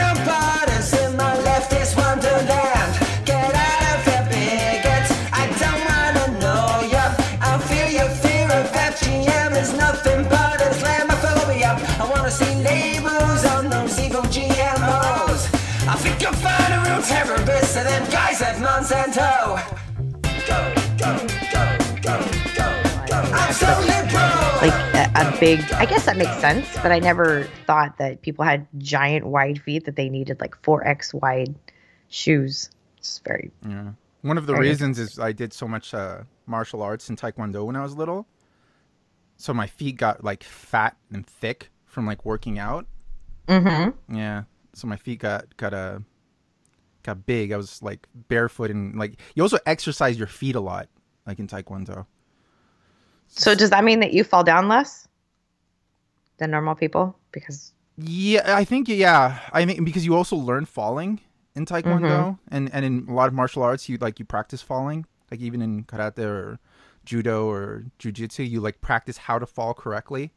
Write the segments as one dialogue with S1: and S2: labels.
S1: no borders in my leftist wonderland. Get out of here, bigots. I don't wanna know ya. I feel your fear of FGM is nothing but Islamophobia. I wanna see labels on those evil GMOs. I think you'll find a real terrorist of them guys at Monsanto. Go, go, go, go, go, go. I'm so liberal.
S2: Like a big, I guess that makes sense, but I never thought that people had giant wide feet that they needed like 4X wide shoes. It's very,
S3: yeah. One of the reasons is I did so much martial arts and taekwondo when I was little. So my feet got like fat and thick from like working out.
S2: mm-hmm.
S3: Yeah. So my feet got big. I was like barefoot and like you also exercise your feet a lot, like in taekwondo.
S2: So does that mean that you fall down less than normal people? Because
S3: I think because you also learn falling in taekwondo and in a lot of martial arts, you practice falling, like even in karate or judo or jujitsu, you like practice how to fall correctly.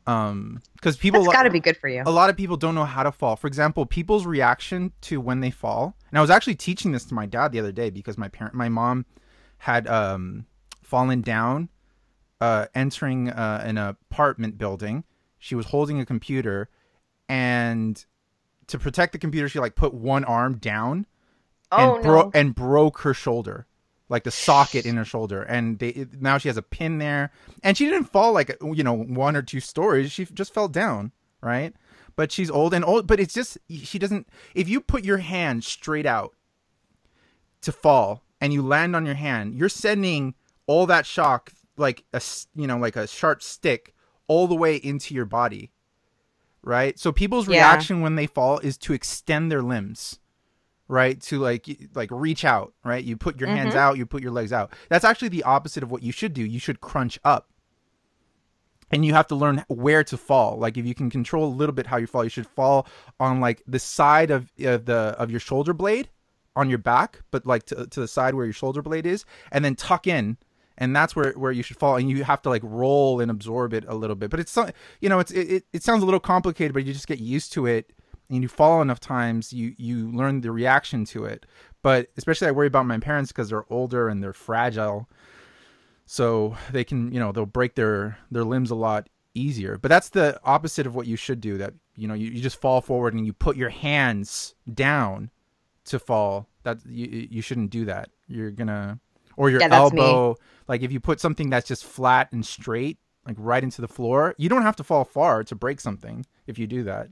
S3: Because people,
S2: that's got to be good for you.
S3: A lot of people don't know how to fall. For example, people's reaction to when they fall. And I was actually teaching this to my dad the other day because my mom had fallen down entering an apartment building. She was holding a computer, and to protect the computer, she like put one arm down and broke her shoulder, like the socket in her shoulder. And now she has a pin there, and she didn't fall like 1 or 2 stories. She just fell down, right? But she's old, but it's just she doesn't. If you put your hand straight out to fall and you land on your hand, you're sending all that shock like a sharp stick all the way into your body, right? So people's reaction when they fall is to extend their limbs, right? To like reach out, right? You put your hands out, you put your legs out. That's actually the opposite of what you should do. You should crunch up. And you have to learn where to fall. Like if you can control a little bit how you fall, you should fall on like the side of your shoulder blade on your back, but like to the side where your shoulder blade is, and then tuck in. And that's where you should fall, and you have to like roll and absorb it a little bit. But it sounds a little complicated, but you just get used to it, and you fall enough times, you learn the reaction to it. But especially I worry about my parents because they're older and they're fragile, so they can they'll break their limbs a lot easier. But that's the opposite of what you should do. That you just fall forward and you put your hands down to fall. That you shouldn't do that. You're gonna. Or your elbow, like if you put something that's just flat and straight, like right into the floor, you don't have to fall far to break something if you do that.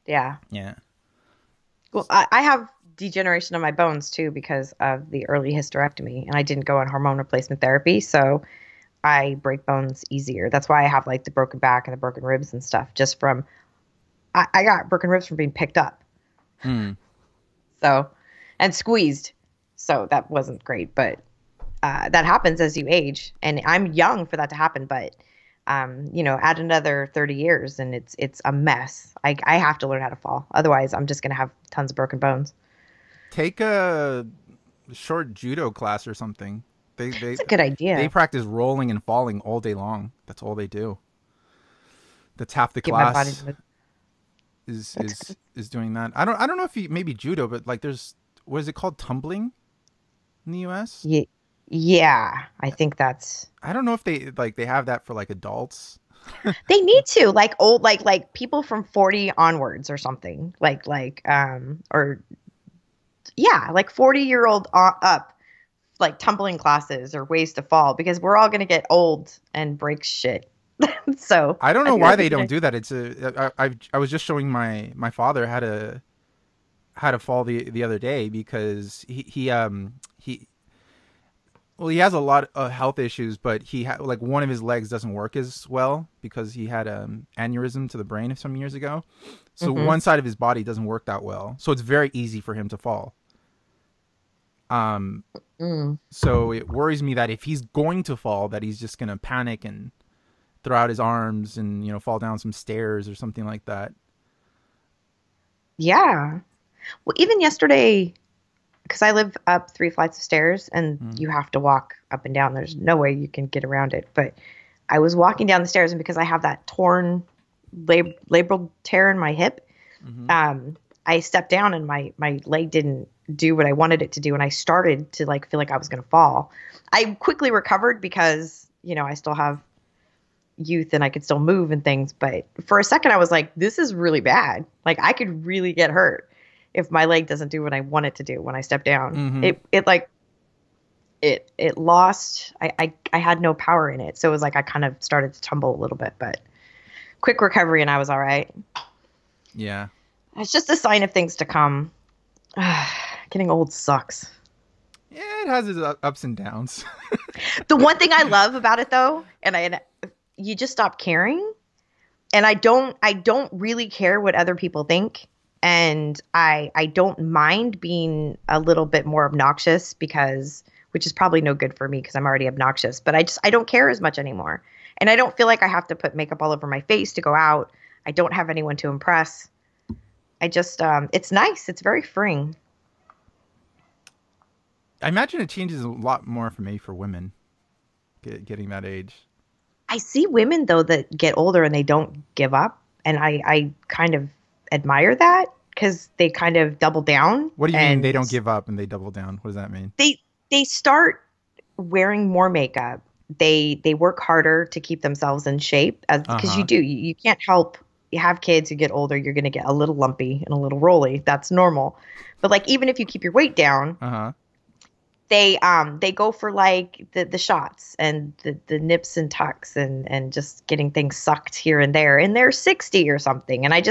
S2: Yeah.
S3: Yeah.
S2: Well, I have degeneration of my bones too because of the early hysterectomy, and I didn't go on hormone replacement therapy, so I break bones easier. That's why I have like the broken back and the broken ribs and stuff. Just from, I got broken ribs from being picked up. So, and squeezed. So that wasn't great, but that happens as you age, and I'm young for that to happen. But add another 30 years, and it's a mess. I have to learn how to fall, otherwise I'm just gonna have tons of broken bones.
S3: Take a short judo class or something. That's
S2: a good idea.
S3: They practice rolling and falling all day long. That's all they do. That's half the class. Is doing that. I don't know if maybe judo, but like what is it called, tumbling? In the U.S.?
S2: Yeah, I think that's.
S3: I don't know if they have that for like adults.
S2: They need to like old like people from 40 onwards or something like 40-year-old up, like tumbling classes or ways to fall, because we're all gonna get old and break shit. So
S3: I don't know why they don't do that. It's I was just showing my father how to fall the other day because he has a lot of health issues, but like one of his legs doesn't work as well because he had aneurysm to the brain some years ago. So one side of his body doesn't work that well. So it's very easy for him to fall. So it worries me that if he's going to fall, that he's just going to panic and throw out his arms and, fall down some stairs or something like that.
S2: Yeah. Well, even yesterday, because I live up 3 flights of stairs and you have to walk up and down. There's no way you can get around it. But I was walking down the stairs, and because I have that torn labral tear in my hip, I stepped down and my leg didn't do what I wanted it to do. And I started to like feel like I was going to fall. I quickly recovered because, I still have youth and I could still move and things. But for a second I was like, this is really bad. Like I could really get hurt if my leg doesn't do what I want it to do when I step down. It lost, I had no power in it. So it was like, I kind of started to tumble a little bit, but quick recovery and I was all right.
S3: Yeah.
S2: It's just a sign of things to come. Getting old sucks.
S3: Yeah, it has its ups and downs.
S2: The one thing I love about it though, and you just stop caring. And I don't really care what other people think. And I don't mind being a little bit more obnoxious which is probably no good for me because I'm already obnoxious, but I don't care as much anymore. And I don't feel like I have to put makeup all over my face to go out. I don't have anyone to impress. I just, it's nice. It's very freeing.
S3: I imagine it changes a lot more for me for women getting that age.
S2: I see women though that get older and they don't give up. And I kind of admire that because they kind of double down.
S3: What do you mean they don't give up and they double down? What does that mean?
S2: They start wearing more makeup. They work harder to keep themselves in shape because you can't help. You have kids, you get older, you're going to get a little lumpy and a little rolly. That's normal. But like, even if you keep your weight down, they go for like the shots and the nips and tucks and just getting things sucked here and there. And they're 60 or something. And I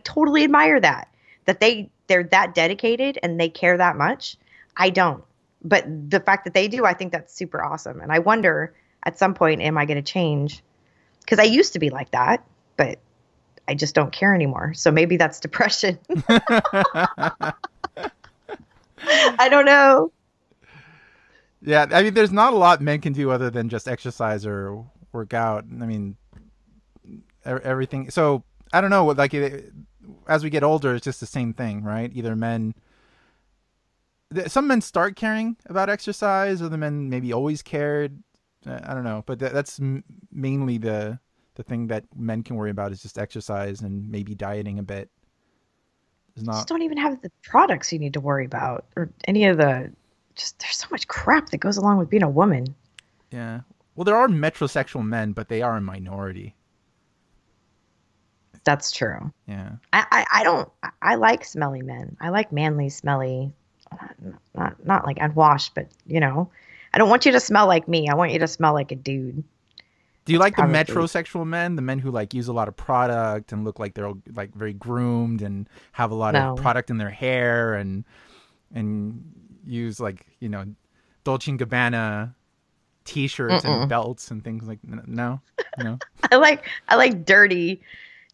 S2: totally admire that they're that dedicated and they care that much. I don't. But the fact that they do, I think that's super awesome. And I wonder at some point, am I going to change? Because I used to be like that, but I just don't care anymore. So maybe that's depression. I don't know.
S3: Yeah, I mean, there's not a lot men can do other than just exercise or work out. I mean, everything. So I don't know. Like, as we get older, it's just the same thing, right? Either some men start caring about exercise, other men maybe always cared. I don't know, but that's mainly the thing that men can worry about is just exercise and maybe dieting a bit.
S2: Just don't even have the products you need to worry about or any of the. Just there's so much crap that goes along with being a woman.
S3: Yeah, well, there are metrosexual men, but they are a minority.
S2: That's true.
S3: Yeah,
S2: I like smelly men. I like manly, smelly. Not like unwashed, but I don't want you to smell like me. I want you to smell like a dude.
S3: Do you like the metrosexual men, the men who like use a lot of product and look like they're like very groomed and have a lot of product in their hair and use like Dolce & Gabbana t-shirts and belts and things like no?
S2: I like dirty,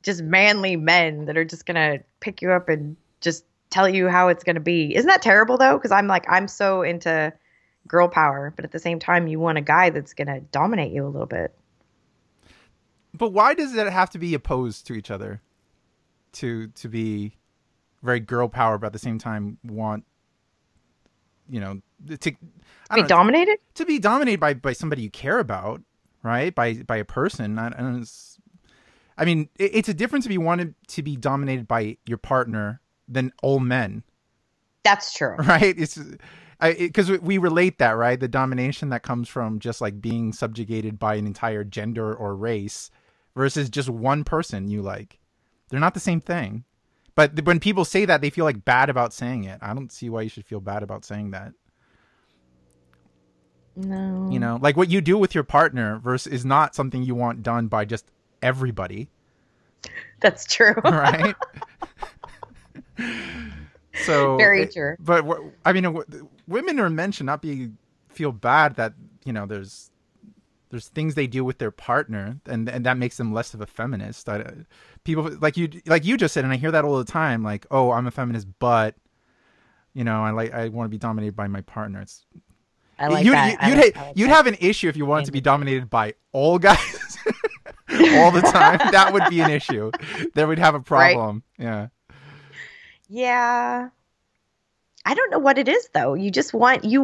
S2: just manly men that are just gonna pick you up and just tell you how it's going to be. Isn't that terrible though? Because I'm so into girl power, but at the same time, you want a guy that's going to dominate you a little bit.
S3: But why does it have to be opposed to each other? To be very girl power, but at the same time want, to
S2: be dominated?
S3: To be dominated by somebody you care about, right? By a person. I mean, it's a difference if you wanted to be dominated by your partner than all men.
S2: That's true.
S3: Right? Because we relate that, right? The domination that comes from just like being subjugated by an entire gender or race versus just one person you like. They're not the same thing. But when people say that, they feel like bad about saying it. I don't see why you should feel bad about saying that.
S2: No.
S3: Like what you do with your partner is not something you want done by just everybody.
S2: That's true.
S3: Right? So
S2: very true.
S3: But I mean, women or men should not feel bad that there's things they do with their partner, and that makes them less of a feminist. People like you just said, and I hear that all the time. Like, oh, I'm a feminist, but I want to be dominated by my partner.
S2: I like that.
S3: You'd have an issue if you wanted to be dominated by all guys all the time. That would be an issue. There would have a problem. Right? Yeah.
S2: Yeah. I don't know what it is though. You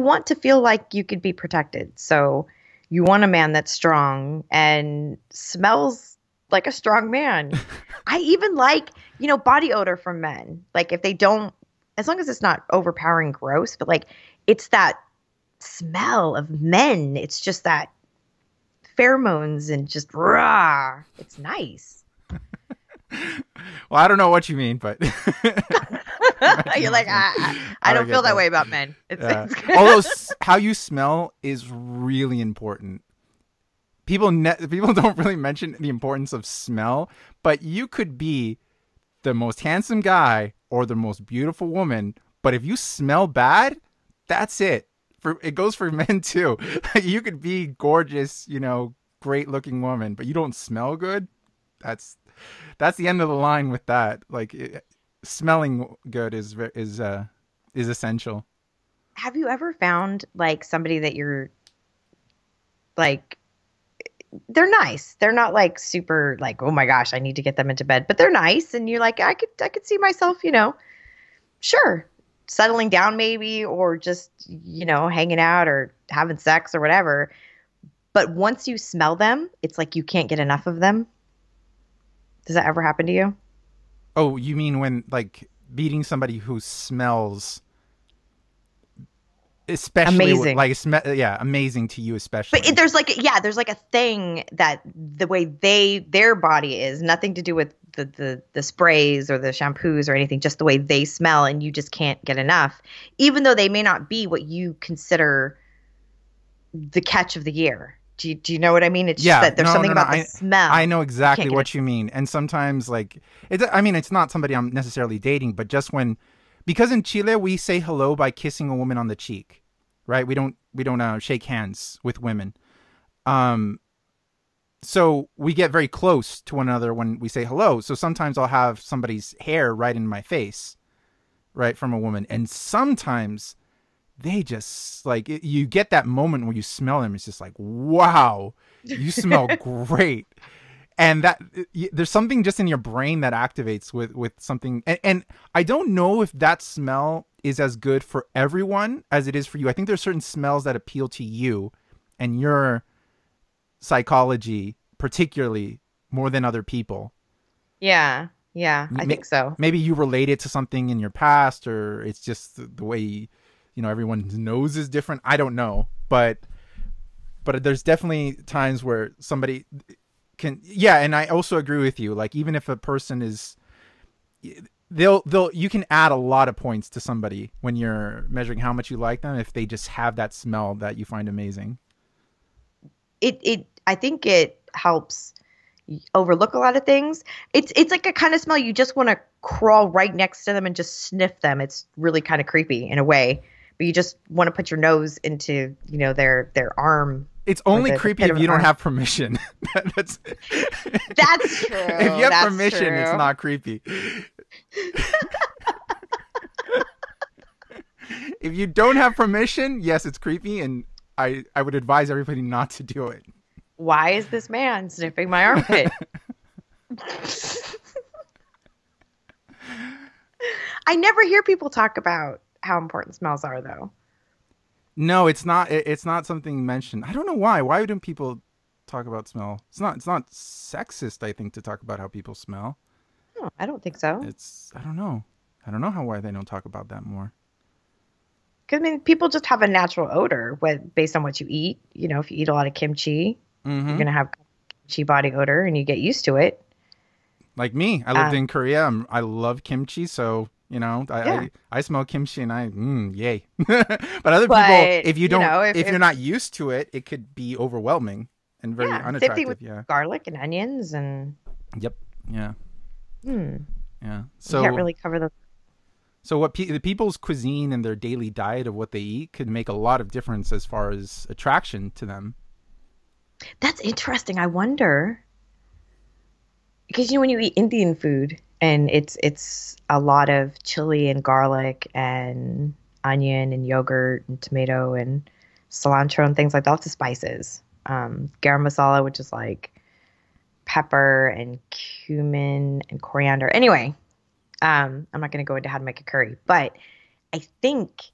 S2: want to feel like you could be protected. So you want a man that's strong and smells like a strong man. I even like, body odor from men. Like if they don't, as long as it's not overpowering gross, but like it's that smell of men. It's just that pheromones and just raw. It's nice.
S3: Well, I don't know what you mean, but
S2: you're like, I don't feel that way about men. It's
S3: Although how you smell is really important. People don't really mention the importance of smell, but you could be the most handsome guy or the most beautiful woman, but if you smell bad, that's it. It goes for men too. You could be gorgeous, great looking woman, but you don't smell good. That's the end of the line with that. Like smelling good is essential.
S2: Have you ever found like somebody that you're like, they're nice. They're not like super like, oh my gosh, I need to get them into bed, but they're nice. And you're like, I could see myself, sure, settling down maybe, or just, hanging out or having sex or whatever. But once you smell them, it's like you can't get enough of them. Does that ever happen to you?
S3: Oh, you mean when like meeting somebody who smells especially
S2: amazing,
S3: like amazing to you, especially.
S2: But there's like a thing that the way their body is, nothing to do with the sprays or the shampoos or anything, just the way they smell, and you just can't get enough, even though they may not be what you consider the catch of the year. Do you know what I mean? It's just that there's something about the smell.
S3: I know exactly what you mean. And sometimes like it's not somebody I'm necessarily dating, but just because in Chile we say hello by kissing a woman on the cheek, right? We don't shake hands with women. So we get very close to one another when we say hello. So sometimes I'll have somebody's hair right in my face, right, from a woman. And sometimes they just like you get that moment where you smell them. It's just like, wow, you smell great. And that there's something just in your brain that activates with something. And I don't know if that smell is as good for everyone as it is for you. I think there's certain smells that appeal to you and your psychology, particularly more than other people.
S2: Yeah, I think so.
S3: Maybe you relate it to something in your past, or it's just the way, everyone's nose is different. I don't know. But there's definitely times where somebody and I also agree with you. Like, even if a person is, you can add a lot of points to somebody when you're measuring how much you like them if they just have that smell that you find amazing.
S2: I think it helps overlook a lot of things. It's like a kind of smell you just want to crawl right next to them and just sniff them. It's really kind of creepy in a way, but you just want to put your nose into, their arm.
S3: It's only creepy if you don't have permission. That's true. If you have permission, it's not creepy. If you don't have permission, yes, it's creepy, and I would advise everybody not to do it.
S2: Why is this man sniffing my armpit? I never hear people talk about how important smells are, though.
S3: No, it's not. It's not something mentioned. I don't know why. Why wouldn't people talk about smell? It's not sexist, I think, to talk about how people smell.
S2: No, I don't think so.
S3: I don't know. I don't know why they don't talk about that more.
S2: Because people just have a natural odor based on what you eat. If you eat a lot of kimchi, you're gonna have kimchi body odor, and you get used to it.
S3: Like me, I lived in Korea. I love kimchi, so I smell kimchi and yay. But other people, if you don't, if you're not used to it, it could be overwhelming and very unattractive.
S2: Same thing with garlic and onions and.
S3: Yep. Yeah. Yeah. So
S2: you can't really cover those.
S3: So what the people's cuisine and their daily diet of what they eat could make a lot of difference as far as attraction to them.
S2: That's interesting. I wonder, because when you eat Indian food and it's a lot of chili and garlic and onion and yogurt and tomato and cilantro and things like that, lots of spices. Garam masala, which is like pepper and cumin and coriander. Anyway. I'm not going to go into how to make a curry, but I think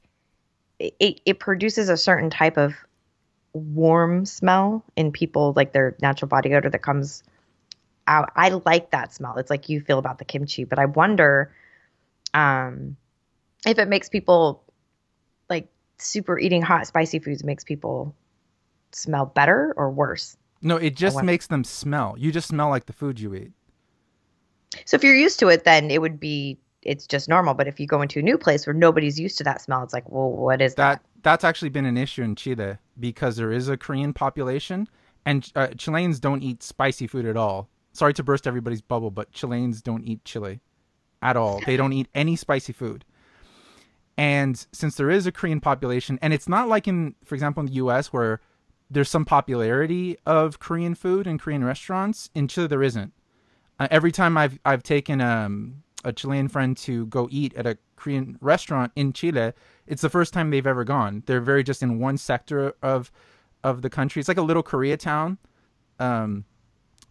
S2: it produces a certain type of warm smell in people, like their natural body odor that comes out. I like that smell. It's like you feel about the kimchi, but I wonder if it makes people like super eating hot spicy foods makes people smell better or worse.
S3: No, it just makes them smell. You just smell like the food you eat.
S2: So if you're used to it, then it's just normal. But if you go into a new place where nobody's used to that smell, it's like, well, what is that?
S3: That's actually been an issue in Chile because there is a Korean population and Chileans don't eat spicy food at all. Sorry to burst everybody's bubble, but Chileans don't eat chili at all. They don't eat any spicy food. And since there is a Korean population, and it's not like for example, in the US where there's some popularity of Korean food in Korean restaurants, in Chile there isn't. Every time I've taken a Chilean friend to go eat at a Korean restaurant in Chile, it's the first time they've ever gone. They're very just in one sector of the country. It's like a little Koreatown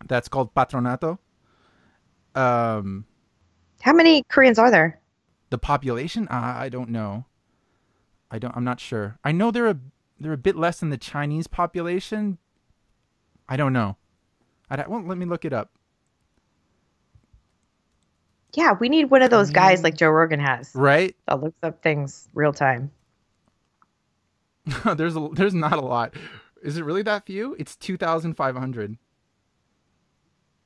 S3: that's called Patronato.
S2: How many Koreans are there?
S3: The population? I don't know. I'm not sure. I know they're a bit less than the Chinese population. I don't know. Well, let me look it up.
S2: Yeah, we need one of those guys like Joe Rogan has.
S3: Right?
S2: That looks up things real time.
S3: There's not a lot. Is it really that few? It's 2,500.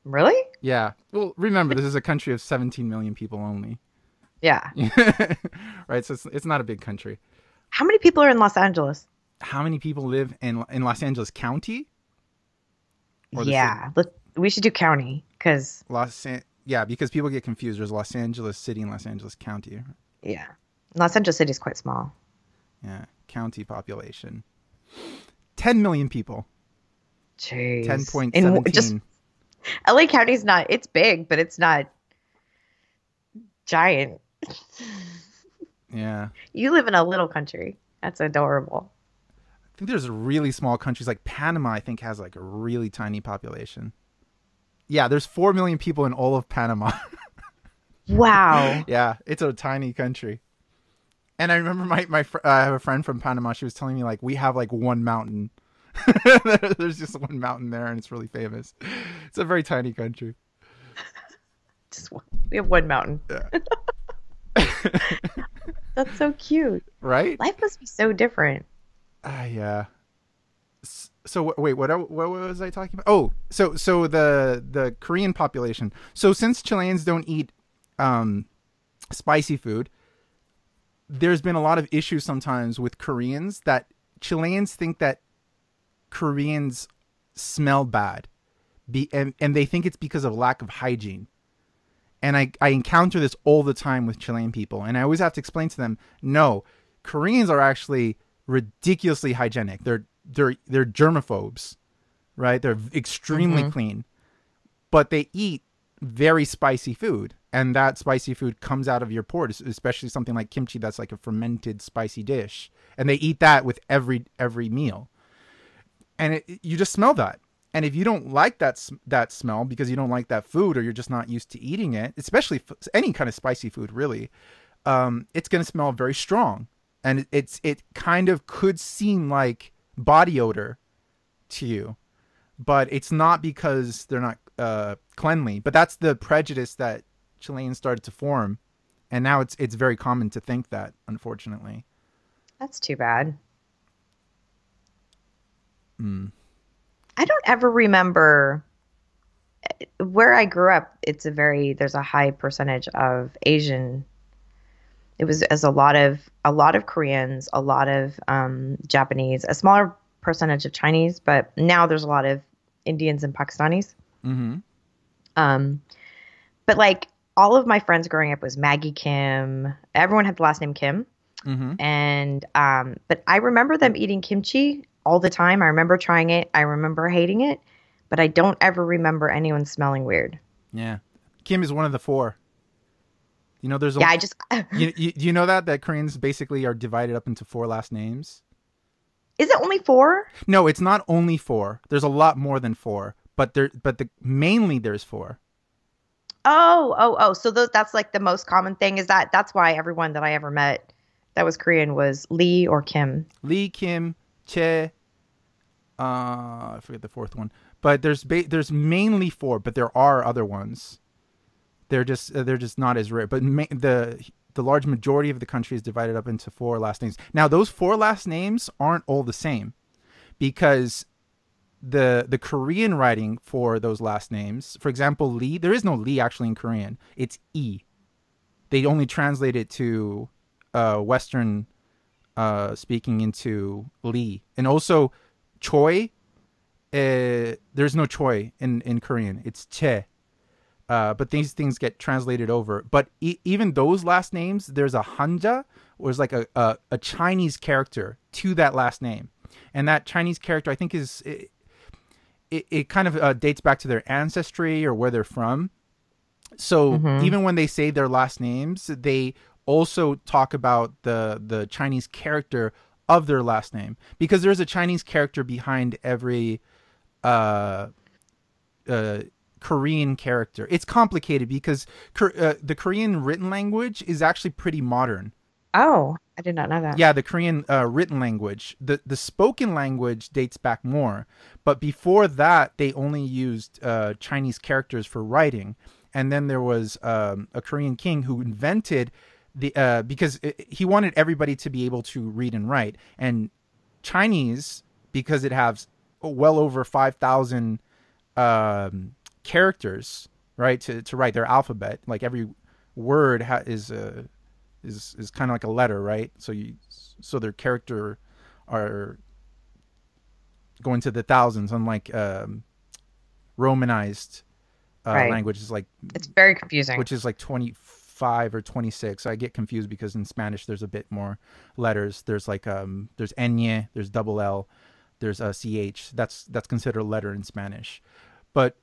S2: Really?
S3: Yeah. Well, remember, this is a country of 17 million people only.
S2: Yeah.
S3: Right? So it's not a big country.
S2: How many people are in Los Angeles?
S3: How many people live in Los Angeles County?
S2: Yeah. We should do county because...
S3: Yeah, because people get confused. There's Los Angeles City and Los Angeles County.
S2: Yeah. Los Angeles City is quite small.
S3: Yeah. County population. 10 million people.
S2: Jeez.
S3: 10.17.
S2: LA County's not, it's big, but it's not giant.
S3: Yeah.
S2: You live in a little country. That's adorable.
S3: I think there's really small countries like Panama, I think, has like a really tiny population. Yeah, there's 4 million people in all of Panama.
S2: Wow.
S3: Yeah, it's a tiny country. And I remember I have a friend from Panama. She was telling me like we have like one mountain. There's just one mountain there, and it's really famous. It's a very tiny country.
S2: Just one. We have one mountain.
S3: Yeah.
S2: That's so cute.
S3: Right?
S2: Life must be so different.
S3: Yeah. So wait, what was I talking about? Oh, so the Korean population. So since Chileans don't eat spicy food, there's been a lot of issues sometimes with Koreans that Chileans think that Koreans smell bad, and they think it's because of lack of hygiene. And I encounter this all the time with Chilean people, and I always have to explain to them, no, Koreans are actually ridiculously hygienic. They're germaphobes, right? They're extremely clean, but they eat very spicy food, and that spicy food comes out of your port, especially something like kimchi that's like a fermented spicy dish, and they eat that with every meal, and you just smell that. And if you don't like that smell because you don't like that food, or you're just not used to eating it, especially any kind of spicy food, really, it's going to smell very strong, and it kind of could seem like body odor to you, but it's not because they're not cleanly. But that's the prejudice that Chileans started to form, and now it's very common to think that, unfortunately.
S2: That's too bad. I don't ever remember where I grew up. There's a high percentage of Asian. It was as a lot of Koreans, a lot of Japanese, a smaller percentage of Chinese, but now there's a lot of Indians and Pakistanis. But like all of my friends growing up was Maggie Kim. Everyone had the last name Kim. And but I remember them eating kimchi all the time. I remember trying it. I remember hating it, but I don't ever remember anyone smelling weird. Yeah.
S3: Kim is one of the four. You know, there's you know that Koreans basically are divided up into four last names?
S2: Is it only four?
S3: No, it's not only four. There's a lot more than four, but mainly there's four.
S2: Oh. So that's like the most common thing. That's why everyone that I ever met that was Korean was Lee or Kim.
S3: Lee, Kim, Che, I forget the fourth one. But there's mainly 4, but there are other ones. They're just not as rare. But the large majority of the country is divided up into 4 last names. Now, those 4 last names aren't all the same, because the Korean writing for those last names, for example, Lee, there is no Lee actually in Korean. It's E. They only translate it to Western speaking into Lee. And also Choi, there's no Choi in Korean. It's Che. But these things get translated over. But even those last names, there's a hanja, or it's like a Chinese character to that last name. And that Chinese character, I think, it kind of dates back to their ancestry or where they're from. So even when they say their last names, they also talk about the Chinese character of their last name, because there's a Chinese character behind every Korean character. It's complicated because the Korean written language is actually pretty modern.
S2: Oh, I did not know that.
S3: Yeah, the Korean written language. The spoken language dates back more, but before that, they only used Chinese characters for writing. And then there was a Korean king who invented because he wanted everybody to be able to read and write. And Chinese, because it has well over 5,000 characters, right, to write their alphabet. Like every word is kind of like a letter, right? So their character are going to the thousands, unlike Romanized language is like,
S2: it's very confusing,
S3: which is like 25 or 26. I get confused because in Spanish there's a bit more letters. There's like there's ñ, there's double L, there's ch. That's considered a letter in Spanish. But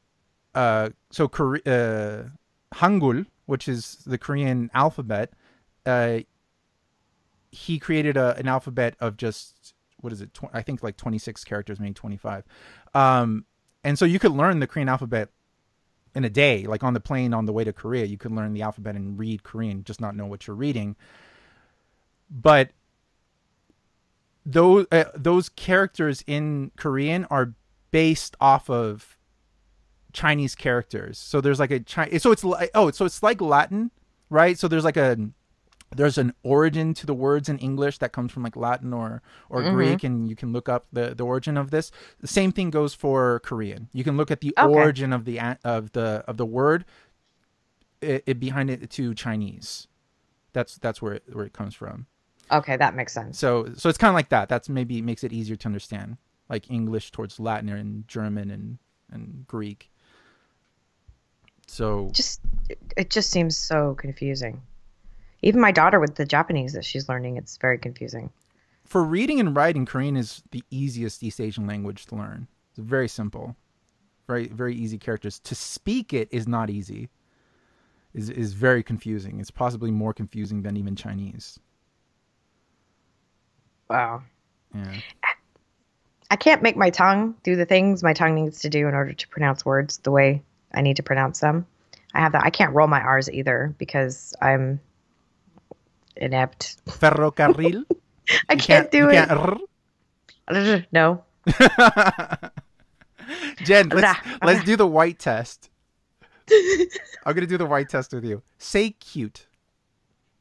S3: so Hangul, which is the Korean alphabet, he created an alphabet of just, what is it? I think like 26 characters, maybe 25. And so you could learn the Korean alphabet in a day, like on the plane on the way to Korea. You could learn the alphabet and read Korean, just not know what you're reading. But those characters in Korean are based off of Chinese characters. So there's like so it's like Latin, right? So there's like there's an origin to the words in English that comes from like Latin or Greek, and you can look up the origin of this. The same thing goes for Korean. You can look at the origin of the word behind it to Chinese. That's where it comes from.
S2: Okay, that makes sense.
S3: So it's kind of like that. That's maybe makes it easier to understand, like English towards Latin and German and Greek. So
S2: it just seems so confusing. Even my daughter with the Japanese that she's learning, it's very confusing.
S3: For reading and writing, Korean is the easiest East Asian language to learn. It's very simple, very, very easy characters. To speak it is not easy. Is very confusing. It's possibly more confusing than even Chinese.
S2: Wow.
S3: Yeah.
S2: I can't make my tongue do the things my tongue needs to do in order to pronounce words the way I need to pronounce them. I have that. I can't roll my R's either because I'm inept.
S3: Ferrocarril.
S2: I can't do it. No.
S3: Jen, let's do the white test. I'm gonna do the white test with you. Say cute.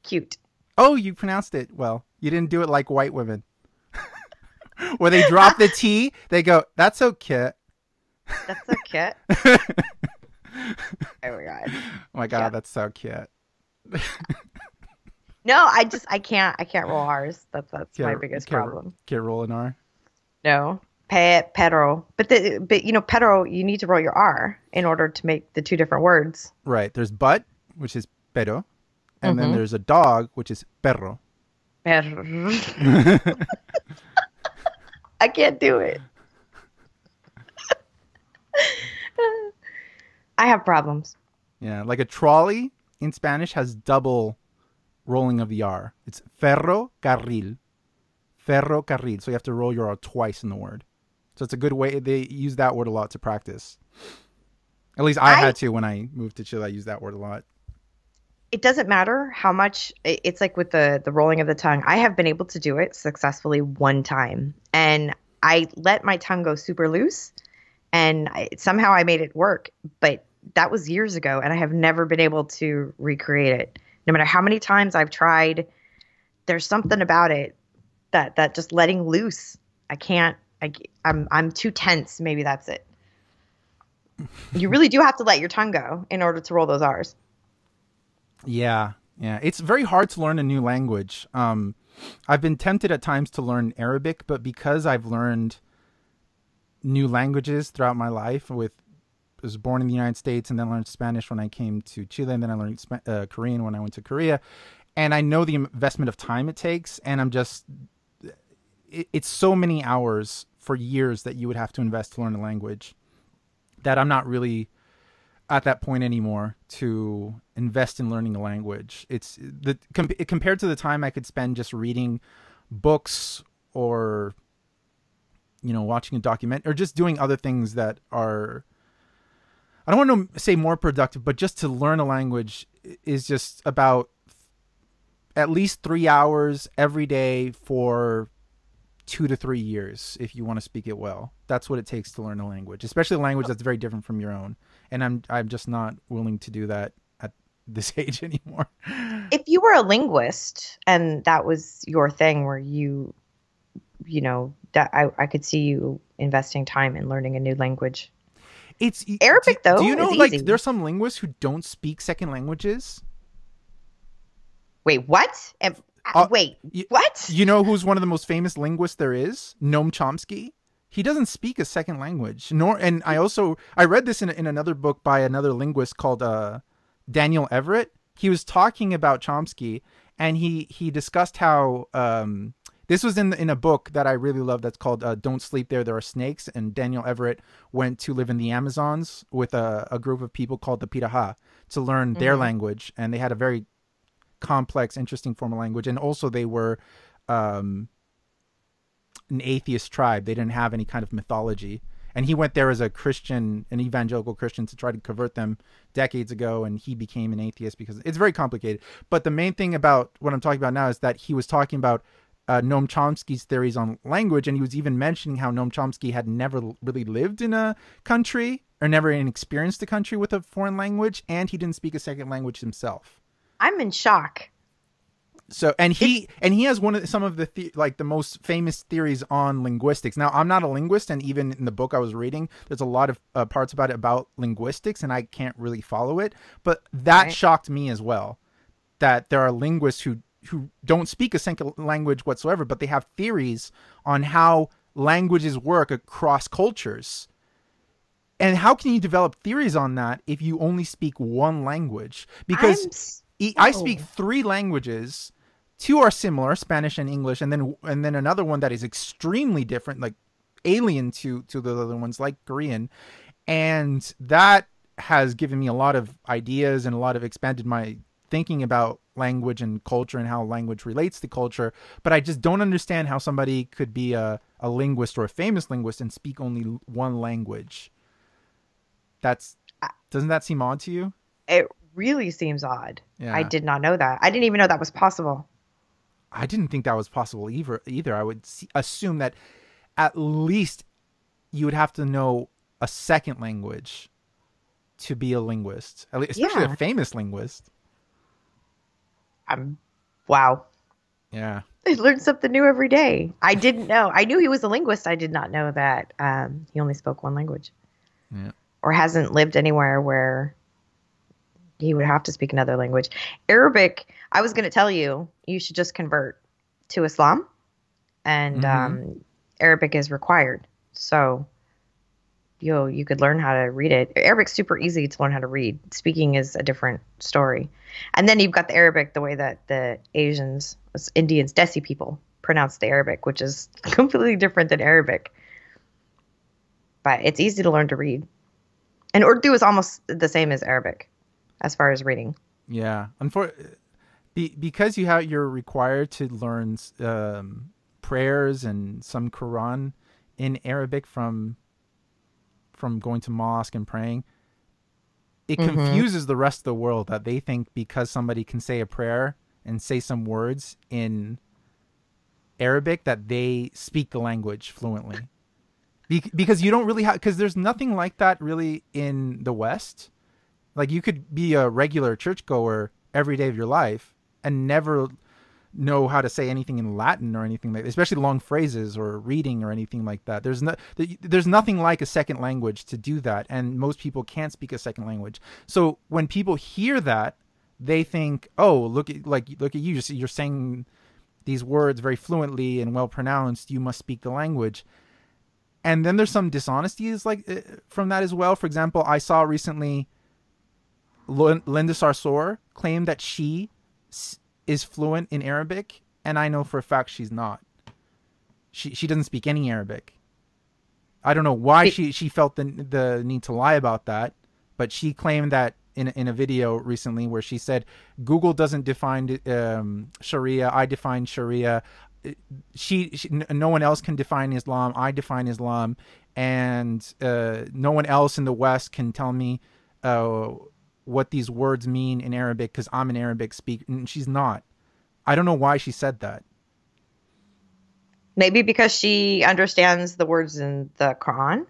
S2: Cute.
S3: Oh, you pronounced it well. You didn't do it like white women. Where they drop the T, they go, "That's so cute."
S2: That's so cute. Oh my god.
S3: Oh my god, yeah. That's so cute.
S2: No, I can't roll R's. That's my biggest problem.
S3: Can't roll an R?
S2: No. Pero. But pero, you need to roll your R in order to make the two different words.
S3: Right. There's but, which is pero, and then there's a dog, which is perro.
S2: Perro. I can't do it. I have problems.
S3: Yeah, like a trolley in Spanish has double rolling of the R. It's ferrocarril. Ferrocarril. So you have to roll your R twice in the word. So it's a good way. They use that word a lot to practice. At least I had to when I moved to Chile. I used that word a lot.
S2: It doesn't matter how much. It's like with the rolling of the tongue. I have been able to do it successfully one time. And I let my tongue go super loose. and somehow I made it work. But that was years ago, and I have never been able to recreate it. No matter how many times I've tried, there's something about it that just letting loose. I can't. I'm too tense. Maybe that's it. You really do have to let your tongue go in order to roll those R's.
S3: Yeah. It's very hard to learn a new language. I've been tempted at times to learn Arabic, but because I've learned new languages throughout my life, I was born in the United States and then learned Spanish when I came to Chile, and then I learned Korean when I went to Korea. And I know the investment of time it takes, and it's so many hours for years that you would have to invest to learn a language that I'm not really at that point anymore to invest in learning a language. It's compared to the time I could spend just reading books or, watching a document or just doing other things that are, I don't want to say more productive, but just to learn a language is just about at least 3 hours every day for 2 to 3 years if you want to speak it well. That's what it takes to learn a language, especially a language that's very different from your own. And I'm just not willing to do that at this age anymore.
S2: If you were a linguist and that was your thing where that I could see you investing time in learning a new language.
S3: It's
S2: Arabic though.
S3: Do you know
S2: easy.
S3: there's some linguists who don't speak second languages?
S2: Wait, what? What?
S3: You know who's one of the most famous linguists there is? Noam Chomsky. He doesn't speak a second language. And I read this in another book by another linguist called Daniel Everett. He was talking about Chomsky, and he discussed how this was in a book that I really love that's called Don't Sleep There Are Snakes. And Daniel Everett went to live in the Amazons with a group of people called the Piraha to learn their language, and they had a very complex, interesting form of language. And also they were an atheist tribe. They didn't have any kind of mythology. And he went there as an evangelical Christian, to try to convert them decades ago. And he became an atheist because it's very complicated. But the main thing about what I'm talking about now is that he was talking about Noam Chomsky's theories on language. And he was even mentioning how Noam Chomsky had never really lived in a country or never even experienced a country with a foreign language. And he didn't speak a second language himself.
S2: I'm in shock.
S3: So, and he has some of the most famous theories on linguistics. Now, I'm not a linguist, and even in the book I was reading, there's a lot of parts about linguistics, and I can't really follow it. But that shocked me as well, that there are linguists who don't speak a second language whatsoever, but they have theories on how languages work across cultures. And how can you develop theories on that if you only speak one language? Because I speak 3 languages. 2 are similar, Spanish and English, and then another one that is extremely different, like alien to the other ones, like Korean. And that has given me a lot of ideas and a lot of expanded my thinking about language and culture and how language relates to culture. But I just don't understand how somebody could be a linguist or a famous linguist and speak only one language. Doesn't that seem odd to you?
S2: It really seems odd.
S3: Yeah.
S2: I did not know that. I didn't even know that was possible.
S3: I didn't think that was possible either. I would assume that at least you would have to know a second language to be a linguist, especially a famous linguist.
S2: Wow.
S3: Yeah.
S2: I learn something new every day. I didn't know. I knew he was a linguist. I did not know that he only spoke one language.
S3: Yeah.
S2: Or hasn't lived anywhere where he would have to speak another language. Arabic, I was going to tell you should just convert to Islam, and Arabic is required. So you could learn how to read it. Arabic's super easy to learn how to read. Speaking is a different story. And then you've got the Arabic, the way that the Asians, Indians, Desi people pronounce the Arabic, which is completely different than Arabic. But it's easy to learn to read. And Urdu is almost the same as Arabic as far as reading.
S3: Yeah. Because you're required to learn prayers and some Quran in Arabic from going to mosque and praying, it confuses the rest of the world that they think because somebody can say a prayer and say some words in Arabic that they speak the language fluently. Because you don't really have, because there's nothing like that really in the West. Like you could be a regular churchgoer every day of your life and never know how to say anything in Latin or anything like that, especially long phrases or reading or anything like that. There's nothing like a second language to do that, and most people can't speak a second language. So when people hear that, they think, "Oh, look at you! You're saying these words very fluently and well pronounced. You must speak the language." And then there's some dishonesties from that as well. For example, I saw recently Linda Sarsour claim that she is fluent in Arabic, and I know for a fact she's not. She doesn't speak any Arabic. I don't know why she felt the need to lie about that, but she claimed that in a video recently where she said Google doesn't define Sharia, I define Sharia. No one else can define Islam, I define Islam, and no one else in the West can tell me what these words mean in Arabic because I'm an Arabic speaker. And she's not. I don't know why she said that.
S2: Maybe because she understands the words in the Quran.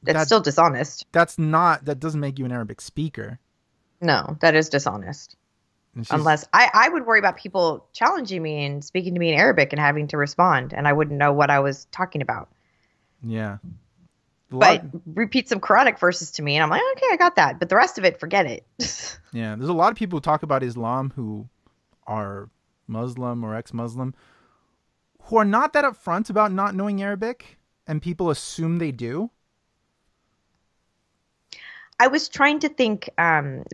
S2: That's still dishonest.
S3: That doesn't make you an Arabic speaker.
S2: No, that is dishonest. Unless I would worry about people challenging me and speaking to me in Arabic and having to respond, and I wouldn't know what I was talking about.
S3: Yeah.
S2: But repeat some Quranic verses to me, and I'm like, okay, I got that. But the rest of it, forget it.
S3: Yeah, there's a lot of people who talk about Islam who are Muslim or ex-Muslim who are not that upfront about not knowing Arabic, and people assume they do.
S2: I was trying to think,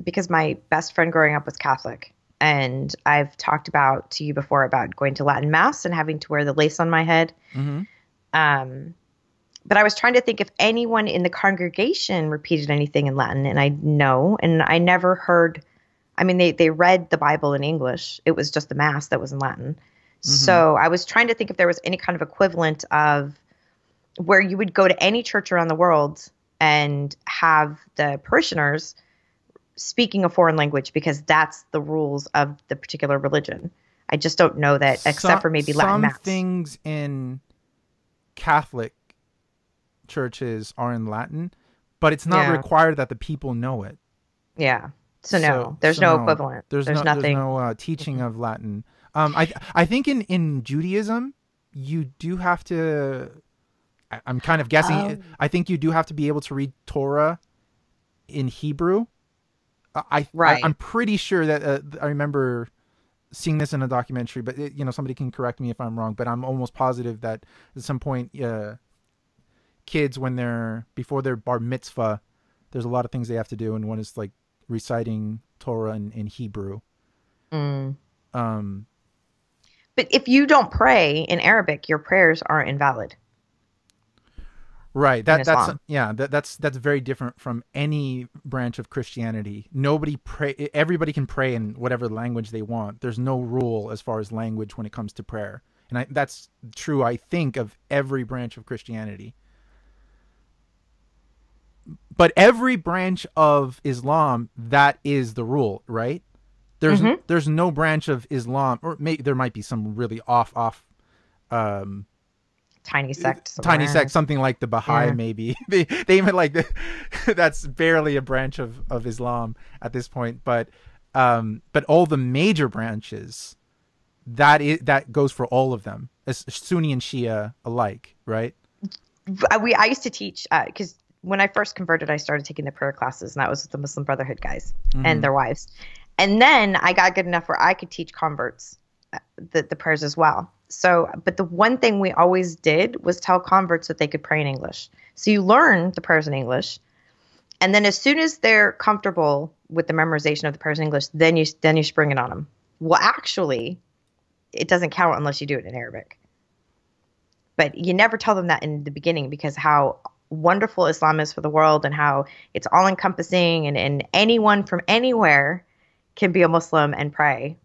S2: because my best friend growing up was Catholic, and I've talked to you before about going to Latin Mass and having to wear the lace on my head. Mm-hmm. But I was trying to think if anyone in the congregation repeated anything in Latin, and I never heard. I mean, they read the Bible in English. It was just the Mass that was in Latin. Mm-hmm. So I was trying to think if there was any kind of equivalent of where you would go to any church around the world and have the parishioners speaking a foreign language because that's the rules of the particular religion. I just don't know that, except for maybe Latin Mass.
S3: Some things in Catholic churches are in Latin, but it's not required that the people know it.
S2: Yeah. So there's no equivalent.
S3: There's nothing. There's no teaching of Latin. I think in Judaism, you do have to. I'm kind of guessing. I think you do have to be able to read Torah in Hebrew. I'm pretty sure that I remember seeing this in a documentary, but somebody can correct me if I'm wrong. But I'm almost positive that at some point, kids before their bar mitzvah, there's a lot of things they have to do, and one is like reciting Torah in Hebrew.
S2: Mm. But if you don't pray in Arabic, your prayers aren't invalid.
S3: Right. That's very different from any branch of Christianity. Everybody can pray in whatever language they want. There's no rule as far as language when it comes to prayer. And that's true, I think, of every branch of Christianity. But every branch of Islam, that is the rule, right? There's no branch of Islam, or there might be some really off
S2: tiny sect,
S3: something like the Baha'i, maybe. They even that's barely a branch of Islam at this point. But all the major branches, that goes for all of them, as Sunni and Shia alike, right?
S2: I used to teach because when I first converted, I started taking the prayer classes, and that was with the Muslim Brotherhood guys and their wives. And then I got good enough where I could teach converts the prayers as well. So, but the one thing we always did was tell converts that they could pray in English. So you learn the prayers in English, and then as soon as they're comfortable with the memorization of the prayers in English, then you spring it on them. Well, actually, it doesn't count unless you do it in Arabic. But you never tell them that in the beginning, because how wonderful Islam is for the world and how it's all encompassing, and anyone from anywhere can be a Muslim and pray.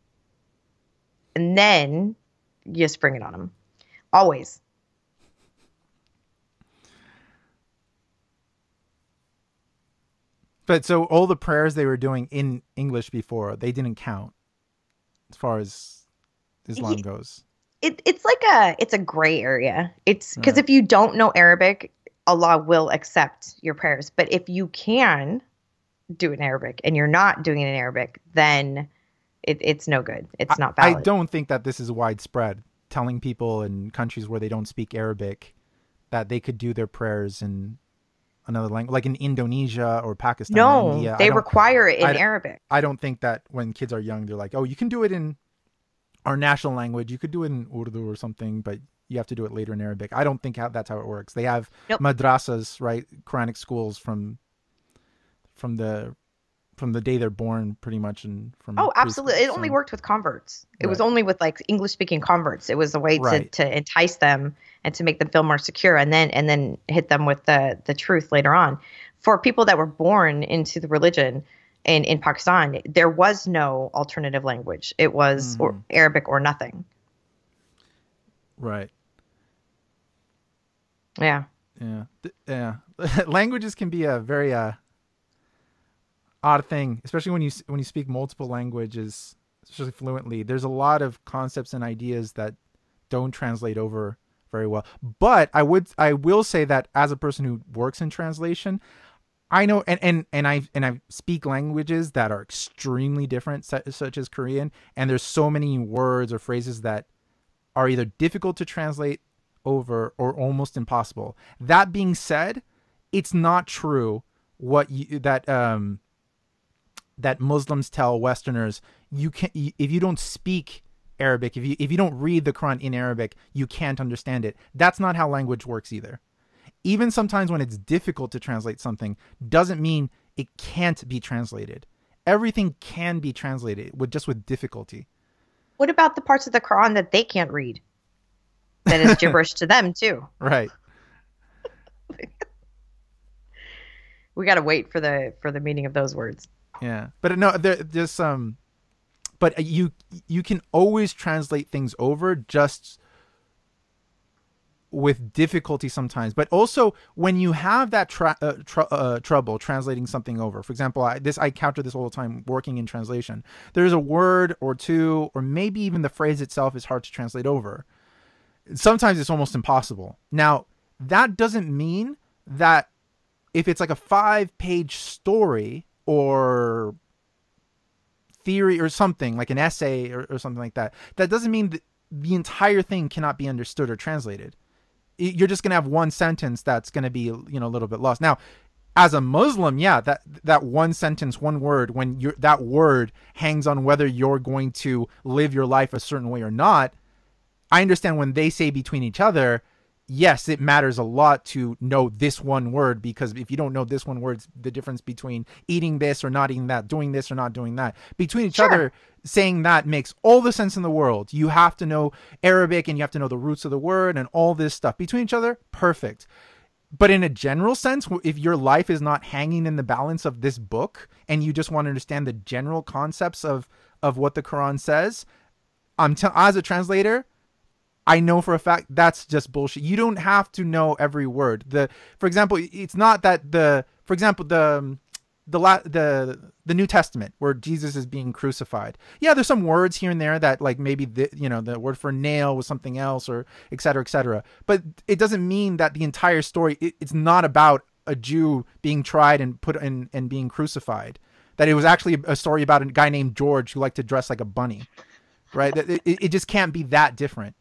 S2: And then you spring it on them. Always.
S3: But so all the prayers they were doing in English before, they didn't count as far as Islam goes.
S2: it's a gray area. It's because
S3: Right.
S2: if you don't know Arabic, Allah will accept your prayers. But if you can do it in Arabic and you're not doing it in Arabic, then it's no good. It's not
S3: I
S2: valid.
S3: don't think that this is widespread. Telling people in countries where they don't speak Arabic that they could do their prayers in another language, like in Indonesia or Pakistan or
S2: No,
S3: India.
S2: they require it in
S3: I-
S2: Arabic.
S3: I don't think that when kids are young, they're like, oh, you can do it in our national language. You could do it in Urdu or something, but you have to do it later in Arabic. I don't think that's how it works. They have
S2: Nope.
S3: madrasas, right? Quranic schools from the day they're born, pretty much, and from
S2: Oh, absolutely.
S3: preschool,
S2: It only
S3: so-
S2: worked with converts. It was
S3: Right.
S2: only with like English speaking converts. It was a way
S3: Right.
S2: to entice them and to make them feel more secure and then hit them with the truth later on. For people that were born into the religion in Pakistan, there was no alternative language. It was or Arabic or nothing.
S3: Right.
S2: Yeah.
S3: Yeah. Yeah. Languages can be a very odd thing, especially when you speak multiple languages, especially fluently. There's a lot of concepts and ideas that don't translate over very well. But I will say that as a person who works in translation, I know and I speak languages that are extremely different, such as Korean, and there's so many words or phrases that are either difficult to translate over or almost impossible. That being said, it's not true that Muslims tell Westerners if you don't speak Arabic, if you don't read the Quran in Arabic, you can't understand it. That's not how language works either. Even sometimes when it's difficult to translate something, doesn't mean it can't be translated. Everything can be translated with difficulty.
S2: What about the parts of the Quran that they can't read? That is gibberish to them too.
S3: Right.
S2: We got to wait for the meaning of those words.
S3: Yeah, but no, there's some. But you can always translate things over, just with difficulty sometimes. But also when you have that trouble translating something over, for example, I encounter this all the time working in translation. There's a word or two, or maybe even the phrase itself is hard to translate over. Sometimes it's almost impossible. Now, that doesn't mean that if it's like a 5-page story or theory or something, like an essay or something like that, that doesn't mean that the entire thing cannot be understood or translated. You're just going to have one sentence that's going to be, a little bit lost. Now, as a Muslim, yeah, that one sentence, one word, when that word hangs on whether you're going to live your life a certain way or not, I understand when they say between each other, yes, it matters a lot to know this one word, because if you don't know this one word, it's the difference between eating this or not eating that, doing this or not doing that. Between each other, saying that makes all the sense in the world. You have to know Arabic and you have to know the roots of the word and all this stuff. Between each other, perfect. But in a general sense, if your life is not hanging in the balance of this book and you just want to understand the general concepts of what the Quran says, as a translator, I know for a fact that's just bullshit. You don't have to know every word. For example, it's not that the New Testament where Jesus is being crucified. Yeah, there's some words here and there that like maybe the word for nail was something else, or et cetera, et cetera. But it doesn't mean that the entire story, it's not about a Jew being tried and put in and being crucified. That it was actually a story about a guy named George who liked to dress like a bunny, right? It just can't be that different.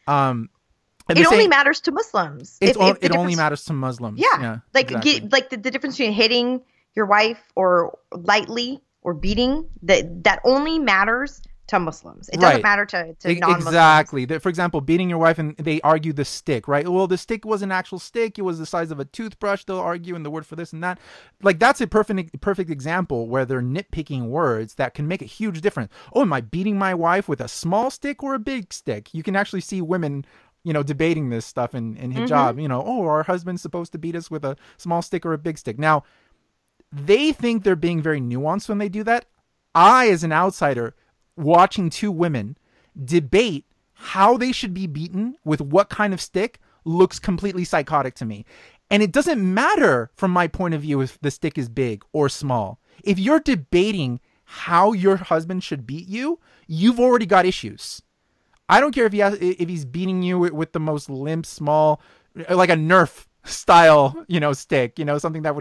S2: It only matters to Muslims.
S3: It only matters to Muslims.
S2: Yeah, like
S3: exactly.
S2: like the difference between hitting your wife or lightly or beating, that only matters to Muslims. It doesn't matter to non-Muslims.
S3: Exactly. For example, beating your wife, and they argue the stick, right? Well, the stick was an actual stick. It was the size of a toothbrush. They'll argue, and the word for this and that. Like, that's a perfect example where they're nitpicking words that can make a huge difference. Oh, am I beating my wife with a small stick or a big stick? You can actually see women, debating this stuff in hijab. Oh, our husband's supposed to beat us with a small stick or a big stick. Now, they think they're being very nuanced when they do that. I, as an outsider, watching two women debate how they should be beaten with what kind of stick looks completely psychotic to me. And it doesn't matter from my point of view if the stick is big or small. If you're debating how your husband should beat you, you've already got issues. I don't care if he's beating you with the most limp, small, like a Nerf style, stick, something that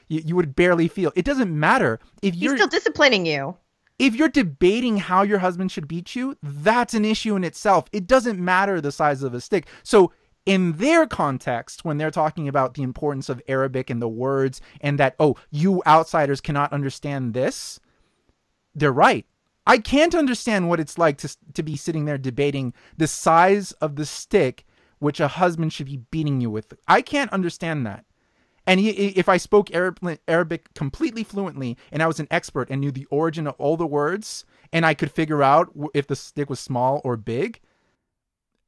S3: you would barely feel. It doesn't matter if
S2: He's still disciplining you.
S3: If you're debating how your husband should beat you, that's an issue in itself. It doesn't matter the size of a stick. So in their context, when they're talking about the importance of Arabic and the words and that, oh, you outsiders cannot understand this, they're right. I can't understand what it's like to be sitting there debating the size of the stick which a husband should be beating you with. I can't understand that. And if I spoke Arabic completely fluently and I was an expert and knew the origin of all the words and I could figure out if the stick was small or big,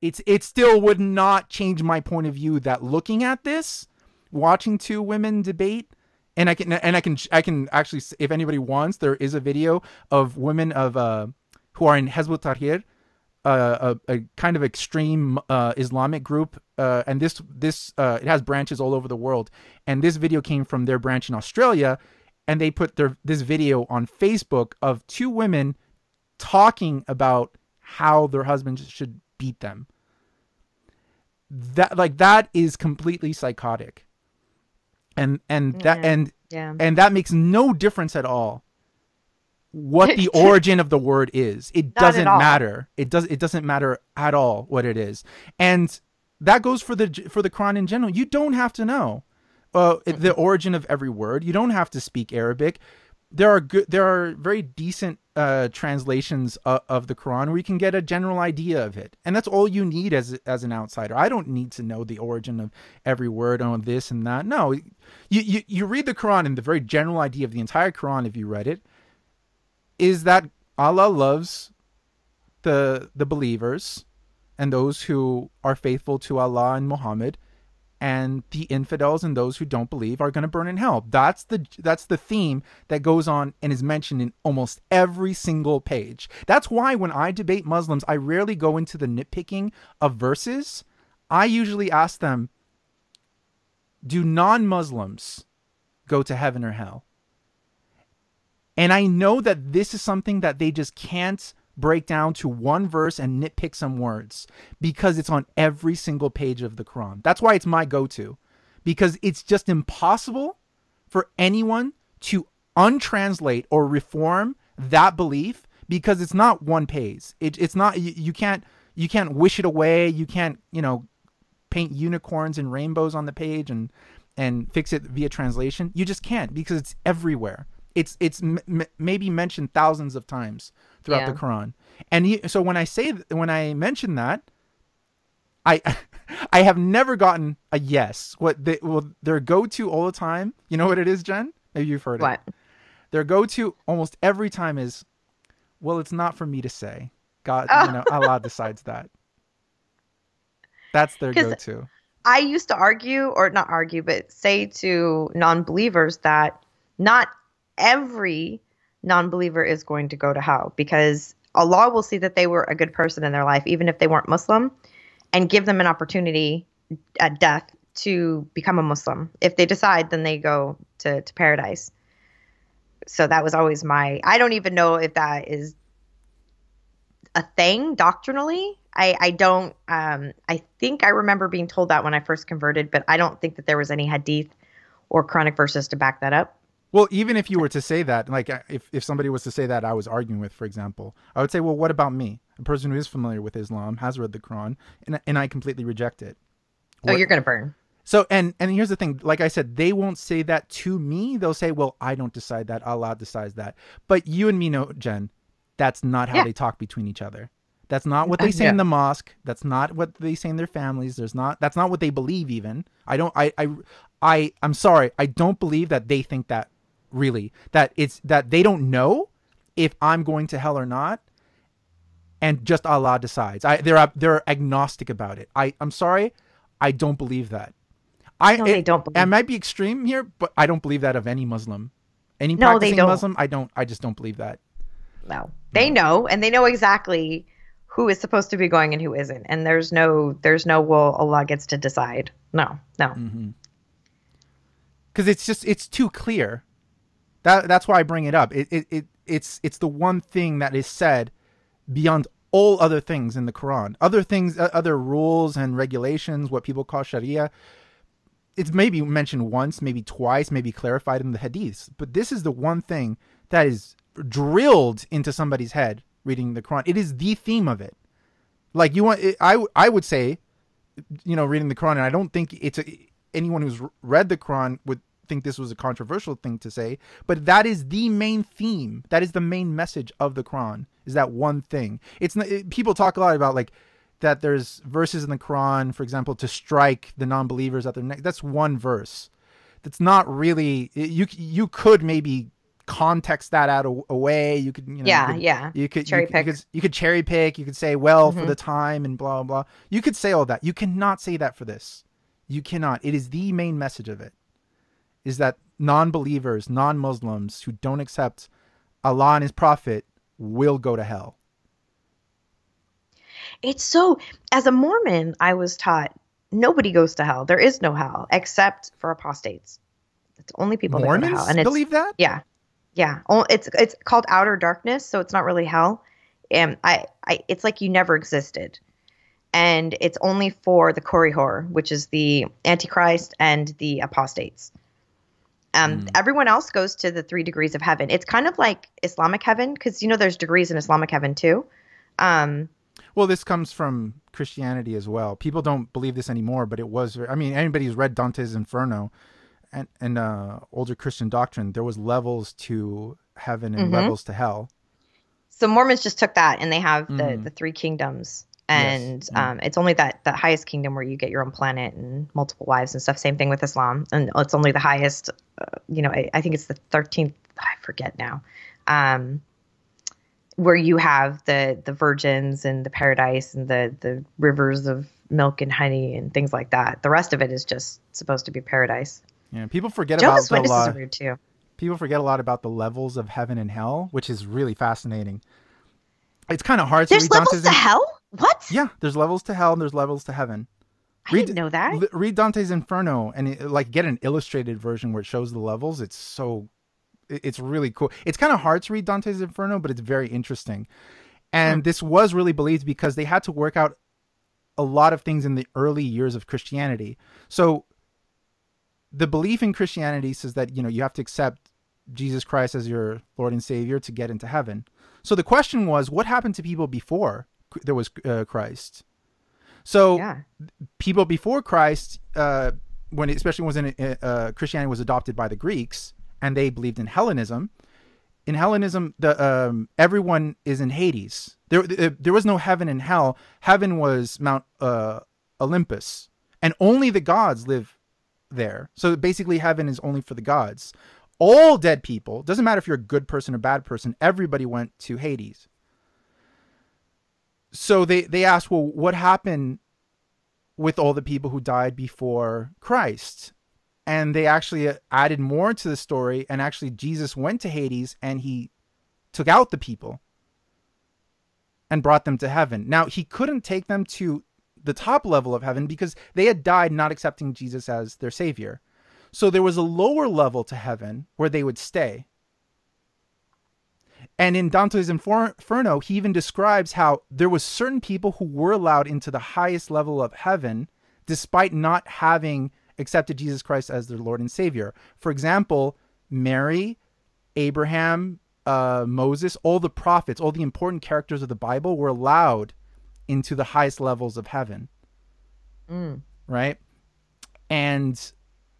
S3: it still would not change my point of view that looking at this, watching two women debate, and I can actually, if anybody wants, there is a video of women who are in Hezbollah Tahrir, a kind of extreme Islamic group, and this it has branches all over the world. And this video came from their branch in Australia, and they put this video on Facebook of two women talking how their husbands should beat them. That is completely psychotic. And that makes no difference at all what the origin of the word is. It doesn't matter. It doesn't matter at all what it is. And that goes for the Quran in general. You don't have to know the origin of every word. You don't have to speak Arabic. There are very decent translations of the Quran where you can get a general idea of it, and that's all you need as an outsider. I don't need to know the origin of every word on this and that. No, you read the Quran, and the very general idea of the entire Quran, if you read it, is that Allah loves the believers and those who are faithful to Allah and Muhammad, and the infidels and those who don't believe are going to burn in hell. That's the theme that goes on and is mentioned in almost every single page. That's why when I debate Muslims, I rarely go into the nitpicking of verses. I usually ask them, do non-Muslims go to heaven or hell? And I know that this is something that they just can't break down to one verse and nitpick some words, because it's on every single page of the Quran. That's why it's my go-to, because it's just impossible for anyone to untranslate or reform that belief, because it's not one page. It's not, you can't wish it away. You can't, paint unicorns and rainbows on the page and fix it via translation. You just can't, because it's everywhere. It's maybe mentioned thousands of times throughout the Quran. And so when I mention that, I have never gotten a yes. Their go-to all the time, you know what it is, Jen? Maybe you've heard it. Their go-to almost every time is, well, it's not for me to say. God, Allah decides that. That's their go-to.
S2: I used to argue, or not argue, but say to non-believers that not every non-believer is going to go to hell, because Allah will see that they were a good person in their life, even if they weren't Muslim, and give them an opportunity at death to become a Muslim. If they decide, then they go to paradise. So that was always I don't even know if that is a thing doctrinally. I don't, I think I remember being told that when I first converted, but I don't think that there was any hadith or Quranic verses to back that up.
S3: Well, even if you were to say that, like if somebody was to say that I was arguing with, for example, I would say, well, what about me? A person who is familiar with Islam, has read the Quran, and I completely reject it.
S2: You're going to burn.
S3: So, and here's the thing, like I said, they won't say that to me. They'll say, well, I don't decide that. Allah decides that. But you and me know, Jen, that's not how they talk between each other. That's not what they say in the mosque. That's not what they say in their families. That's not what they believe even. I'm sorry. I don't believe that they think that. Really, that they don't know if I'm going to hell or not, and just Allah decides. They're agnostic about it. I'm sorry, I don't believe that. They don't believe. I might be extreme here, but I don't believe that of any Muslim, practicing Muslim. I just don't believe that.
S2: No, they know, and they know exactly who is supposed to be going and who isn't, and there's no well, Allah gets to decide. No.
S3: Because it's too clear. That's why I bring it up. It's the one thing that is said beyond all other things in the Quran, other things, other rules and regulations, what people call Sharia. It's maybe mentioned once, maybe twice, maybe clarified in the hadiths. But this is the one thing that is drilled into somebody's head reading the Quran. It is the theme of it. Like I would say, reading the Quran, and I don't think anyone who's read the Quran would think this was a controversial thing to say, but that is the main theme. That is the main message of the Quran, is that one thing. People talk a lot about like that there's verses in the Quran, for example, to strike the non-believers at their neck. That's one verse. That's not really, you could maybe context that out away. You could, you could cherry pick. You could cherry pick. You could say, well, for the time and blah, blah, blah. You could say all that. You cannot say that for this. You cannot. It is the main message of it, is that non-believers, non-Muslims who don't accept Allah and his prophet will go to hell.
S2: It's so, as a Mormon, I was taught nobody goes to hell. There is no hell except for apostates. It's only people
S3: Mormons
S2: that go to hell. And
S3: believe that?
S2: Yeah. Yeah. It's called outer darkness, so it's not really hell. And it's like you never existed. And it's only for the Korihor, which is the Antichrist and the apostates. Everyone else goes to the 3 degrees of heaven. It's kind of like Islamic heaven, because there's degrees in Islamic heaven too.
S3: Well, this comes from Christianity as well. People don't believe this anymore, but it was. I mean, anybody who's read Dante's Inferno and older Christian doctrine, there was levels to heaven and levels to hell.
S2: So Mormons just took that, and they have the 3 kingdoms. And it's only that highest kingdom where you get your own planet and multiple wives and stuff. Same thing with Islam. And it's only the highest, I think it's the 13th, I forget now, where you have the virgins and the paradise and the rivers of milk and honey and things like that. The rest of it is just supposed to be paradise.
S3: Yeah, people forget
S2: Jehovah's
S3: about
S2: Witnesses are weird too.
S3: People forget a lot about the levels of heaven and hell, which is really fascinating. It's kind of hard to read
S2: There's levels to hell? What?
S3: Yeah, there's levels to hell and there's levels to heaven.
S2: I didn't know that.
S3: Read Dante's Inferno and get an illustrated version where it shows the levels. It's really cool. It's kind of hard to read Dante's Inferno, but it's very interesting. And this was really believed because they had to work out a lot of things in the early years of Christianity. So the belief in Christianity says that, you have to accept Jesus Christ as your Lord and Savior to get into heaven. So the question was, what happened to people before there was Christ? So people before Christ, especially when Christianity was adopted by the Greeks and they believed in Hellenism. In Hellenism, everyone is in Hades. There was no heaven and hell. Heaven was Mount Olympus, and only the gods live there. So basically, heaven is only for the gods. All dead people, doesn't matter if you're a good person or bad person, everybody went to Hades. So they asked, well, what happened with all the people who died before Christ? And they actually added more to the story, and actually Jesus went to Hades and he took out the people and brought them to heaven. Now, he couldn't take them to the top level of heaven because they had died not accepting Jesus as their savior. So there was a lower level to heaven where they would stay. And in Dante's Inferno, he even describes how there was certain people who were allowed into the highest level of heaven despite not having accepted Jesus Christ as their Lord and Savior. For example, Mary, Abraham, Moses, all the prophets, all the important characters of the Bible were allowed into the highest levels of heaven. Right? And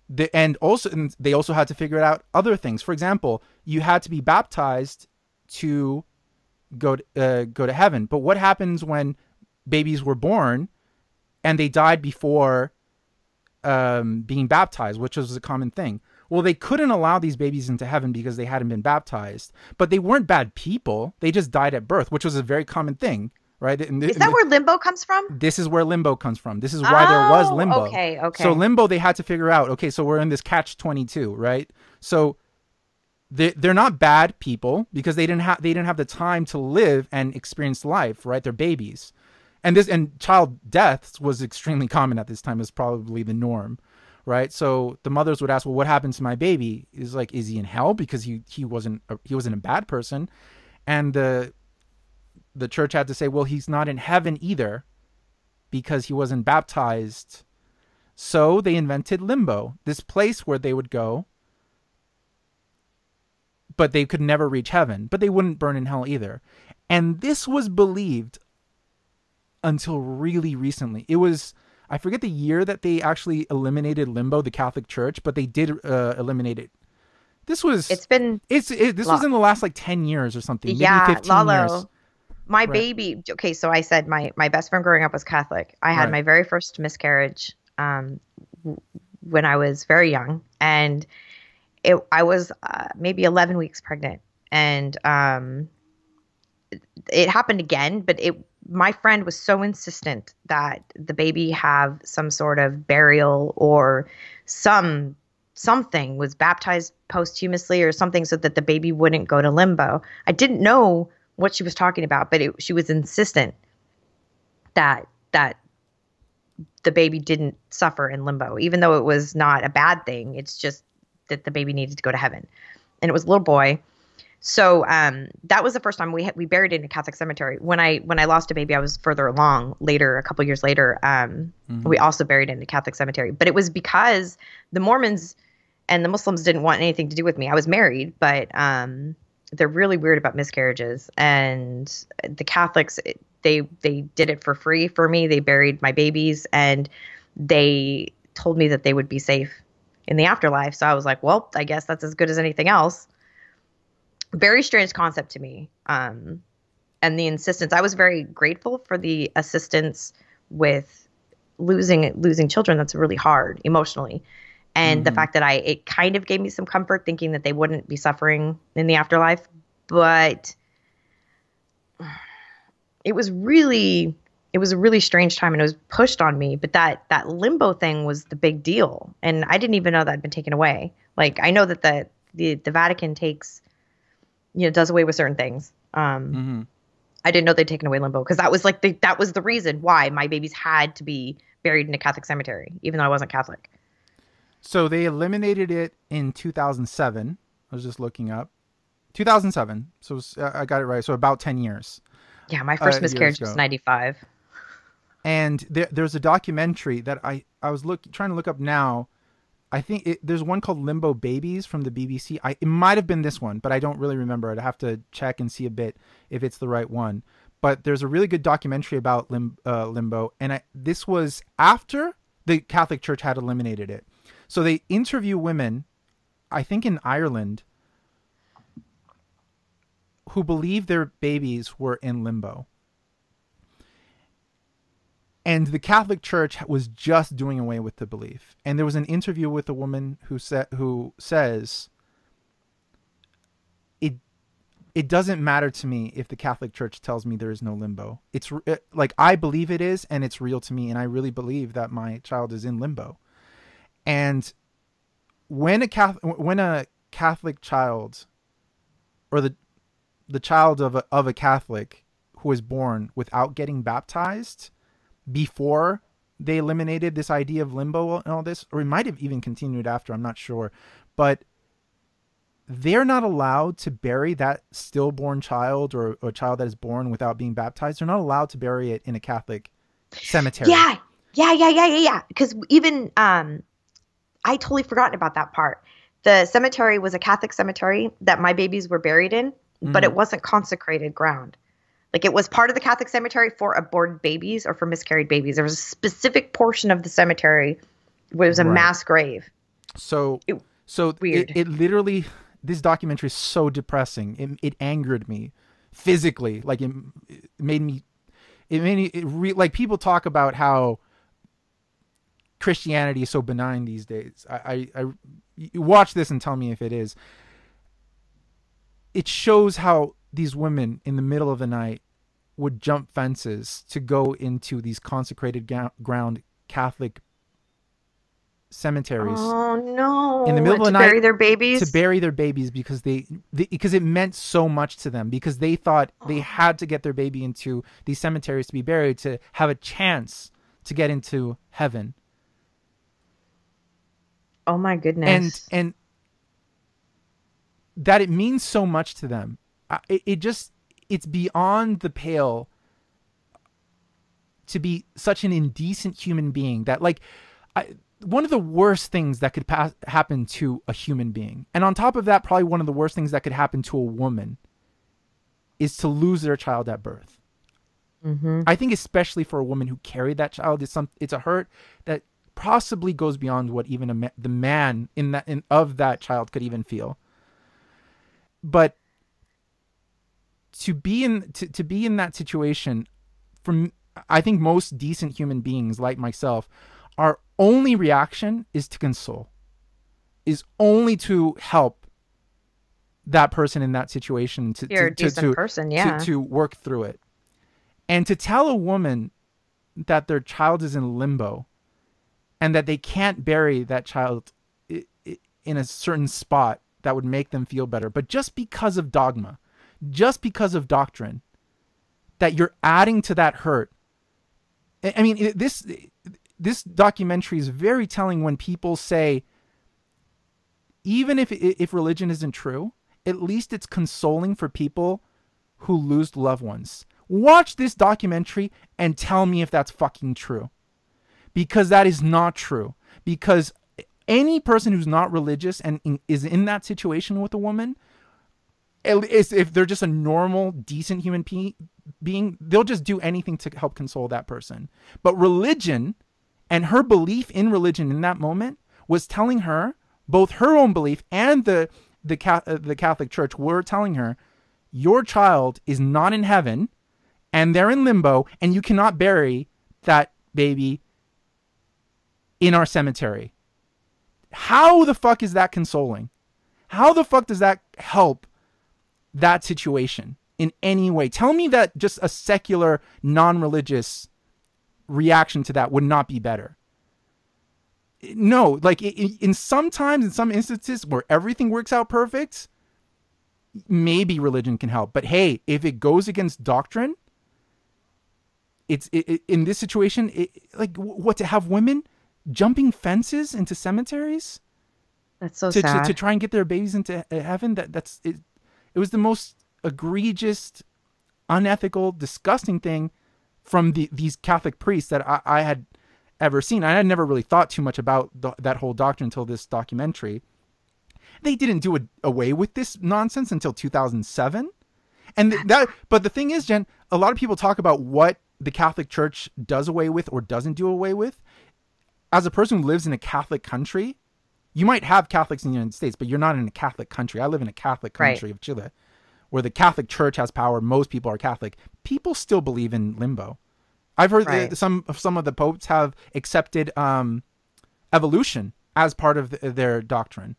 S3: they also had to figure out other things. For example, you had to be baptized to go to heaven. But what happens when babies were born and they died before being baptized, which was a common thing? Well, they couldn't allow these babies into heaven because they hadn't been baptized. But they weren't bad people. They just died at birth, which was a very common thing. Right?
S2: Is that where limbo comes from?
S3: This is where limbo comes from. This is why there was limbo.
S2: Okay.
S3: So limbo, they had to figure out, okay, so we're in this catch-22, right? So they're not bad people because they didn't have the time to live and experience life, right? They're babies. And child deaths was extremely common at this time. Is probably the norm, right? So the mothers would ask, well, what happened to my baby? Is he in hell because he wasn't a bad person? And the the church had to say, well, he's not in heaven either because he wasn't baptized. So they invented limbo, this place where they would go, but they could never reach heaven, but they wouldn't burn in hell either. And this was believed until really recently. It was, I forget the year that they actually eliminated limbo, the Catholic Church, but they did eliminate it. This was, this was in the last like 10 years or something, maybe 15
S2: Lalo,
S3: years.
S2: My baby, okay, so I said my best friend growing up was Catholic. I had my very first miscarriage when I was very young, and I was maybe 11 weeks pregnant, and it happened again, but my friend was so insistent that the baby have some sort of burial or something, was baptized posthumously or something, so that the baby wouldn't go to limbo. I didn't know what she was talking about, but she was insistent that the baby didn't suffer in limbo, even though it was not a bad thing. It's just that the baby needed to go to heaven, and it was a little boy. So that was the first time we buried it in a Catholic cemetery. When I lost a baby, I was further along later, a couple years later. We also buried it in a Catholic cemetery, but it was because the Mormons and the Muslims didn't want anything to do with me. I was married, but they're really weird about miscarriages, and the Catholics, they did it for free for me. They buried my babies, and they told me that they would be safe in the afterlife. So I was like, well, I guess that's as good as anything else. Very strange concept to me. And the insistence, I was very grateful for the assistance with losing children. That's really hard emotionally. And the fact that it kind of gave me some comfort thinking that they wouldn't be suffering in the afterlife, but it was a really strange time, and it was pushed on me. But that limbo thing was the big deal. And I didn't even know that had been taken away. Like, I know that the Vatican takes, does away with certain things. I didn't know they'd taken away limbo, because that was that was the reason why my babies had to be buried in a Catholic cemetery, even though I wasn't Catholic.
S3: So they eliminated it in 2007. I was just looking up. 2007. So I got it right. So about 10 years.
S2: Yeah, my first miscarriage was 95.
S3: And there's a documentary that I was trying to look up now. I think there's one called Limbo Babies from the BBC. It might have been this one, but I don't really remember. I'd have to check and see a bit if it's the right one. But there's a really good documentary about limbo. And this was after the Catholic Church had eliminated it. So they interview women, I think in Ireland, who believe their babies were in limbo. And the Catholic Church was just doing away with the belief. And there was an interview with a woman who says, it doesn't matter to me if the Catholic Church tells me there is no limbo. It's like, I believe it is, and it's real to me, and I really believe that my child is in limbo. And when a Catholic child, or the child of a Catholic who is born without getting baptized before they eliminated this idea of limbo and all this, or it might have even continued after, I'm not sure, but they're not allowed to bury that stillborn child or a child that is born without being baptized. They're not allowed to bury it in a Catholic cemetery.
S2: Yeah. Because even I totally forgotten about that part. The cemetery was a Catholic cemetery that my babies were buried in, but it wasn't consecrated ground. Like, it was part of the Catholic cemetery for aborted babies or for miscarried babies. There was a specific portion of the cemetery where it was a mass grave.
S3: So weird. It literally, this documentary is so depressing. It angered me physically. Like, it made me like, people talk about how Christianity is so benign these days. You watch this and tell me if it is. It shows how these women in the middle of the night would jump fences to go into these consecrated ground Catholic cemeteries.
S2: Oh no!
S3: In the middle of the night,
S2: to bury their babies
S3: because because it meant so much to them, because they thought they had to get their baby into these cemeteries to be buried to have a chance to get into heaven.
S2: Oh my goodness!
S3: And that it means so much to them. It just, it's beyond the pale to be such an indecent human being that, like, one of the worst things that could happen to a human being, and on top of that, probably one of the worst things that could happen to a woman, is to lose their child at birth.
S2: Mm-hmm.
S3: I think especially for a woman who carried that child, it's a hurt that possibly goes beyond what even the man of that child could even feel. But to be in that situation, I think most decent human beings like myself, our only reaction is to console, is only to help that person in that situation to work through it. And to tell a woman that their child is in limbo and that they can't bury that child in a certain spot that would make them feel better, but just because of dogma, just because of doctrine, that you're adding to that hurt. I mean, this documentary is very telling when people say, even if religion isn't true, at least it's consoling for people who lose loved ones. Watch this documentary and tell me if that's fucking true. Because that is not true. Because any person who's not religious and is in that situation with a woman, if they're just a normal, decent human being, they'll just do anything to help console that person. But religion and her belief in religion in that moment was telling her, both her own belief and the Catholic Church were telling her, your child is not in heaven and they're in limbo and you cannot bury that baby in our cemetery. How the fuck is that consoling? How the fuck does that help that situation in any way? Tell me that just a secular, non-religious reaction to that would not be better. No, like in some instances where everything works out perfect, maybe religion can help. But hey, if it goes against doctrine, in this situation, like what, to have women jumping fences into cemeteries?
S2: That's so sad.
S3: To try and get their babies into heaven. It was the most egregious, unethical, disgusting thing from these Catholic priests that I had ever seen. I had never really thought too much about that whole doctrine until this documentary. They didn't do away with this nonsense until 2007. But the thing is, Jen, a lot of people talk about what the Catholic Church does away with or doesn't do away with. As a person who lives in a Catholic country, you might have Catholics in the United States, but you're not in a Catholic country. I live in a Catholic country of Chile, where the Catholic Church has power. Most people are Catholic. People still believe in limbo. I've heard some of the popes have accepted evolution as part of their doctrine.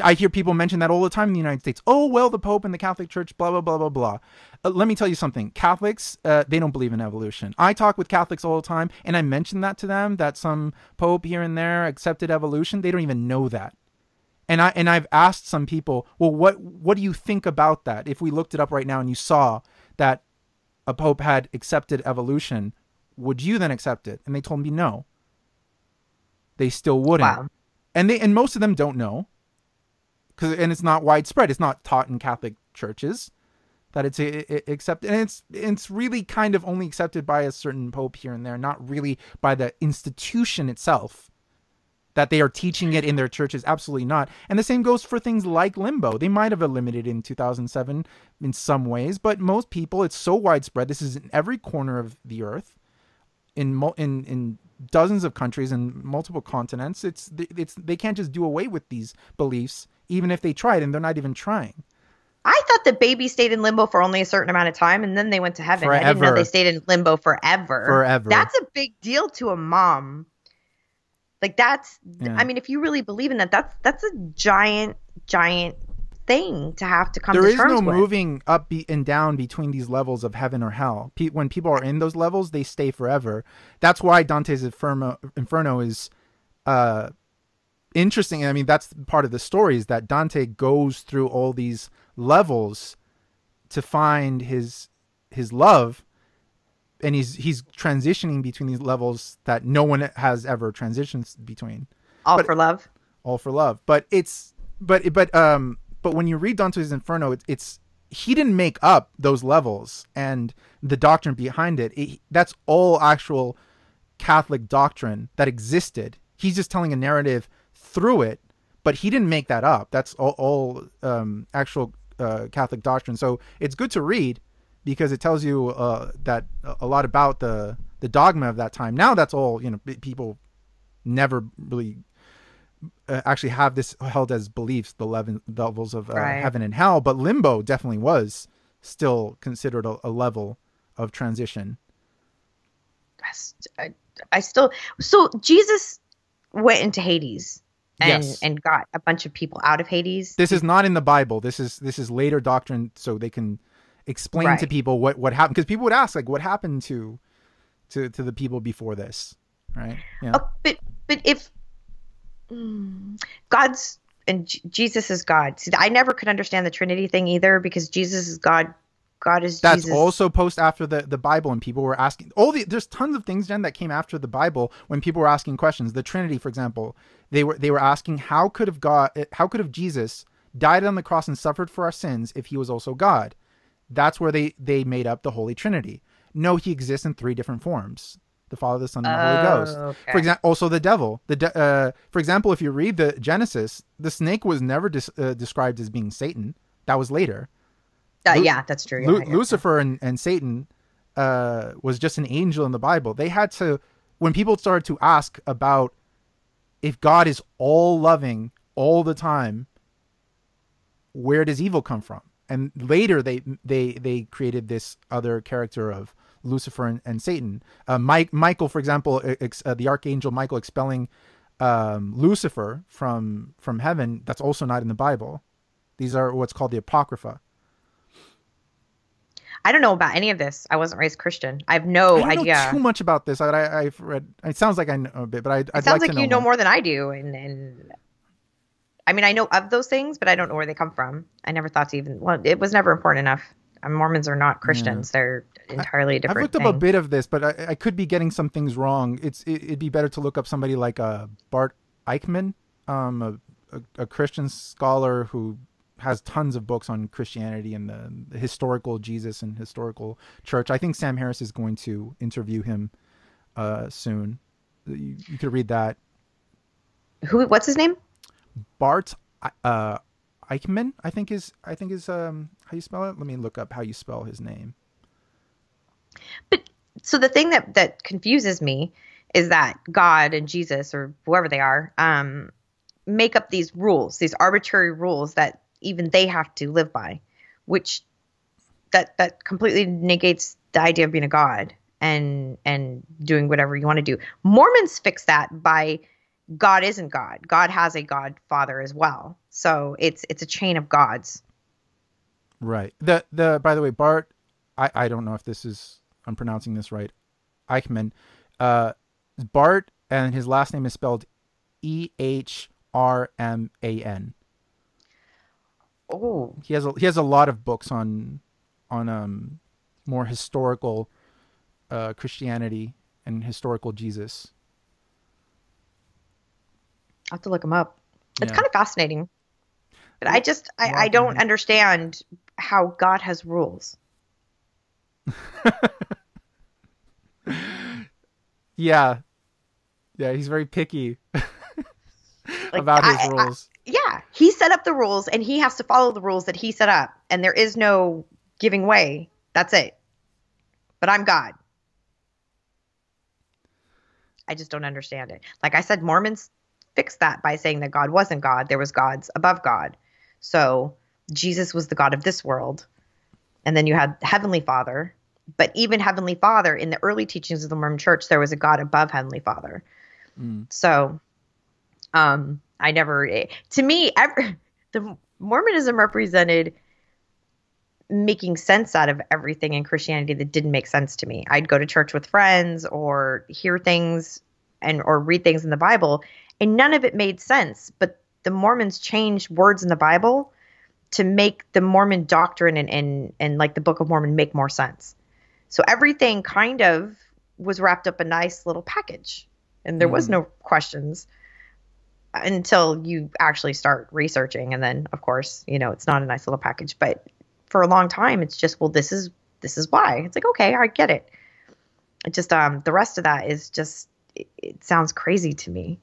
S3: I hear people mention that all the time in the United States. Oh, well, the Pope and the Catholic Church, blah, blah, blah, blah, blah. Let me tell you something. Catholics, they don't believe in evolution. I talk with Catholics all the time, and I mention that to them, that some Pope here and there accepted evolution. They don't even know that. And I've asked some people, well, what do you think about that? If we looked it up right now and you saw that a Pope had accepted evolution, would you then accept it? And they told me no. They still wouldn't. Wow. And most of them don't know. And it's not widespread. It's not taught in Catholic churches that it's accepted. And it's really kind of only accepted by a certain pope here and there, not really by the institution itself. That they are teaching it in their churches, absolutely not. And the same goes for things like limbo. They might have eliminated it in 2007 in some ways, but most people, it's so widespread. This is in every corner of the earth, in dozens of countries and multiple continents. They can't just do away with these beliefs, even if they tried, and they're not even trying.
S2: I thought the baby stayed in limbo for only a certain amount of time, and then they went to heaven.
S3: Forever.
S2: I didn't know they stayed in limbo forever.
S3: Forever.
S2: That's a big deal to a mom. Like I mean, if you really believe in that, that's a giant thing to have to come to terms with.
S3: There is no moving up and down between these levels of heaven or hell. When people are in those levels, they stay forever. That's why Dante's Inferno is interesting. I mean, that's part of the story, is that Dante goes through all these levels to find his love, and he's transitioning between these levels that no one has ever transitioned between.
S2: All for love.
S3: But when you read Dante's Inferno, it's he didn't make up those levels and the doctrine behind it. That's all actual Catholic doctrine that existed. He's just telling a narrative through it, but he didn't make that up. That's all actual Catholic doctrine. So it's good to read because it tells you that a lot about the dogma of that time. Now that's all, people never really actually have this held as beliefs, the 11 levels of heaven and hell, but limbo definitely was still considered a level of transition.
S2: So Jesus went into Hades
S3: Yes.
S2: and got a bunch of people out of Hades.
S3: This is not in the Bible. This is later doctrine, so they can explain to people what happened, because people would ask, like, what happened to the people before this, right? Yeah.
S2: Oh, but if God's and Jesus is God. See, I never could understand the Trinity thing either, because Jesus is God. God is
S3: That's
S2: Jesus.
S3: also post after the Bible, and people were asking there's tons of things, Jen, that came after the Bible when people were asking questions. The Trinity, for example, they were asking how could have Jesus died on the cross and suffered for our sins if he was also God? That's where they made up the Holy Trinity. No, he exists in 3 different forms: the Father, the Son, and the Holy Ghost.
S2: Okay.
S3: For example, also the devil. For example, if you read the Genesis, the snake was never described as being Satan. That was later.
S2: Yeah, that's true. Yeah,
S3: Lucifer and Satan was just an angel in the Bible. They had to, when people started to ask about if God is all loving all the time, where does evil come from? And later they created this other character of Lucifer and Satan. Michael, for example, the archangel Michael expelling Lucifer from heaven. That's also not in the Bible. These are what's called the Apocrypha.
S2: I don't know about any of this. I wasn't raised Christian. I have no idea.
S3: I don't know too much about this. I've read. It sounds like I know a bit, but I'd
S2: it sounds
S3: like
S2: like
S3: to
S2: you
S3: know
S2: know more than I do. And I mean, I know of those things, but I don't know where they come from. I never thought to even. Well, it was never important enough. Mormons are not Christians. Yeah. They're entirely different.
S3: I've looked up a bit of this, but I could be getting some things wrong. It'd be better to look up somebody like Bart Eichmann, a Christian scholar who has tons of books on Christianity and the historical Jesus and historical church. I think Sam Harris is going to interview him soon. You could read that.
S2: What's his name?
S3: Bart Eichmann, I think is how you spell it. Let me look up how you spell his name.
S2: But so the thing that confuses me is that God and Jesus, or whoever they are, make up these rules, these arbitrary rules that even they have to live by, which that completely negates the idea of being a god and doing whatever you want to do. Mormons fix that by God isn't God. God has a God Father as well. So it's a chain of gods.
S3: Right. The by the way, Bart, I don't know if I'm pronouncing this right. Eichmann. Bart, and his last name is spelled Ehrman.
S2: Oh,
S3: he has a lot of books on more historical Christianity and historical Jesus.
S2: I'll have to look him up. It's
S3: Yeah.
S2: kind of fascinating, but I don't understand how God has rules.
S3: Yeah, he's very picky about his rules.
S2: Yeah, he set up the rules and he has to follow the rules that he set up, and there is no giving way. That's it. But I'm God. I just don't understand it. Like I said, Mormons fixed that by saying that God wasn't God. There was gods above God. So Jesus was the God of this world. And then you had Heavenly Father. But even Heavenly Father, in the early teachings of the Mormon Church, there was a God above Heavenly Father. So to me, the Mormonism represented making sense out of everything in Christianity that didn't make sense to me. I'd go to church with friends or hear things or read things in the Bible, and none of it made sense. But the Mormons changed words in the Bible to make the Mormon doctrine and like the Book of Mormon make more sense. So everything kind of was wrapped up in a nice little package, and there was no questions until you actually start researching. And then, of course, it's not a nice little package, but for a long time, it's just, well, this is why. It's like, okay, I get it. It just the rest of that is just it sounds crazy to me.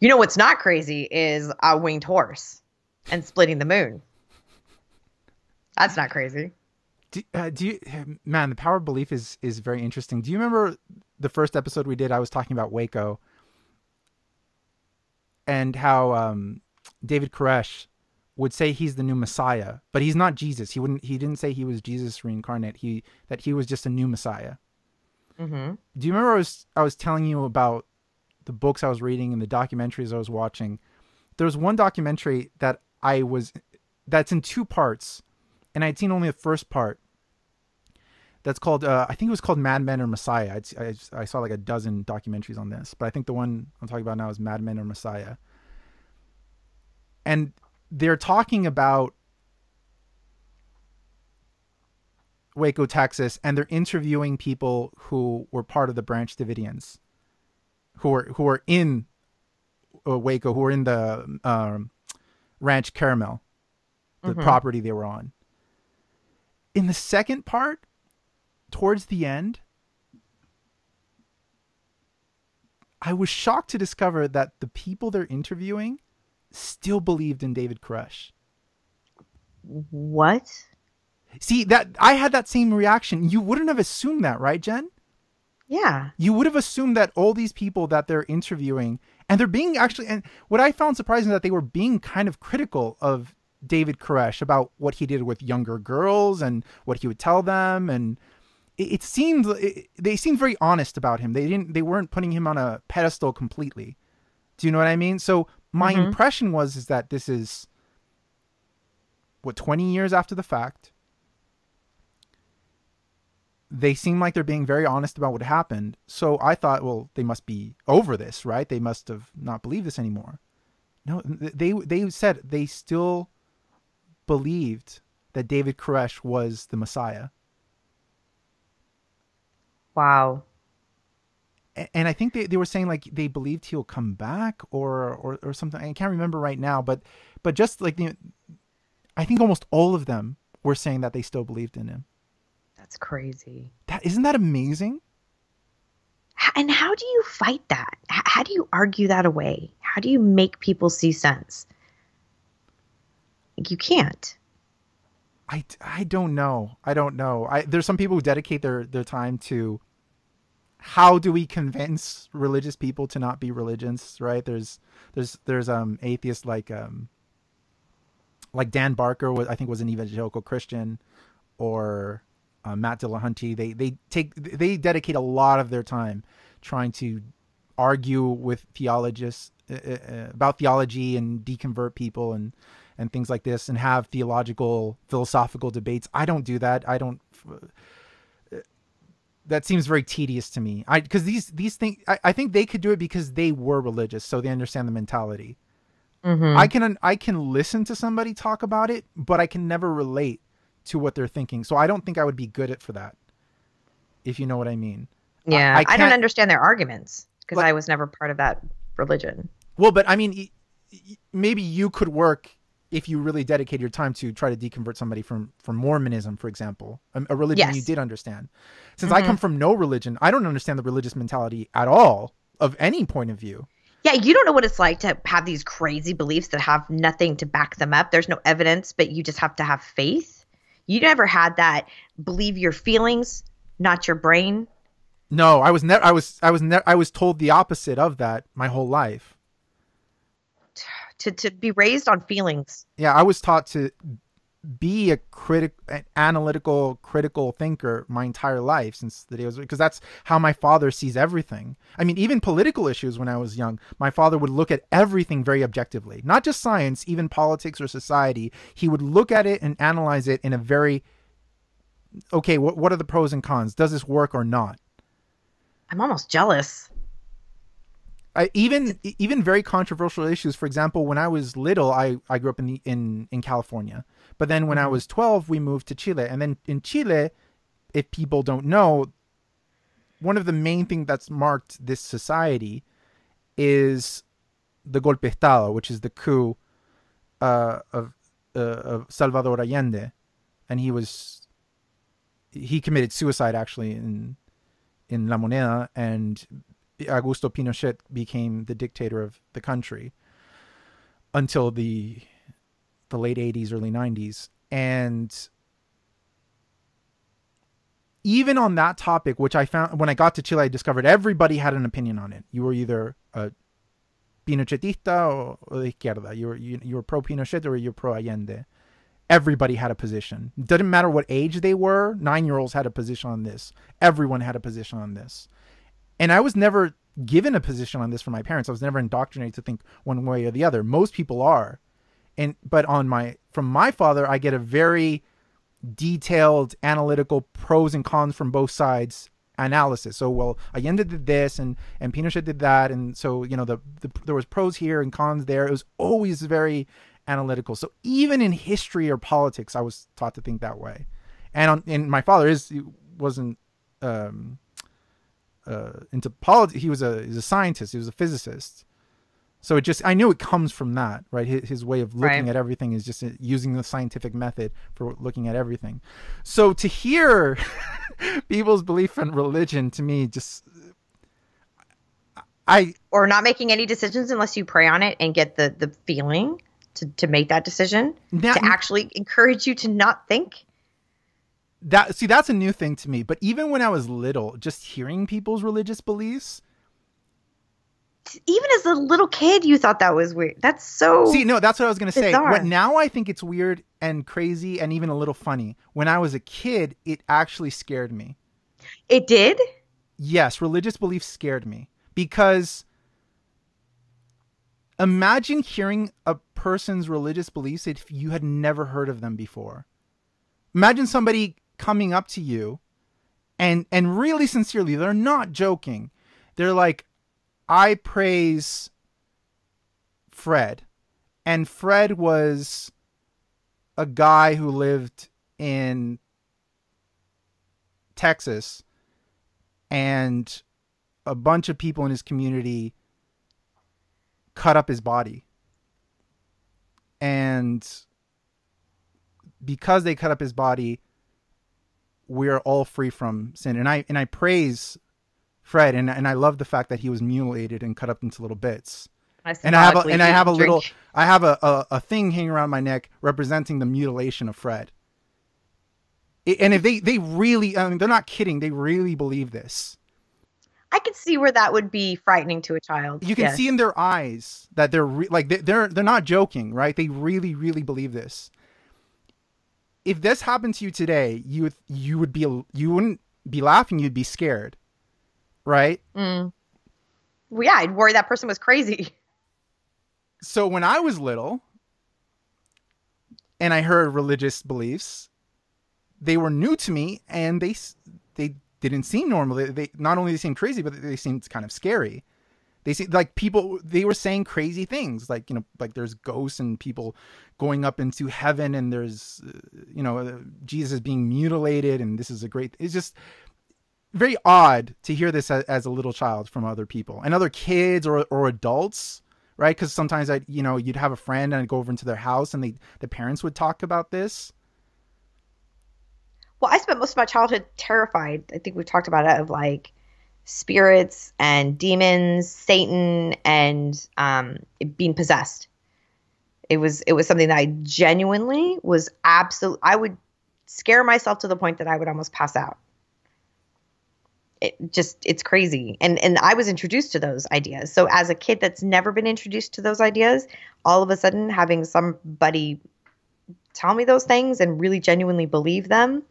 S2: You know what's not crazy is a winged horse and splitting the moon. That's not crazy.
S3: Do you, man, the power of belief is very interesting. Do you remember the first episode we did? I was talking about Waco and how David Koresh would say he's the new Messiah, but he's not Jesus. He didn't say he was Jesus reincarnate. That he was just a new Messiah.
S2: Mm-hmm.
S3: Do you remember I was telling you about the books I was reading and the documentaries I was watching? There was one documentary that's in two parts, and I'd seen only the first part. That's called, I think it was called Mad Men or Messiah. I saw like a dozen documentaries on this, but I think the one I'm talking about now is Mad Men or Messiah. And they're talking about Waco, Texas, and they're interviewing people who were part of the Branch Davidians, who are in Waco, who are in the Ranch Caramel, the property they were on. In the second part, towards the end, I was shocked to discover that the people they're interviewing still believed in David Koresh.
S2: What?
S3: See, that I had that same reaction. You wouldn't have assumed that, right, Jen?
S2: Yeah.
S3: You would have assumed that all these people that they're interviewing, and they're being actually, and what I found surprising is that they were being kind of critical of David Koresh about what he did with younger girls and what he would tell them, and they seemed very honest about him. They weren't putting him on a pedestal completely. Do you know what I mean? So my impression is that this is 20 years after the fact. They seem like they're being very honest about what happened. So I thought, well, they must be over this, right? They must have not believed this anymore. No, they said they still believed that David Koresh was the Messiah.
S2: Wow.
S3: And I think they were saying like they believed he'll come back or something. I can't remember right now, but just like I think almost all of them were saying that they still believed in him.
S2: That's crazy.
S3: Isn't that amazing?
S2: And how do you fight that? How do you argue that away? How do you make people see sense? You can't.
S3: I don't know. I don't know. There's some people who dedicate their time to how do we convince religious people to not be religious, right? There's atheists like Dan Barker I think was an evangelical Christian, or Matt Dillahunty. They dedicate a lot of their time trying to argue with theologists about theology and deconvert people and things like this, and have philosophical debates. I don't do that. That seems very tedious to me. Because these things, I think they could do it because they were religious, so they understand the mentality. Mm-hmm. I can listen to somebody talk about it, but I can never relate to what they're thinking. So I don't think I would be good for that, if you know what I mean.
S2: Yeah, I don't understand their arguments because I was never part of that religion.
S3: Well, but I mean, maybe you could work if you really dedicate your time to try to deconvert somebody from Mormonism, for example, a religion you did understand. Since I come from no religion, I don't understand the religious mentality at all of any point of view.
S2: Yeah, you don't know what it's like to have these crazy beliefs that have nothing to back them up. There's no evidence, but you just have to have faith. You never had that believe your feelings, not your brain.
S3: No, I was told the opposite of that my whole life.
S2: To be raised on feelings.
S3: Yeah, I was taught to be an analytical, critical thinker my entire life since the day because that's how my father sees everything. I mean, even political issues when I was young, my father would look at everything very objectively, not just science, even politics or society. He would look at it and analyze it in a very, okay, what are the pros and cons? Does this work or not?
S2: I'm almost jealous.
S3: Even very controversial issues. For example, when I was little, I grew up in California. But then when I was 12, we moved to Chile. And then in Chile, if people don't know, one of the main things that's marked this society is the golpe de Estado, which is the coup of Salvador Allende and he committed suicide actually in La Moneda, and Augusto Pinochet became the dictator of the country until the late 80s, early 90s. And even on that topic, which I found when I got to Chile, I discovered everybody had an opinion on it. You were either a Pinochetista or de izquierda. You were pro Pinochet or you're pro Allende. Everybody had a position. It didn't matter what age they were. 9-year-olds had a position on this. Everyone had a position on this. And I was never given a position on this from my parents. I was never indoctrinated to think one way or the other. Most people are. But from my father, I get a very detailed analytical pros and cons from both sides analysis. So, well, Allende did this and Pinochet did that. And so, there was pros here and cons there. It was always very analytical. So even in history or politics, I was taught to think that way. And my father wasn't into politics. He's a scientist. He was a physicist. So I knew it comes from that, right? His way of looking at everything is just using the scientific method for looking at everything. So to hear people's belief in religion, to me,
S2: or not making any decisions unless you pray on it and get the feeling to make that decision, to actually encourage you to not think.
S3: That's a new thing to me. But even when I was little, just hearing people's religious beliefs,
S2: even as a little kid, you thought that was weird. That's so
S3: that's what I was going to say. Now I think it's weird and crazy and even a little funny. When I was a kid, it actually scared me.
S2: It did?
S3: Yes, religious beliefs scared me. Because imagine hearing a person's religious beliefs if you had never heard of them before. Imagine somebody coming up to you and really sincerely, they're not joking. They're like, I praise Fred. And Fred was a guy who lived in Texas, and a bunch of people in his community cut up his body. And because they cut up his body, we're all free from sin. And I praise Fred, and I love the fact that he was mutilated and cut up into little bits. And I have a thing hanging around my neck representing the mutilation of Fred. And if they really, they're not kidding, they really believe this.
S2: I could see where that would be frightening to a child.
S3: You can see in their eyes that they're not joking, right? They really, really believe this. If this happened to you today, you wouldn't be laughing, you'd be scared. Right?
S2: Well, yeah, I'd worry that person was crazy.
S3: So when I was little and I heard religious beliefs, they were new to me, and they didn't seem normal. They not only seemed crazy, but they seemed kind of scary. They seemed like they were saying crazy things, like, like there's ghosts and people going up into heaven, and there's, Jesus being mutilated, and this is it's just very odd to hear this as a little child from other people and other kids or adults, right? Because sometimes you'd have a friend and I'd go over into their house and the parents would talk about this.
S2: Well, I spent most of my childhood terrified. I think we've talked about it, of like spirits and demons, Satan, and being possessed. It was something that I genuinely was I would scare myself to the point that I would almost pass out. It's crazy. And I was introduced to those ideas. So as a kid that's never been introduced to those ideas, all of a sudden having somebody tell me those things and really genuinely believe them,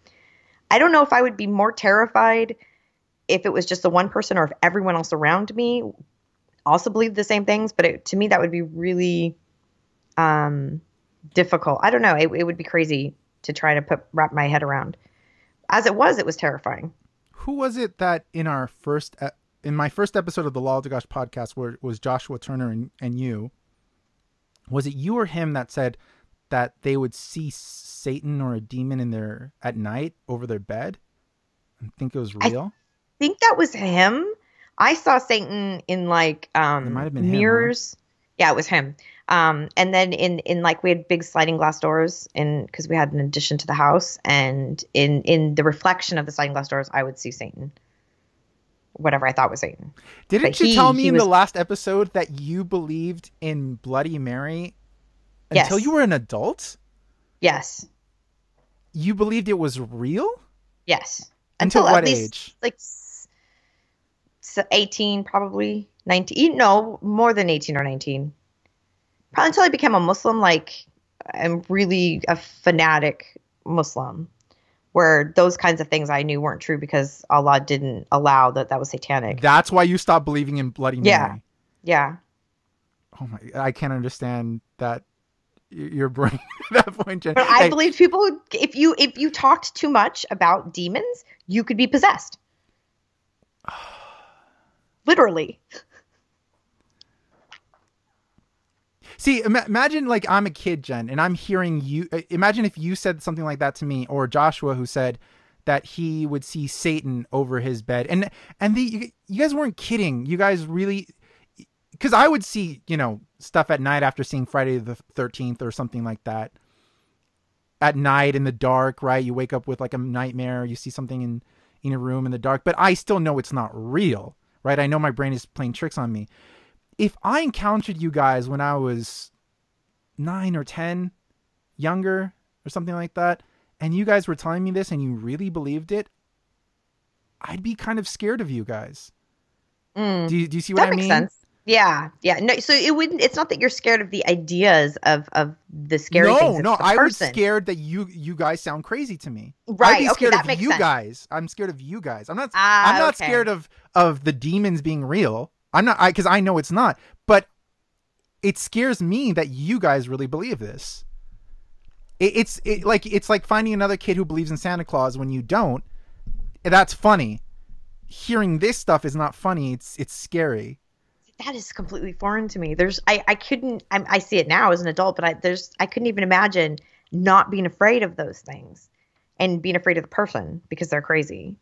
S2: I don't know if I would be more terrified if it was just the one person or if everyone else around me also believed the same things. But to me, that would be really difficult. I don't know. It would be crazy to try to wrap my head around. As it was terrifying.
S3: Who was it that in my first episode of the Law to Gosh podcast, where it was Joshua Turner and you, was it you or him that said that they would see Satan or a demon at night over their bed? I think it was real.
S2: I think that was him. I saw Satan in like
S3: it might have been
S2: mirrors.
S3: Him, huh?
S2: Yeah, it was him. And then in like we had big sliding glass doors because we had an addition to the house, and in the reflection of the sliding glass doors, I would see Satan, whatever I thought was Satan.
S3: Didn't you tell me in the last episode that you believed in Bloody Mary until you were an adult?
S2: Yes.
S3: You believed it was real?
S2: Yes.
S3: Until what age?
S2: Like 18, probably 19. No, more than 18 or 19. Probably until I became a Muslim. Like, I'm really a fanatic Muslim, where those kinds of things I knew weren't true because Allah didn't allow that was satanic.
S3: That's why you stopped believing in Bloody Mary.
S2: Yeah.
S3: Oh my! I can't understand that. Your brain at that point, Jen.
S2: But I believe people. If you talked too much about demons, you could be possessed. Literally.
S3: See, imagine like I'm a kid, Jen, and I'm hearing you. Imagine if you said something like that to me, or Joshua, who said that he would see Satan over his bed, and you guys weren't kidding. You guys really, because I would see stuff at night after seeing Friday the 13th or something like that. At night in the dark, right? You wake up with like a nightmare. You see something in a room in the dark, but I still know it's not real, right? I know my brain is playing tricks on me. If I encountered you guys when I was 9 or 10, younger or something like that, and you guys were telling me this and you really believed it, I'd be kind of scared of you guys. Do you see what I mean?
S2: That makes sense. Yeah. No, so it's not that you're scared of the ideas of the scary things.
S3: No, I was scared that you guys sound crazy to me.
S2: Right.
S3: I'd be scared
S2: that
S3: of
S2: makes
S3: you
S2: sense.
S3: guys. I'm scared of you guys. I'm not scared of the demons being real. I'm not, because I know it's not, but it scares me that you guys really believe this. It's like finding another kid who believes in Santa Claus when you don't. That's funny. Hearing this stuff is not funny. It's scary.
S2: That is completely foreign to me. I see it now as an adult, but I couldn't even imagine not being afraid of those things and being afraid of the person because they're crazy.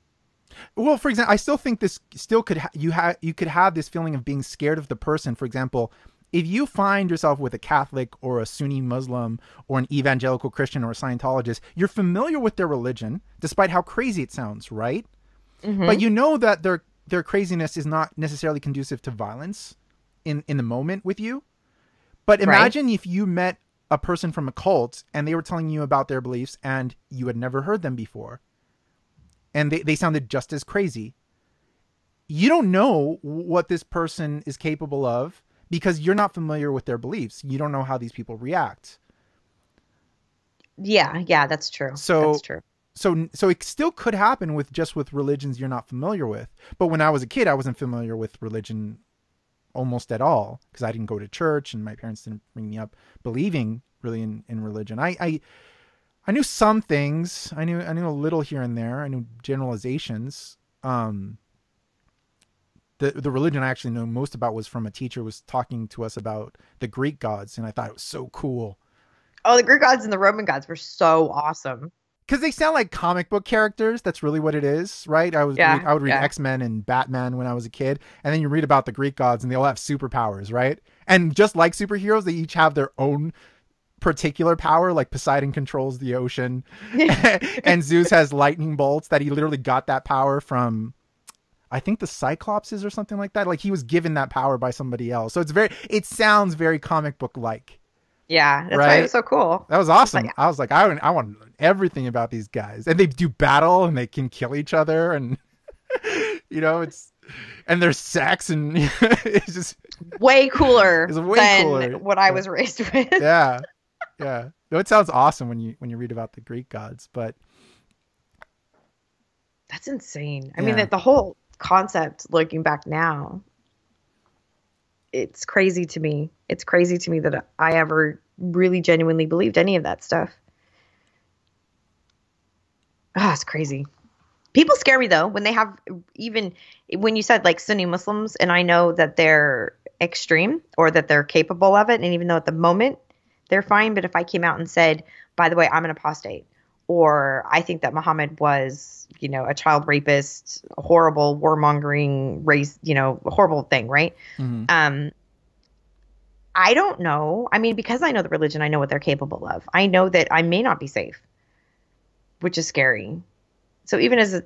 S3: Well, for example, I still think this still could you could have this feeling of being scared of the person. For example, if you find yourself with a Catholic or a Sunni Muslim or an evangelical Christian or a Scientologist, you're familiar with their religion, despite how crazy it sounds, right? Mm-hmm. But you know that their craziness is not necessarily conducive to violence in the moment with you. But imagine if you met a person from a cult and they were telling you about their beliefs and you had never heard them before. And they sounded just as crazy. You don't know what this person is capable of because you're not familiar with their beliefs. You don't know how these people react.
S2: Yeah, that's true. That's true.
S3: So it still could happen with religions you're not familiar with. But when I was a kid, I wasn't familiar with religion almost at all because I didn't go to church and my parents didn't bring me up believing really in religion. I knew some things. I knew a little here and there. I knew generalizations. The religion I actually know most about was from a teacher who was talking to us about the Greek gods, and I thought it was so cool.
S2: Oh, the Greek gods and the Roman gods were so awesome.
S3: Because they sound like comic book characters. That's really what it is, right? I would read X-Men and Batman when I was a kid, and then you read about the Greek gods, and they all have superpowers, right? And just like superheroes, they each have their own particular power. Like Poseidon controls the ocean, and Zeus has lightning bolts that he literally got that power from, I think, the Cyclopses or something like that. Like he was given that power by somebody else. So it sounds very comic book like.
S2: Yeah, that's why it was so cool.
S3: That was awesome. I was like, I want to know everything about these guys, and they do battle and they can kill each other, and and there's sex, and it's just
S2: way cooler than what I was raised with.
S3: Yeah. It sounds awesome when you read about the Greek gods, but
S2: that's insane. I mean, the whole concept, looking back now, it's crazy to me. It's crazy to me that I ever really genuinely believed any of that stuff. It's crazy. People scare me though when they have, even when you said like Sunni Muslims, and I know that they're extreme or that they're capable of it, and even though at the moment they're fine, but if I came out and said, by the way, I'm an apostate, or I think that Muhammad was, a child rapist, a horrible warmongering race, horrible thing, right? Mm-hmm. I don't know. I mean, because I know the religion, I know what they're capable of. I know that I may not be safe, which is scary. So even as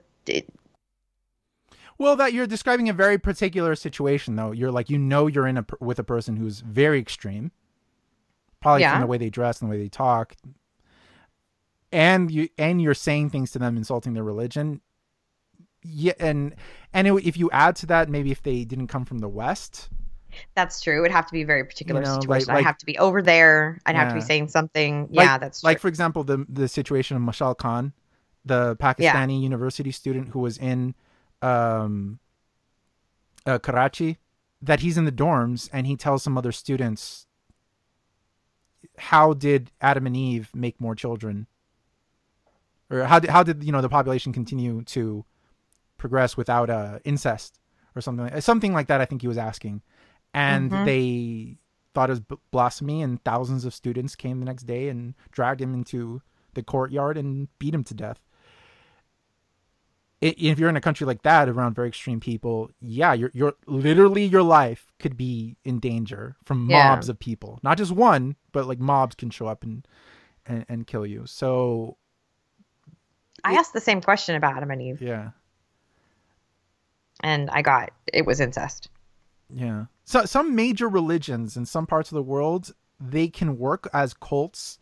S3: Well, that you're describing a very particular situation, though. You're like, you're in with a person who's very extreme, probably from the way they dress and the way they talk, and you're saying things to them insulting their religion. Yeah, if you add to that, maybe if they didn't come from the West.
S2: That's true. It would have to be a very particular situation.
S3: Like,
S2: I'd have to be over there. I'd have to be saying something. Yeah, that's true.
S3: Like, for example, the situation of Mashal Khan, the Pakistani university student who was in Karachi, that he's in the dorms and he tells some other students, how did Adam and Eve make more children? Or how did the population continue to progress without incest or something like that? I think he was asking. And they thought it was blasphemy, and thousands of students came the next day and dragged him into the courtyard and beat him to death. If you're in a country like that around very extreme people, you're literally, your life could be in danger from mobs of people. Not just one, but like mobs can show up and kill you. So
S2: I asked the same question about Adam and Eve.
S3: Yeah.
S2: And it was incest.
S3: Yeah. So some major religions in some parts of the world, they can work as cults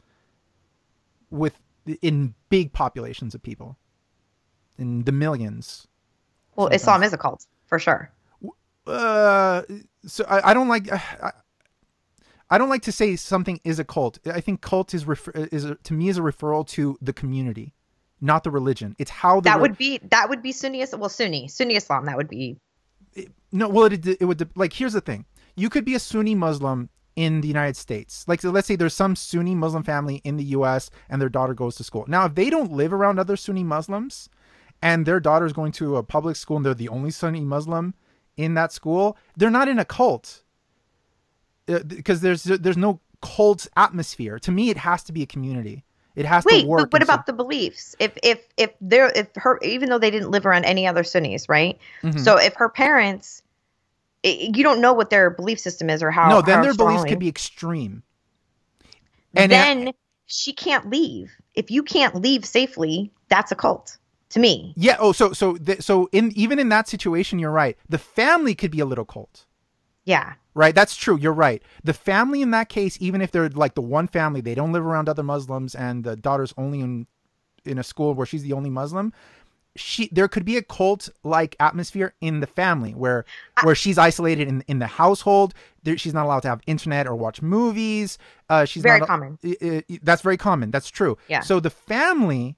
S3: in big populations of people, in the millions.
S2: Well, sometimes. Islam is a cult for sure.
S3: So I don't like. I don't like to say something is a cult. I think cult to me is a referral to the community, not the religion. It's how that would be Sunni. Well, Sunni
S2: Islam. That would be.
S3: No, well, it would, like, here's the thing. You could be a Sunni Muslim in the United States. Like, so let's say there's some Sunni Muslim family in the U.S. and their daughter goes to school. Now, if they don't live around other Sunni Muslims and their daughter's going to a public school and they're the only Sunni Muslim in that school, they're not in a cult. Because there's no cult atmosphere. To me, it has to be a community. It has to work.
S2: But what about the beliefs? If even though they didn't live around any other Sunnis, right? Mm-hmm. So if her parents, you don't know what their belief system is or how.
S3: No, then their beliefs could be extreme.
S2: And then she can't leave. If you can't leave safely, that's a cult to me.
S3: Yeah. Oh, so even in that situation, you're right. The family could be a little cult.
S2: Yeah.
S3: Right. That's true. You're right. The family in that case, even if they're like the one family, they don't live around other Muslims and the daughter's only in a school where she's the only Muslim. There could be a cult like atmosphere in the family where she's isolated in the household. She's not allowed to have internet or watch movies. She's
S2: very common.
S3: That's very common. That's true.
S2: Yeah.
S3: So the family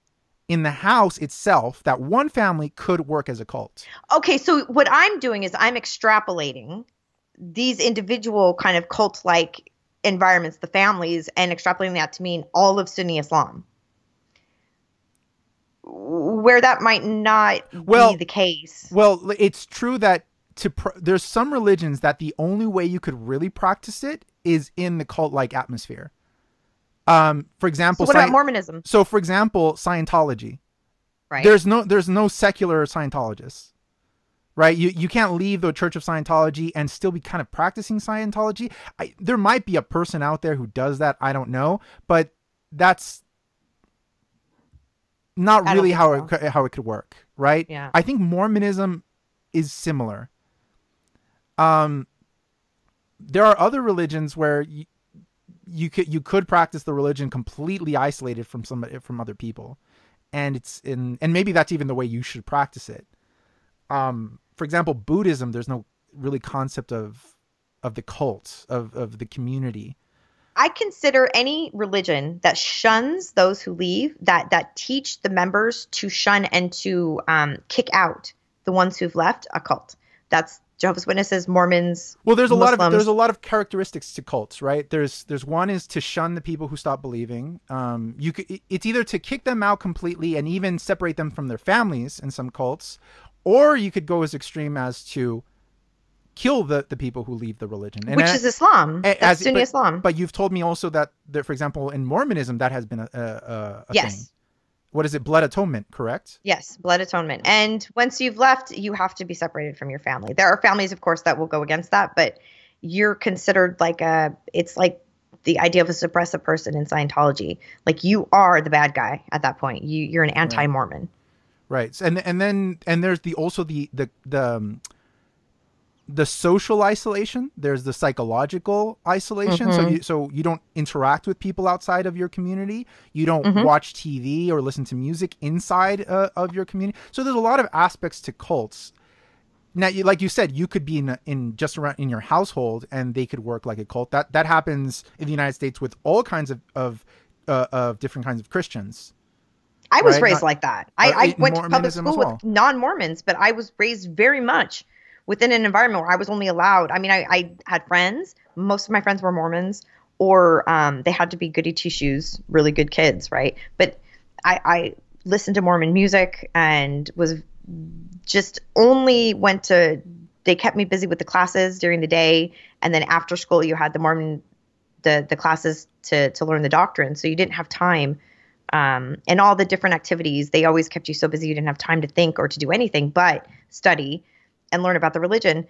S3: in the house itself, that one family could work as a cult.
S2: Okay. So what I'm doing is I'm extrapolating these individual kind of cult-like environments, the families, and extrapolating that to mean all of Sunni Islam, where that might not be the case.
S3: Well, it's true that there's some religions that the only way you could really practice it is in the cult-like atmosphere. For example,
S2: so what about Mormonism?
S3: So, for example, Scientology.
S2: Right.
S3: There's no secular Scientologists. Right, you can't leave the Church of Scientology and still be kind of practicing Scientology. There might be a person out there who does that. I don't know, but that's not really how it could work, right?
S2: Yeah.
S3: I think Mormonism is similar. There are other religions where you could practice the religion completely isolated from other people, and maybe that's even the way you should practice it. For example, Buddhism, there's no really concept of the cult, of the community.
S2: I consider any religion that shuns those who leave, that teach the members to shun and to kick out the ones who've left, a cult. That's Jehovah's Witnesses, Mormons.
S3: Well, there's a lot of characteristics to cults, right? There's one is to shun the people who stop believing. It's either to kick them out completely and even separate them from their families in some cults, or you could go as extreme as to kill the people who leave the religion.
S2: Which is Islam. That's Sunni Islam.
S3: But you've told me also that, for example, in Mormonism, that has been a
S2: yes.
S3: thing. What is it? Blood atonement, correct?
S2: Yes, blood atonement. And once you've left, you have to be separated from your family. There are families, of course, that will go against that. But you're considered like it's like the idea of a suppressive person in Scientology. Like you are the bad guy at that point. You're an anti-Mormon.
S3: Right. And then there's the social isolation. There's the psychological isolation. So you don't interact with people outside of your community. You don't watch TV or listen to music inside of your community. So there's a lot of aspects to cults. Now, like you said, you could be in just around in your household, and they could work like a cult. That happens in the United States with all kinds of different kinds of Christians.
S2: I was raised like that. I went to public
S3: Mormonism
S2: school with non-Mormons, but I was raised very much within an environment where I was only allowed. I mean, I had friends. Most of my friends were Mormons, or they had to be goody two-shoes, really good kids, right? But I listened to Mormon music and was just only they kept me busy with the classes during the day. And then after school, you had the classes to learn the doctrine. So you didn't have time. And all the different activities, they always kept you so busy you didn't have time to think or to do anything but study and learn about the religion.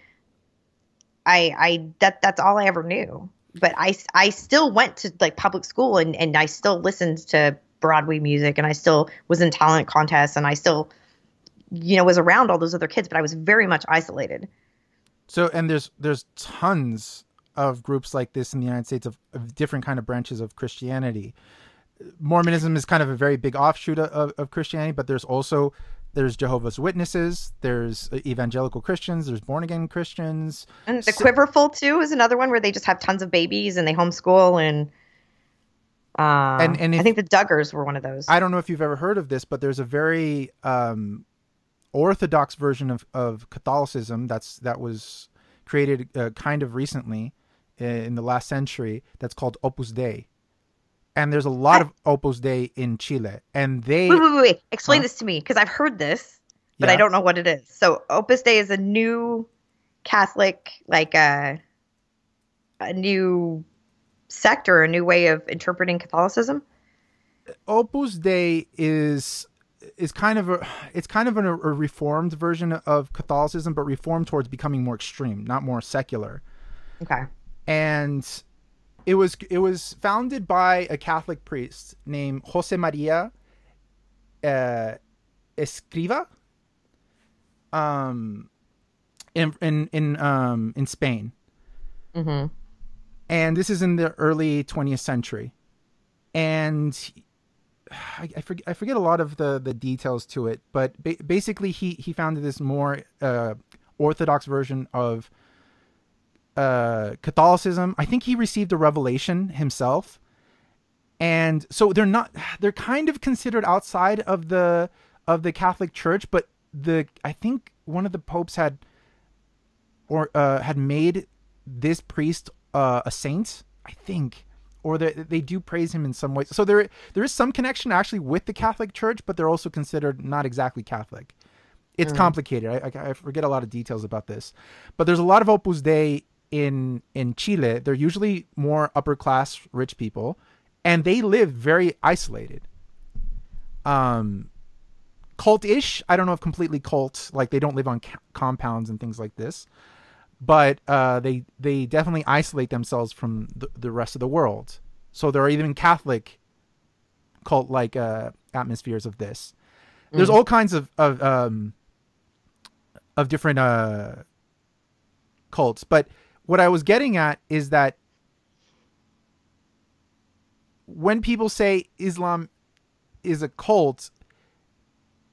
S2: That's all I ever knew. But I still went to like public school and I still listened to Broadway music, and I still was in talent contests, and I still, was around all those other kids, but I was very much isolated.
S3: So, and there's tons of groups like this in the United States of different kind of branches of Christianity. Mormonism is kind of a very big offshoot of Christianity, but there's Jehovah's Witnesses, there's evangelical Christians, there's born again Christians.
S2: And the Quiverful too is another one where they just have tons of babies and they homeschool, and I think the Duggars were one of those.
S3: I don't know if you've ever heard of this, but there's a very orthodox version of Catholicism that was created kind of recently in the last century, that's called Opus Dei. And there's a lot of Opus Dei in Chile, and they
S2: wait. Explain this to me, because I've heard this, but I don't know what it is. So Opus Dei is a new Catholic, like a new sect or a new way of interpreting Catholicism.
S3: Opus Dei is kind of a reformed version of Catholicism, but reformed towards becoming more extreme, not more secular.
S2: Okay. And
S3: it was founded by a Catholic priest named Jose Maria Escriva in Spain.
S2: Mm-hmm.
S3: And this is in the early 20th century. And I forget a lot of the details to it, but basically he founded this more orthodox version of Catholicism. I think he received a revelation himself, and so they're kind of considered outside of the Catholic Church, but I think one of the popes had made this priest a saint, I think, or they do praise him in some way. So there is some connection actually with the Catholic Church, but they're also considered not exactly Catholic. It's complicated. I forget a lot of details about this, but there's a lot of Opus Dei in Chile. They're usually more upper class rich people, and they live very isolated. Cult-ish. I don't know if completely cult, like they don't live on compounds and things like this, but they definitely isolate themselves from the rest of the world. So there are even Catholic cult-like atmospheres of this. There's all kinds of different cults, but what I was getting at is that when people say Islam is a cult,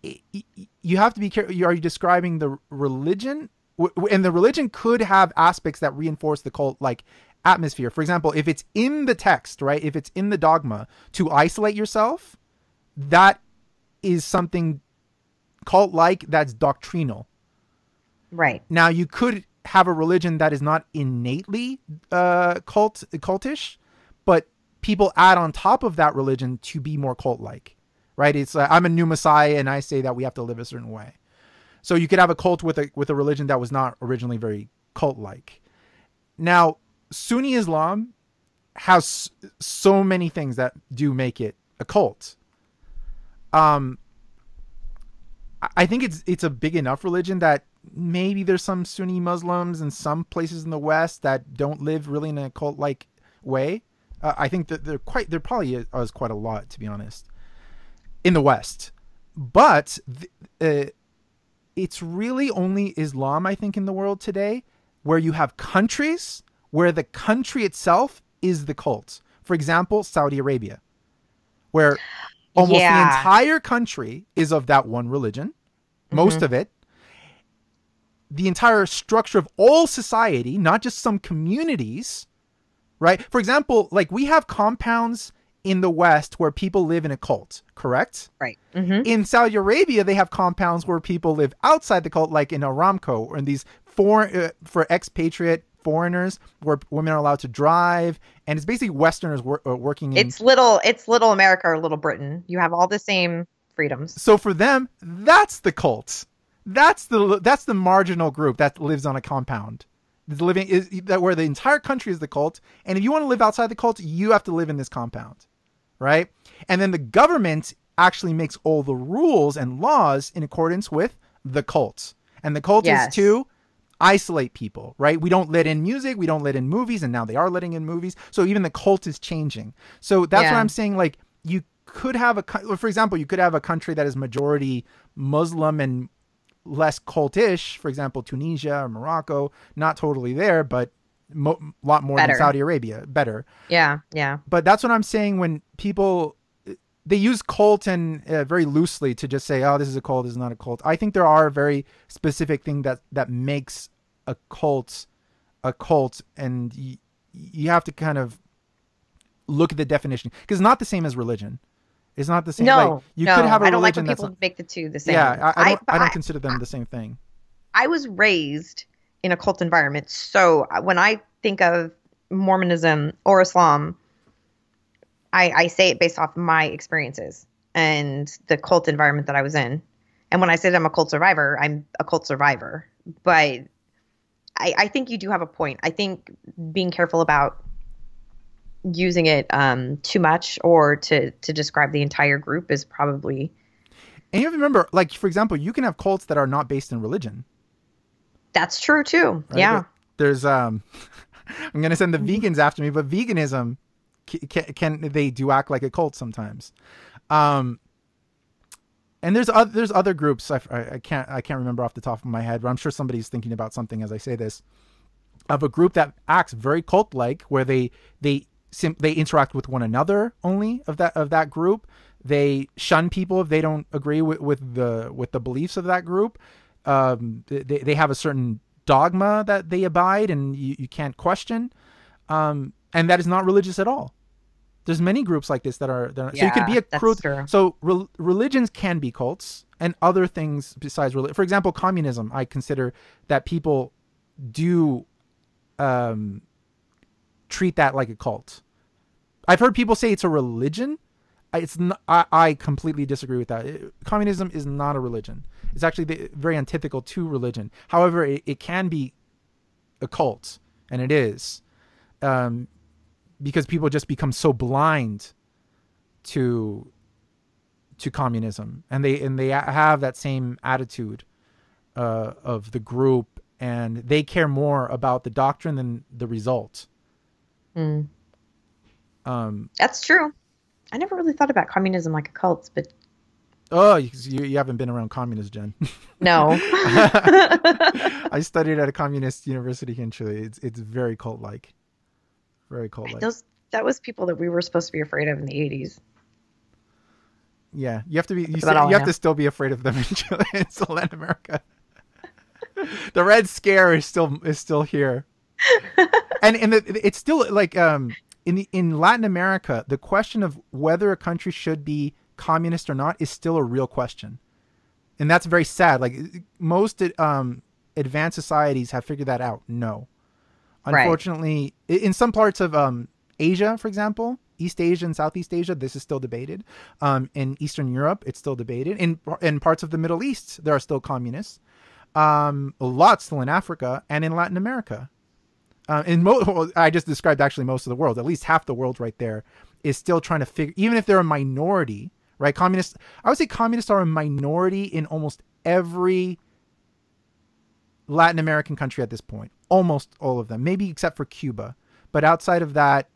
S3: you have to be careful. Are you describing the religion? And the religion could have aspects that reinforce the cult-like atmosphere. For example, if it's in the text, right? If it's in the dogma to isolate yourself, that is something cult-like that's doctrinal.
S2: Right.
S3: Now, you could have a religion that is not innately cultish, but people add on top of that religion to be more cult-like, right? It's I'm a new messiah, and I say that we have to live a certain way. So you could have a cult with a religion that was not originally very cult-like. Now, Sunni Islam has so many things that do make it a cult. I think it's a big enough religion that maybe there's some Sunni Muslims in some places in the West that don't live really in a cult-like way. I think that there probably is quite a lot, to be honest, in the West. But it's really only Islam, I think, in the world today where you have countries where the country itself is the cult. For example, Saudi Arabia, where almost the entire country is of that one religion, most of it. The entire structure of all society, not just some communities, right? For example, like we have compounds in the West where people live in a cult, correct?
S2: Right.
S3: In Saudi Arabia, they have compounds where people live outside the cult, like in Aramco, or in these for expatriate foreigners where women are allowed to drive, and it's basically Westerners working in...
S2: It's little America or little Britain. You have all the same freedoms.
S3: So for them, that's the cult. That's the marginal group that lives on a compound. Living is that where the entire country is the cult, and if you want to live outside the cult, you have to live in this compound, right? And then the government actually makes all the rules and laws in accordance with the cult, and the cult is to isolate people, right? We don't let in music, we don't let in movies, and now they are letting in movies. So even the cult is changing. So that's what I'm saying. Like you could have for example, you could have a country that is majority Muslim and less cultish, for example, Tunisia or Morocco, not totally there, but a lot more than Saudi Arabia, better.
S2: Yeah.
S3: But that's what I'm saying when people, they use cult and very loosely to just say, oh, this is a cult, this is not a cult. I think there are very specific things that makes a cult, and you have to kind of look at the definition, because it's not the same as religion. It's not the same.
S2: No,
S3: like, you could have a
S2: I don't like
S3: religion
S2: when people make the two the same.
S3: Yeah, I don't consider them the same thing.
S2: I was raised in a cult environment, so when I think of Mormonism or Islam, I say it based off my experiences and the cult environment that I was in. And when I say I'm a cult survivor, I'm a cult survivor. But I think you do have a point. I think being careful about using it too much or to describe the entire group is probably...
S3: And you have to remember, like, for example, you can have cults that are not based in religion.
S2: That's true too.
S3: Right?
S2: Yeah.
S3: There's I'm going to send the vegans after me, but veganism they do act like a cult sometimes. And there's other groups I can't remember off the top of my head, but I'm sure somebody's thinking about something as I say this, of a group that acts very cult-like, where they interact with one another only of that group. They shun people if they don't agree with the beliefs of that group. They have a certain dogma that they abide and you can't question. And that is not religious at all. There's many groups like this that are so you could be a cult. So religions can be cults and other things besides religion. For example, communism, I consider that people do treat that like a cult. I've heard people say it's a religion. It's not, I completely disagree with that. Communism is not a religion. It's actually very antithetical to religion. However, it can be a cult, and it is, because people just become so blind to communism, and they have that same attitude of the group, and they care more about the doctrine than the result.
S2: That's true. I never really thought about communism like a cult, but...
S3: Oh, you haven't been around communists, Jen.
S2: No.
S3: I studied at a communist university in Chile. It's very cult-like. Very cult-like.
S2: That was people that we were supposed to be afraid of in the 80s.
S3: Yeah, you have to be. You have to still be afraid of them in Chile and Latin America. The Red Scare is still here, and it's still like in Latin America, the question of whether a country should be communist or not is still a real question, and that's very sad. Like most advanced societies have figured that out. No, unfortunately, in some parts of Asia, for example, East Asia and Southeast Asia, this is still debated. In Eastern Europe, it's still debated. In parts of the Middle East, there are still communists. A lot still in Africa and in Latin America. I just described actually most of the world. At least half the world right there is still trying to figure, even if they're a minority, right? I would say communists are a minority in almost every Latin American country at this point. Almost all of them, maybe except for Cuba. But outside of that,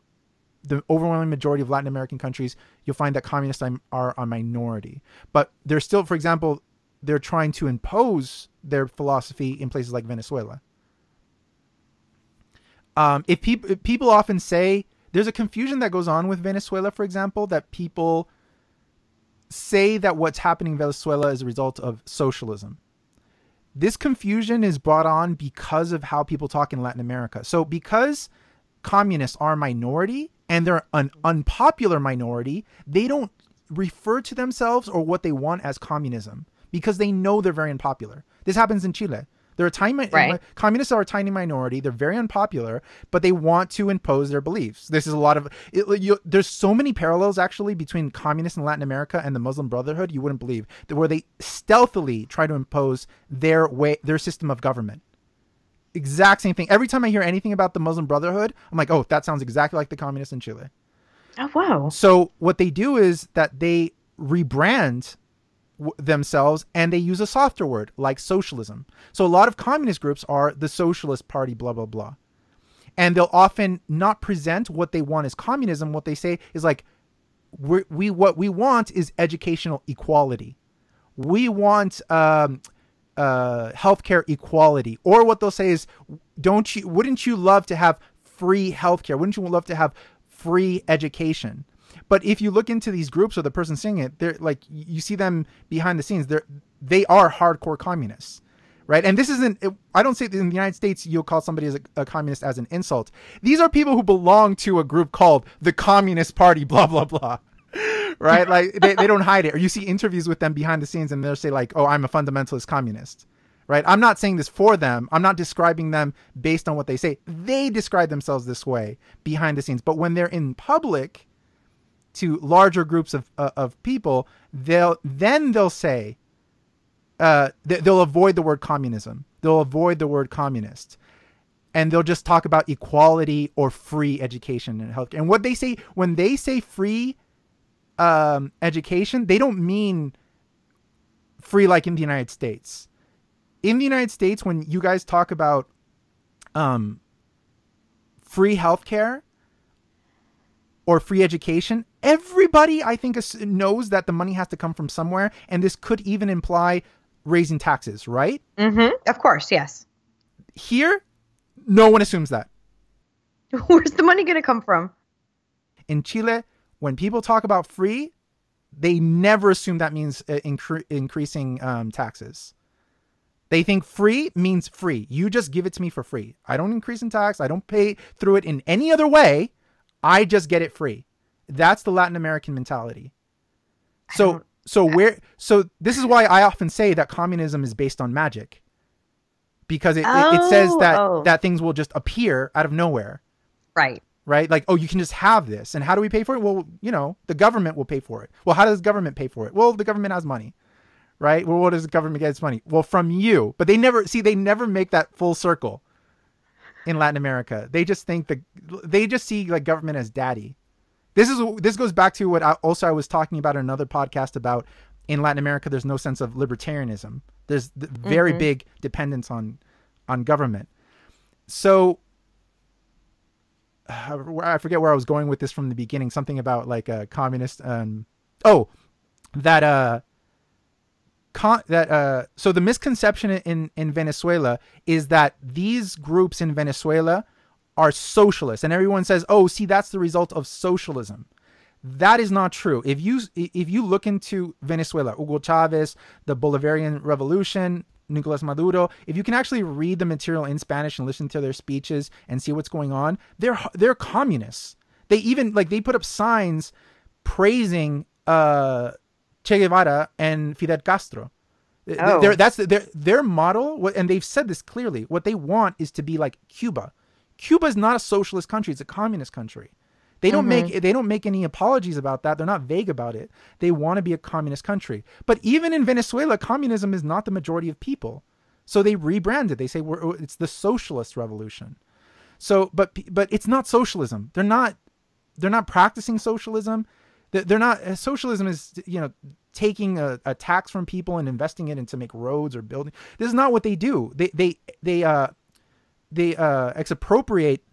S3: the overwhelming majority of Latin American countries, you'll find that communists are a minority. But they're still, for example, they're trying to impose their philosophy in places like Venezuela. If people often say, there's a confusion that goes on with Venezuela, for example, that people say that what's happening in Venezuela is a result of socialism. This confusion is brought on because of how people talk in Latin America. So because communists are a minority and they're an unpopular minority, they don't refer to themselves or what they want as communism because they know they're very unpopular. This happens in Chile. They're a tiny communists are a tiny minority. They're very unpopular, but they want to impose their beliefs. This is a lot of there's so many parallels actually between communists in Latin America and the Muslim Brotherhood you wouldn't believe, where they stealthily try to impose their system of government. Exact same thing. Every time I hear anything about the Muslim Brotherhood, I'm like, oh, that sounds exactly like the communists in Chile.
S2: Oh wow!
S3: So what they do is that they rebrand themselves and they use a softer word like socialism. So a lot of communist groups are the Socialist Party, blah, blah, blah. And they'll often not present what they want as communism. What they say is like, what we want is educational equality. We want healthcare equality. Or what they'll say is, wouldn't you love to have free healthcare? Wouldn't you love to have free education? But if you look into these groups or the person singing it, they're like, you see them behind the scenes. They are hardcore communists, right? And this isn't, I don't say that in the United States, you'll call somebody as a communist as an insult. These are people who belong to a group called the Communist Party, blah, blah, blah, right? Like they don't hide it. Or you see interviews with them behind the scenes and they'll say like, oh, I'm a fundamentalist communist, right? I'm not saying this for them. I'm not describing them based on what they say. They describe themselves this way behind the scenes. But when they're in public, to larger groups of people, they'll say, they'll avoid the word communism. They'll avoid the word communist. And they'll just talk about equality or free education and healthcare. And what they say, when they say free education, they don't mean free like in the United States. In the United States, when you guys talk about free healthcare or free education, everybody, I think, knows that the money has to come from somewhere. And this could even imply raising taxes, right?
S2: Mm-hmm. Of course, yes.
S3: Here, no one assumes that.
S2: Where's the money going to come from?
S3: In Chile, when people talk about free, they never assume that means increasing taxes. They think free means free. You just give it to me for free. I don't increase in tax. I don't pay through it in any other way. I just get it free. That's the Latin American mentality. So this is why I often say that communism is based on magic, because it says that things will just appear out of nowhere.
S2: Right.
S3: Right. Like, oh, you can just have this. And how do we pay for it? Well, the government will pay for it. Well, how does the government pay for it? Well, the government has money. Right. Well, what does the government get its money? Well, from you. But they never make that full circle. In Latin America, they just see like government as daddy. This goes back to what I was talking about in another podcast about in Latin America. There's no sense of libertarianism. There's very big dependence on government. So I forget where I was going with this from the beginning. Something about like a communist. So the misconception in Venezuela is that these groups in Venezuela are socialists, and everyone says, oh, see, that's the result of socialism. That is not true. If you look into Venezuela, Hugo Chavez, the Bolivarian Revolution, Nicolas Maduro, if you can actually read the material in Spanish and listen to their speeches and see what's going on, they're communists. They even they put up signs praising Che Guevara and Fidel Castro.
S2: Oh.
S3: That's their model, and they've said this clearly. What they want is to be like Cuba. Cuba is not a socialist country; it's a communist country. They don't make any apologies about that. They're not vague about it. They want to be a communist country. But even in Venezuela, communism is not the majority of people. So they rebranded. They say it's the socialist revolution. So, but it's not socialism. They're not practicing socialism. They're not. Socialism is taking a tax from people and investing it into make roads or building. This is not what they do. They expropriate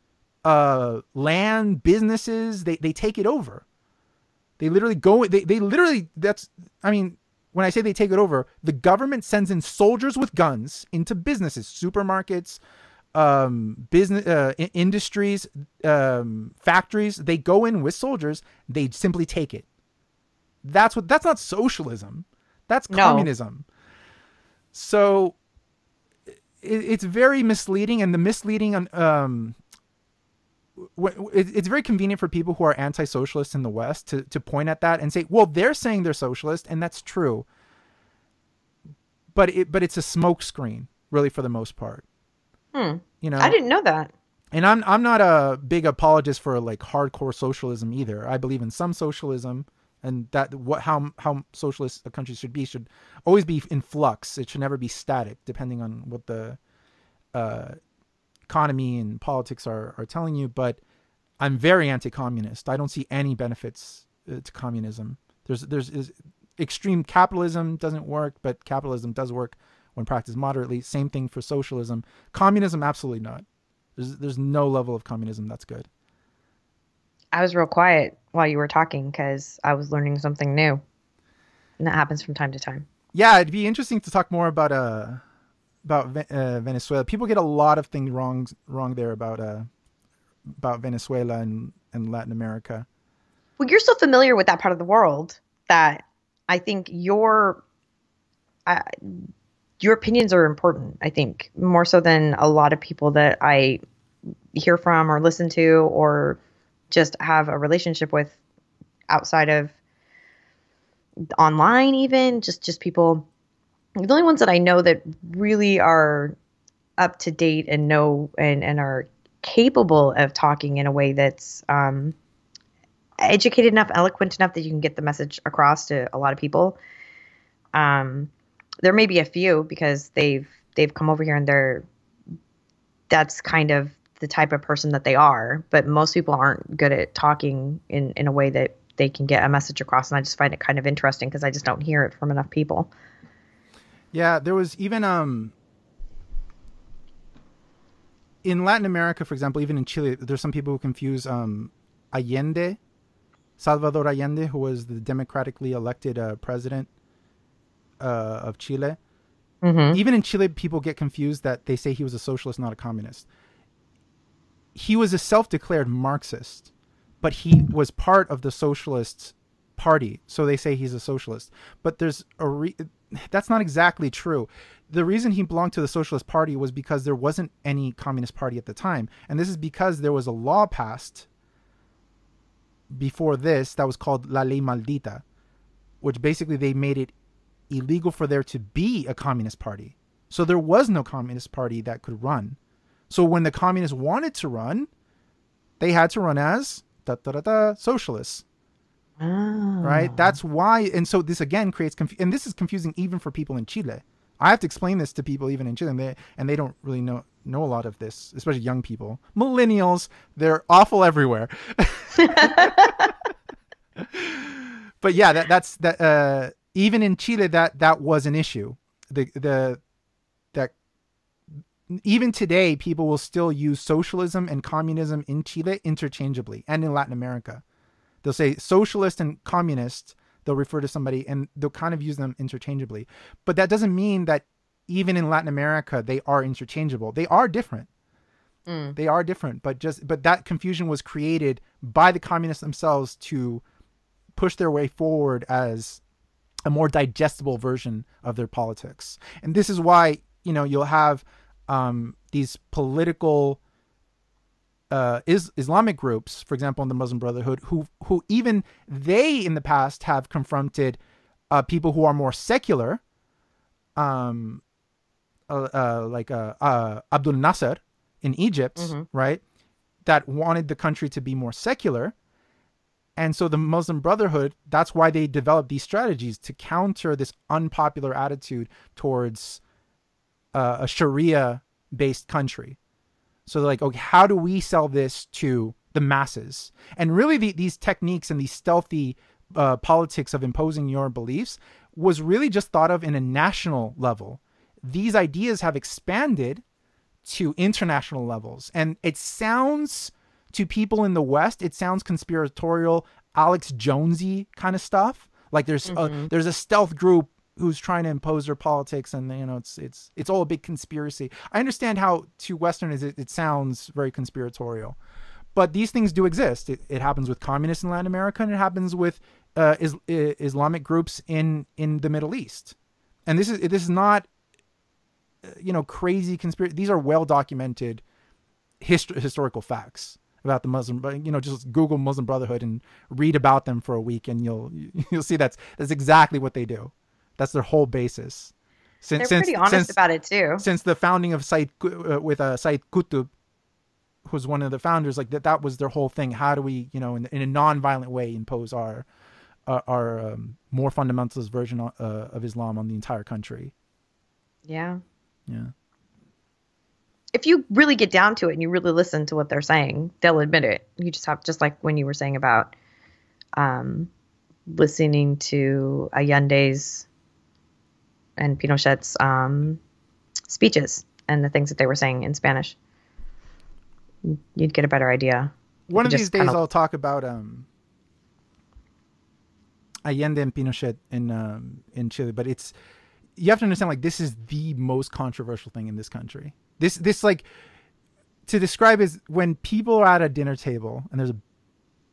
S3: land, businesses. They take it over. They literally go. They literally. That's. I mean, when I say they take it over, the government sends in soldiers with guns into businesses, supermarkets, business, industries, factories. They go in with soldiers. They simply take it. That's not socialism. That's communism. So it's very misleading, and the misleading it's very convenient for people who are anti-socialists in the West to point at that and say, well, they're saying they're socialist, and that's true. But it's a smokescreen, really, for the most part. You know,
S2: I didn't know that.
S3: And I'm not a big apologist for like hardcore socialism either. I believe in some socialism, and that how socialist a country should always be in flux. It should never be static, depending on what the economy and politics are telling you. But I'm very anti-communist. I don't see any benefits to communism. There's extreme capitalism doesn't work, but capitalism does work when practiced moderately. Same thing for socialism. Communism, absolutely not. There's no level of communism that's good.
S2: I was real quiet while you were talking because I was learning something new, and that happens from time to time.
S3: Yeah, it'd be interesting to talk more about Venezuela. People get a lot of things wrong there about Venezuela and Latin America.
S2: Well, you're so familiar with that part of the world that I think your opinions are important. I think more so than a lot of people that I hear from or listen to or just have a relationship with outside of online, even just people. The only ones that I know that really are up to date and know and are capable of talking in a way that's educated enough, eloquent enough that you can get the message across to a lot of people. There may be a few because they've come over here and that's kind of the type of person that they are, but most people aren't good at talking in a way that they can get a message across. And I just find it kind of interesting because I just don't hear it from enough people.
S3: Yeah, there was even in Latin America, for example, even in Chile, there's some people who confuse Allende, Salvador Allende, who was the democratically elected president of Chile. Mm-hmm. Even in Chile, people get confused that they say he was a socialist, not a communist. He was a self-declared Marxist, but he was part of the Socialist Party, so they say he's a socialist. But there's that's not exactly true. The reason he belonged to the Socialist Party was because there wasn't any Communist Party at the time. And this is because there was a law passed before this that was called La Ley Maldita, which basically they made it illegal for there to be a Communist Party. So there was no Communist Party that could run. So when the communists wanted to run, they had to run as socialists. Oh. Right? That's why. And so this again creates and this is confusing even for people in Chile. I have to explain this to people even in Chile, and they don't really know a lot of this, especially young people. Millennials, they're awful everywhere. But yeah, that's even in Chile that was an issue. That even today people will still use socialism and communism in Chile interchangeably, and in Latin America. They'll say socialist and communist, they'll refer to somebody and they'll kind of use them interchangeably. But that doesn't mean that even in Latin America, they are interchangeable. They are different. They are different, but that confusion was created by the communists themselves to push their way forward as a more digestible version of their politics. And this is why, you'll have these political Islamic groups, for example, in the Muslim Brotherhood, who even they in the past have confronted people who are more secular, like Abdul Nasser in Egypt, mm-hmm. right? That wanted the country to be more secular. And so the Muslim Brotherhood, that's why they developed these strategies to counter this unpopular attitude towards a Sharia-based country. So they're like, okay, how do we sell this to the masses? And really these techniques and these stealthy politics of imposing your beliefs was really just thought of in a national level. These ideas have expanded to international levels, and it sounds to people in the West, it sounds conspiratorial, Alex Jonesy kind of stuff. Like there's a stealth group who's trying to impose their politics, and it's all a big conspiracy. I understand how to Westerners it sounds very conspiratorial, but these things do exist. It happens with communists in Latin America, and it happens with Islamic groups in the Middle East. And this is not crazy conspiracy. These are well documented historical facts about the Muslim. Just Google Muslim Brotherhood and read about them for a week, and you'll see that's exactly what they do. That's their whole basis.
S2: They're pretty honest about it too.
S3: Since the founding of Said Qutb, who's one of the founders, like that was their whole thing. How do we, in a non-violent way, impose our more fundamentalist version of Islam on the entire country?
S2: Yeah.
S3: Yeah.
S2: If you really get down to it and you really listen to what they're saying, they'll admit it. You just have, just like when you were saying about listening to Allende's and Pinochet's speeches and the things that they were saying in Spanish, you'd get a better idea.
S3: One of these days I'll talk about Allende and Pinochet in Chile, but you have to understand, like, this is the most controversial thing in this country. This like, to describe is when people are at a dinner table and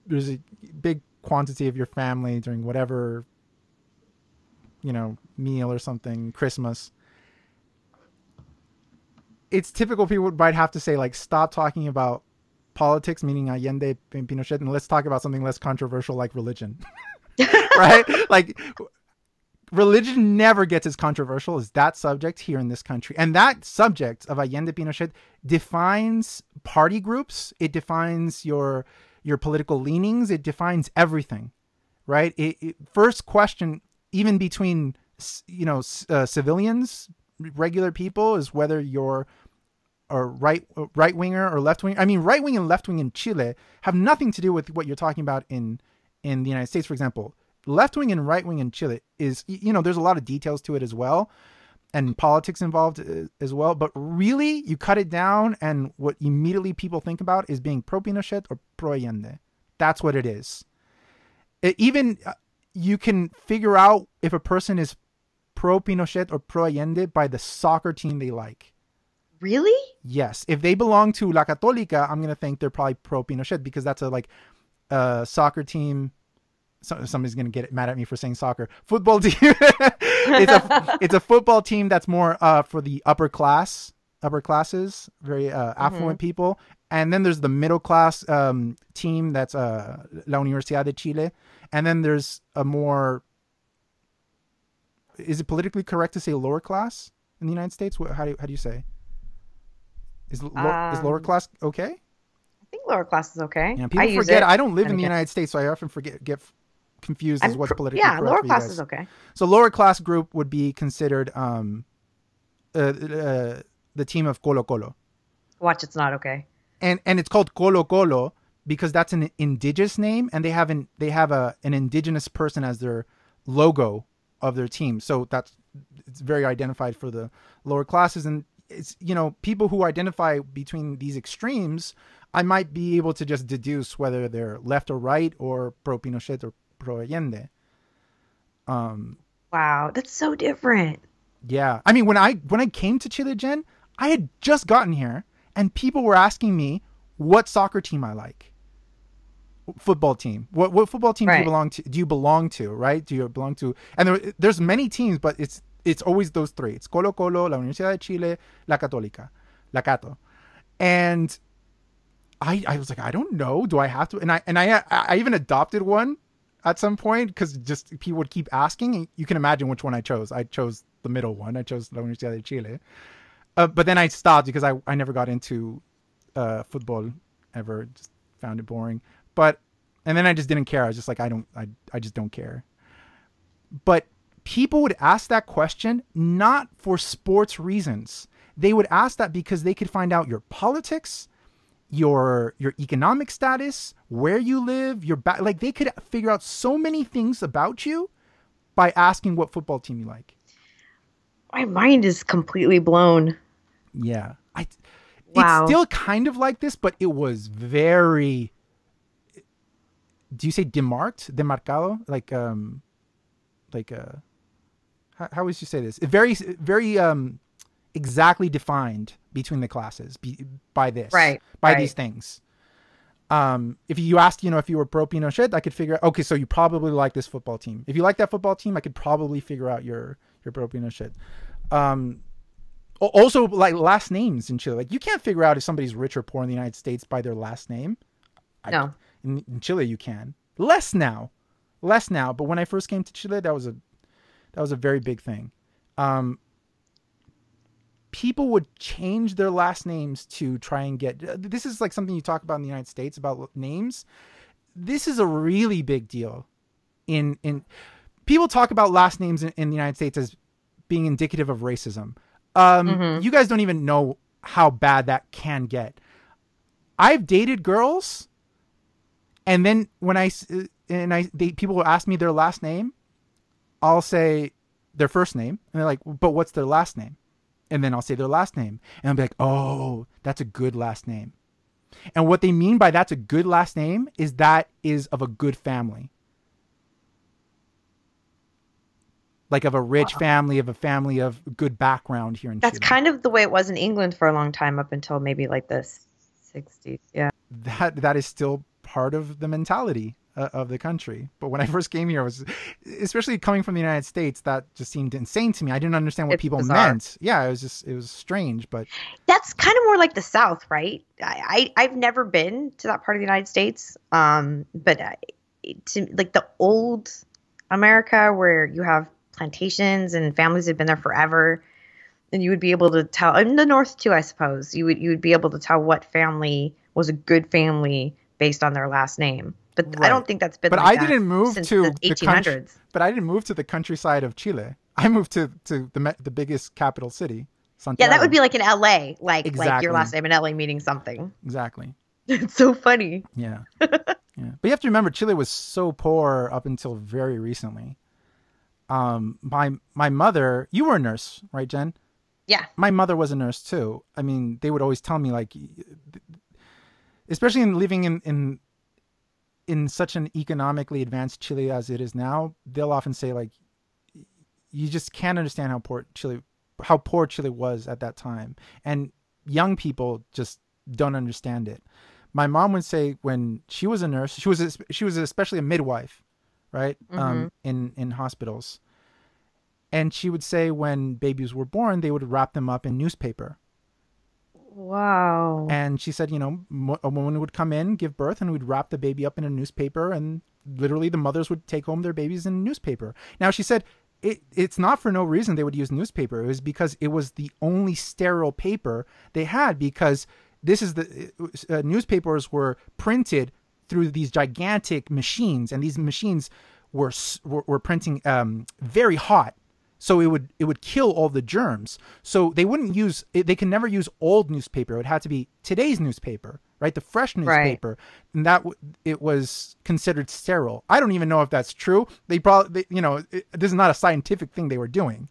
S3: there's a big quantity of your family during whatever meal or something, Christmas. It's typical people might have to say, like, stop talking about politics, meaning Allende and Pinochet, and let's talk about something less controversial like religion. Right? Like, religion never gets as controversial as that subject here in this country. And that subject of Allende Pinochet defines party groups. It defines your political leanings. It defines everything, right? First question, even between, civilians, regular people, is whether you're a right winger or left winger. I mean, right wing and left wing in Chile have nothing to do with what you're talking about in the United States, for example. Left wing and right wing in Chile is, there's a lot of details to it as well, and politics involved as well. But really, you cut it down, and what immediately people think about is being pro Pinochet or pro Allende. That's what it is. Even you can figure out if a person is pro Pinochet or pro Allende by the soccer team they like.
S2: Really?
S3: Yes. If they belong to La Católica, I'm going to think they're probably pro Pinochet, because that's a soccer team. Somebody's going to get mad at me for saying soccer. Football team. It's a football team that's more for the upper classes, very affluent people. And then there's the middle class team that's La Universidad de Chile. And then there's a more, is it politically correct to say lower class in the United States? How do you say? Is lower class okay?
S2: I think lower class is okay.
S3: Yeah, people forget. I don't live in the United States, so I often get confused as what's politically correct.
S2: Yeah, lower class is okay.
S3: So lower class group would be considered the team of Colo Colo.
S2: Watch, it's not okay.
S3: And it's called Colo Colo because that's an indigenous name, and they have an indigenous person as their logo of their team. So it's very identified for the lower classes. And it's, people who identify between these extremes, I might be able to just deduce whether they're left or right, or pro Pinochet or pro Allende.
S2: Wow, that's so different.
S3: Yeah. I mean, when I came to Chile, Jen, I had just gotten here, and people were asking me what soccer team I like. Football team. What football team do you belong to? Right? Do you belong to? And there's many teams, but it's always those three. It's Colo Colo, La Universidad de Chile, La Católica, La Cato. And I was like, I don't know. Do I have to? And I even adopted one at some point, because just people would keep asking. And you can imagine which one I chose. I chose the middle one. I chose La Universidad de Chile. But then I stopped because I never got into football ever. Just found it boring. And then I just didn't care. I was just like, I just don't care. But people would ask that question not for sports reasons. They would ask that because they could find out your politics, your economic status, where you live, like they could figure out so many things about you by asking what football team you like.
S2: My mind is completely blown.
S3: Yeah.
S2: Wow.
S3: It's still kind of like this, but it was very, do you say demarcado? How would you say this? Very, very exactly defined between the classes by this, by these things. If you asked, if you were pro Pinochet, I could figure out, okay, so you probably like this football team. If you like that football team, I could probably figure out your pro Pinochet. Also, like last names in Chile, like you can't figure out if somebody's rich or poor in the United States by their last name.
S2: No.
S3: In Chile, you can. Less now. But when I first came to Chile, that was a very big thing. People would change their last names to try and get. This is like something you talk about in the United States about names. This is a really big deal. In people talk about last names in the United States as being indicative of racism. You guys don't even know how bad that can get. I've dated girls, and then when people will ask me their last name, I'll say their first name, and they're like, "But what's their last name?" And then I'll say their last name, and I'll be like, "Oh, that's a good last name." And what they mean by that's a good last name is that is of a good family. Like of a rich family, of a family of good background here in Chile.
S2: That's kind of the way it was in England for a long time, up until maybe like the 60s. Yeah.
S3: That is still part of the mentality of the country. But when I first came here, especially coming from the United States, that just seemed insane to me. I didn't understand what people meant. Yeah, it was strange. But
S2: that's kind of more like the South, right? I've never been to that part of the United States, but to like the old America where you have plantations and families have been there forever, and you would be able to tell, in the North too, I suppose, you would be able to tell what family was a good family based on their last name. But right. I don't think that's been.
S3: But
S2: like
S3: I didn't move to
S2: the 1800s.
S3: But I didn't move to the countryside of Chile. I moved to the biggest capital city, Santiago.
S2: Yeah, that would be like in LA, like
S3: exactly.
S2: Like your last name in LA meaning something.
S3: Exactly.
S2: It's so funny.
S3: Yeah. Yeah. But you have to remember, Chile was so poor up until very recently. My mother, you were a nurse, right, Jen?
S2: Yeah.
S3: My mother was a nurse too. I mean, they would always tell me, like, especially in living in such an economically advanced Chile as it is now, they'll often say, like, you just can't understand how poor Chile was at that time. And young people just don't understand it. My mom would say when she was a nurse, she was especially a midwife, right? In hospitals. And she would say when babies were born, they would wrap them up in newspaper.
S2: Wow.
S3: And she said, a woman would come in, give birth, and we'd wrap the baby up in a newspaper, and literally the mothers would take home their babies in a newspaper. Now, she said it's not for no reason they would use newspaper. It was because it was the only sterile paper they had, because this is newspapers were printed through these gigantic machines, and these machines were printing very hot. So it would kill all the germs. So they can never use old newspaper. It would have to be today's newspaper, right? The fresh newspaper. Right. And that it was considered sterile. I don't even know if that's true. They probably, this is not a scientific thing they were doing,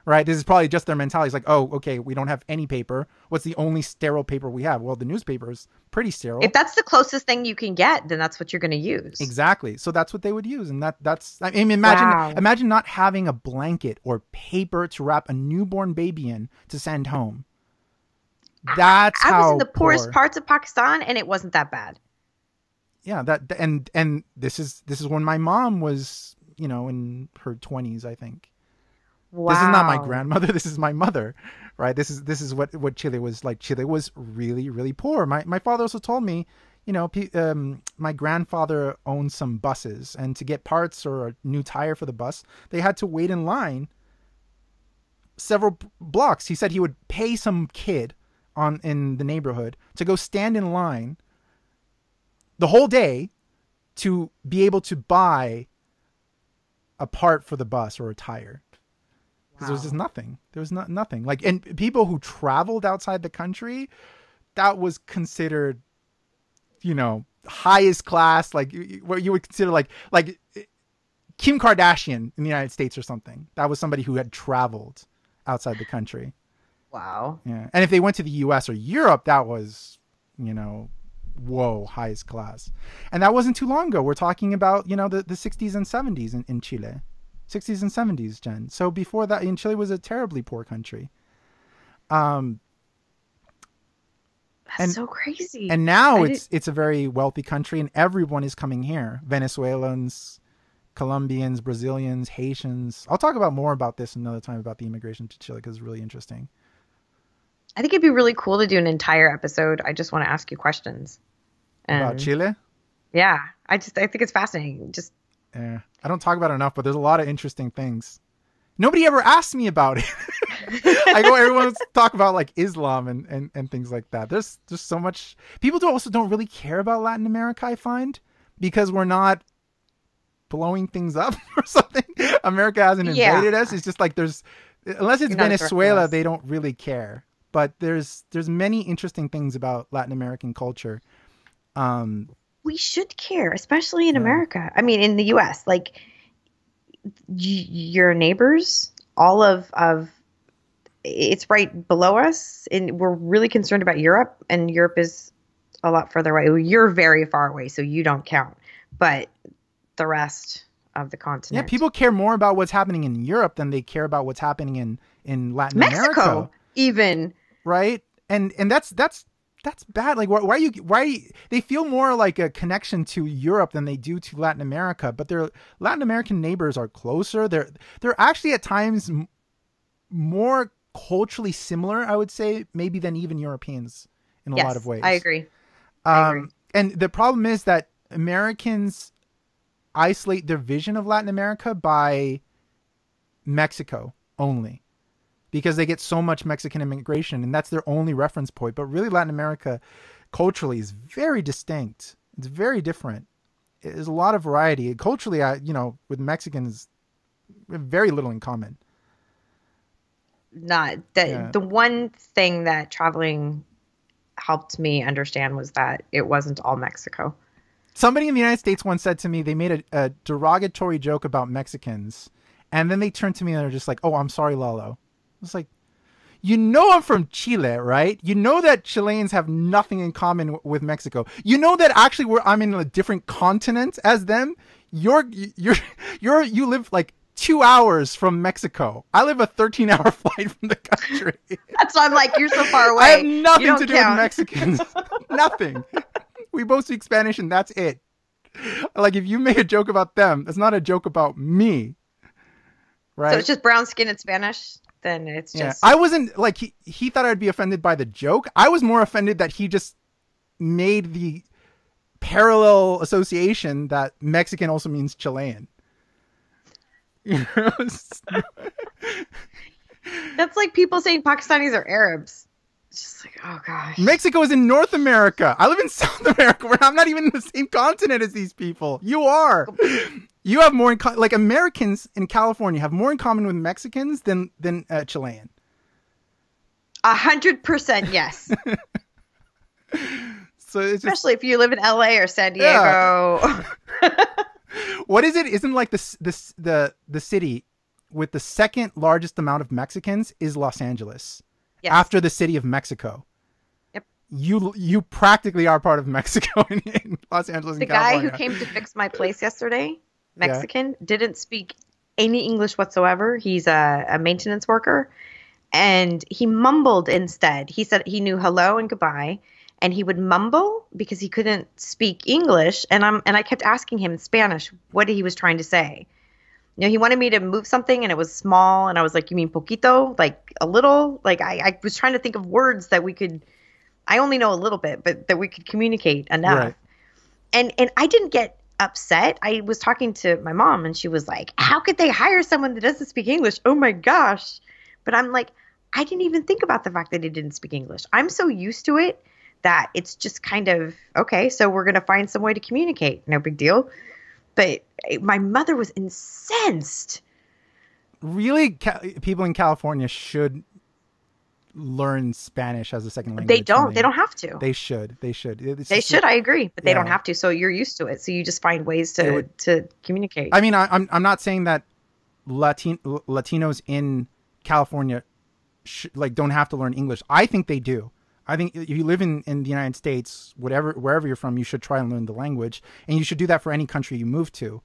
S3: right? This is probably just their mentality. It's like, oh, okay, we don't have any paper. What's the only sterile paper we have? Well, the newspaper is pretty sterile.
S2: If that's the closest thing you can get, then that's what you're going to use.
S3: Exactly. So that's what they would use. And that's, I mean, imagine not having a blanket or paper to wrap a newborn baby in to send home. I was
S2: in the poorest parts of Pakistan, and it wasn't that bad.
S3: Yeah. And this is when my mom was, in her 20s, I think. Wow. This is not my grandmother. This is my mother, right? This is what Chile was like. Chile was really, really poor. My father also told me, my grandfather owned some buses, and to get parts or a new tire for the bus, they had to wait in line several blocks. He said he would pay some kid in the neighborhood to go stand in line the whole day to be able to buy a part for the bus or a tire. Because there was just nothing. There was nothing. Like, and people who traveled outside the country, that was considered highest class, like what you would consider like Kim Kardashian in the United States or something. That was somebody who had traveled outside the country.
S2: Wow.
S3: Yeah. And if they went to the US or Europe, that was, whoa, highest class. And that wasn't too long ago. We're talking about, the 60s and 70s in Chile. 60s and 70s, Jen. So before that, Chile was a terribly poor country.
S2: That's so crazy.
S3: And now it's a very wealthy country, and everyone is coming here. Venezuelans, Colombians, Brazilians, Haitians. I'll talk more about this another time, about the immigration to Chile, because it's really interesting.
S2: I think it'd be really cool to do an entire episode. I just want to ask you questions.
S3: About Chile?
S2: Yeah. I think it's fascinating.
S3: Yeah. I don't talk about it enough, but there's a lot of interesting things. Nobody ever asked me about it. Everyone wants to talk about like Islam and things like that. There's just so much. People don't really care about Latin America, I find, because we're not blowing things up or something. America hasn't invaded us. It's just like unless it's Venezuela, they don't really care. But there's many interesting things about Latin American culture.
S2: We should care, especially in America. I mean, in the U.S., like your neighbors, all of it's right below us, and we're really concerned about Europe, and Europe is a lot further away. You're very far away, so you don't count. But the rest of the continent,
S3: yeah, people care more about what's happening in Europe than they care about what's happening in Latin
S2: Mexico,
S3: America,
S2: even.
S3: Right, and that's bad. Like, why they feel more like a connection to Europe than they do to Latin America, but their Latin American neighbors are closer. They're actually at times more culturally similar, I would say, maybe than even Europeans in a lot of ways.
S2: I agree.
S3: And the problem is that Americans isolate their vision of Latin America by Mexico only, because they get so much Mexican immigration, and that's their only reference point. But really, Latin America culturally is very distinct. It's very different. There's a lot of variety. Culturally, with Mexicans, we have very little in common.
S2: The one thing that traveling helped me understand was that it wasn't all Mexico.
S3: Somebody in the United States once said to me, they made a derogatory joke about Mexicans, and then they turned to me and they're just like, "Oh, I'm sorry, Lalo." It's like, I'm from Chile, right? You know that Chileans have nothing in common with Mexico. You know that actually I'm in a different continent as them. You live like 2 hours from Mexico. I live a 13-hour flight from the country.
S2: That's why I'm like, you're so far away.
S3: I have nothing to do with Mexicans. Nothing. We both speak Spanish, and that's it. Like, if you make a joke about them, it's not a joke about me. Right?
S2: So it's just brown skin in Spanish? Then it's just...
S3: I wasn't, like, he thought I'd be offended by the joke. I was more offended that he just made the parallel association that Mexican also means Chilean.
S2: That's like people saying Pakistanis are Arabs. It's just like, oh gosh.
S3: Mexico is in North America. I live in South America, where I'm not even in the same continent as these people. You are. You have more in like Americans in California have more in common with Mexicans than Chilean.
S2: 100% yes.
S3: So it's
S2: especially if you live in LA or San Diego.
S3: Yeah. What is it? Isn't like the city with the second largest amount of Mexicans is Los Angeles. Yes. After the city of Mexico. Yep. You practically are part of Mexico in Los Angeles.
S2: The guy who came to fix my place yesterday, Mexican, didn't speak any English whatsoever. He's a maintenance worker, and he mumbled instead. He said he knew hello and goodbye, and he would mumble because he couldn't speak English. And I kept asking him in Spanish what he was trying to say. He wanted me to move something, and it was small, and I was like, "You mean poquito? Like a little?" Like I was trying to think of words that we could. I only know a little bit, but that we could communicate enough. Right. And I didn't get upset. I was talking to my mom, and she was like, "How could they hire someone that doesn't speak English? Oh my gosh!" But I'm like, I didn't even think about the fact that he didn't speak English. I'm so used to it that it's just kind of okay. So we're gonna find some way to communicate. No big deal. But my mother was incensed.
S3: Really, people in California should learn Spanish as a second language.
S2: They don't. They don't have to.
S3: They should. They should.
S2: They should. I agree, but they don't have to. So you're used to it. So you just find ways to communicate.
S3: I mean, I'm not saying that Latinos in California don't have to learn English. I think they do. I think if you live in the United States, wherever you're from, you should try and learn the language, and you should do that for any country you move to.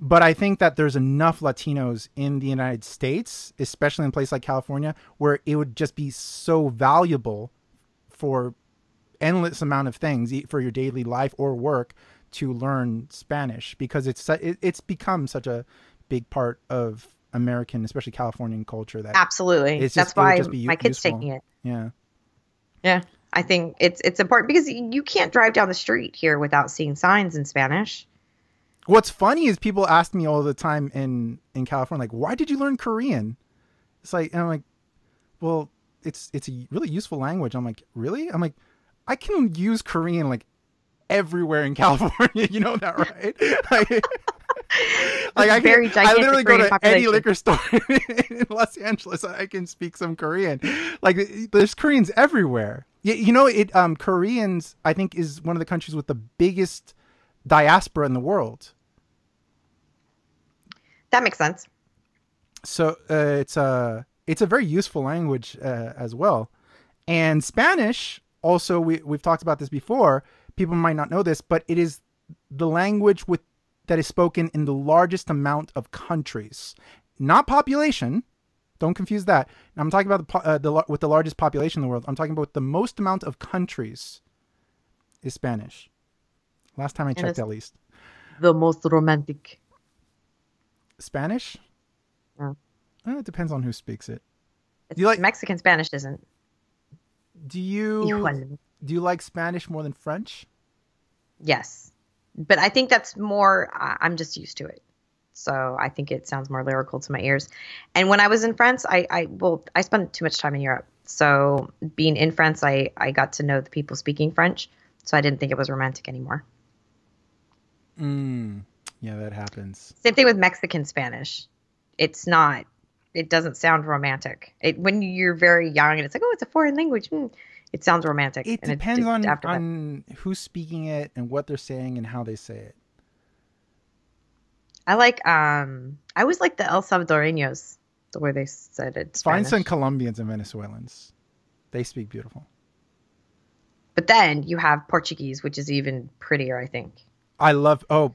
S3: But I think that there's enough Latinos in the United States, especially in a place like California, where it would just be so valuable for endless amount of things for your daily life or work to learn Spanish, because it's become such a big part of American, especially Californian culture. That
S2: absolutely, that's why my kid's taking it. Yeah. I think it's important because you can't drive down the street here without seeing signs in Spanish.
S3: What's funny is people ask me all the time in California, like, why did you learn Korean? It's like, and I'm like, well, it's a really useful language. I'm like, really? I'm like, I can use Korean like everywhere in California. You know that, right? I literally go to any liquor store in Los Angeles. I can speak some Korean. Like, there's Koreans everywhere. You know, Koreans, I think, is one of the countries with the biggest diaspora in the world.
S2: That makes sense.
S3: So it's a very useful language as well. And Spanish also, we've talked about this before. People might not know this, but it is the language that is spoken in the largest amount of countries, not population. Don't confuse that. I'm talking about with the largest population in the world. I'm talking about the most amount of countries is Spanish. Last time I checked, at least.
S2: The most romantic.
S3: Spanish?
S2: Yeah.
S3: It depends on who speaks it.
S2: Do you like Mexican Spanish? Isn't?
S3: Do you like Spanish more than French?
S2: Yes, but I think that's more. I'm just used to it, so I think it sounds more lyrical to my ears. And when I was in France, I spent too much time in Europe, so being in France, I got to know the people speaking French, so I didn't think it was romantic anymore.
S3: Yeah, that happens.
S2: Same thing with Mexican Spanish. It's not. It doesn't sound romantic. When you're very young and it's like, oh, it's a foreign language. It sounds romantic.
S3: It depends on who's speaking it and what they're saying and how they say it.
S2: I always like the El Salvadoreños, the way they said it.
S3: Find some Colombians and Venezuelans. They speak beautiful.
S2: But then you have Portuguese, which is even prettier, I think.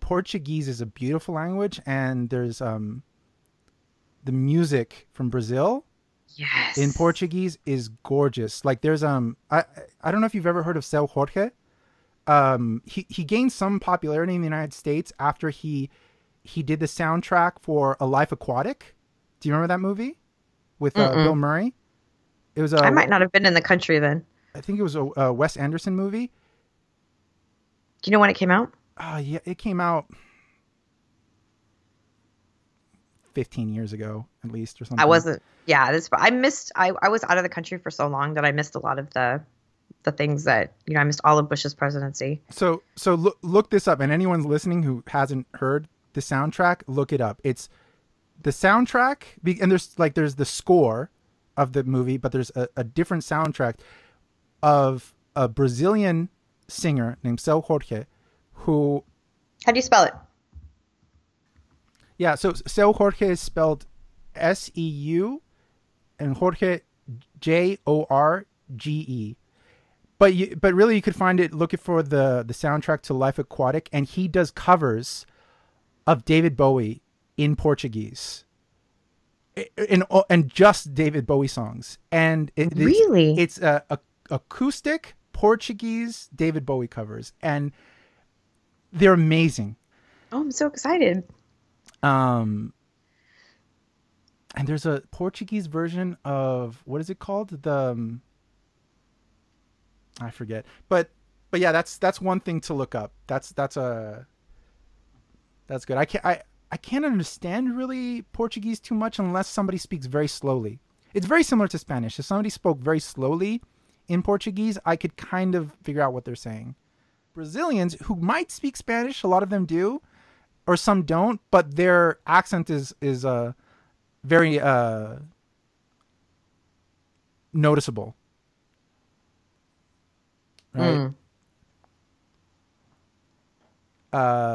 S3: Portuguese is a beautiful language, and there's the music from Brazil.
S2: Yes.
S3: In Portuguese is gorgeous. Like there's I don't know if you've ever heard of Seu Jorge. He gained some popularity in the United States after he did the soundtrack for A Life Aquatic. Do you remember that movie with Bill Murray? It was I
S2: might not have been in the country then.
S3: I think it was a Wes Anderson movie.
S2: Do you know when it came out?
S3: Yeah, it came out 15 years ago, at least, or something.
S2: I wasn't. Yeah, I missed. I was out of the country for so long that I missed a lot of the things that I missed all of Bush's presidency.
S3: So look this up, and anyone listening who hasn't heard the soundtrack, look it up. It's the soundtrack, and there's the score of the movie, but there's a different soundtrack of a Brazilian singer named Seu Jorge, who.
S2: How do you spell it?
S3: Yeah, so Seu Jorge is spelled S-E-U and Jorge Jorge. But really you could find it looking for the soundtrack to Life Aquatic, and he does covers of David Bowie in Portuguese. And just David Bowie songs. And it's acoustic Portuguese David Bowie covers, and they're amazing.
S2: Oh, I'm so excited.
S3: And there's a Portuguese version of, what is it called? I forget. But yeah, that's one thing to look up. That's good. I can't understand really Portuguese too much unless somebody speaks very slowly. It's very similar to Spanish. If somebody spoke very slowly in Portuguese, I could kind of figure out what they're saying. Brazilians who might speak Spanish, a lot of them do, or some don't, but their accent is very noticeable. Right.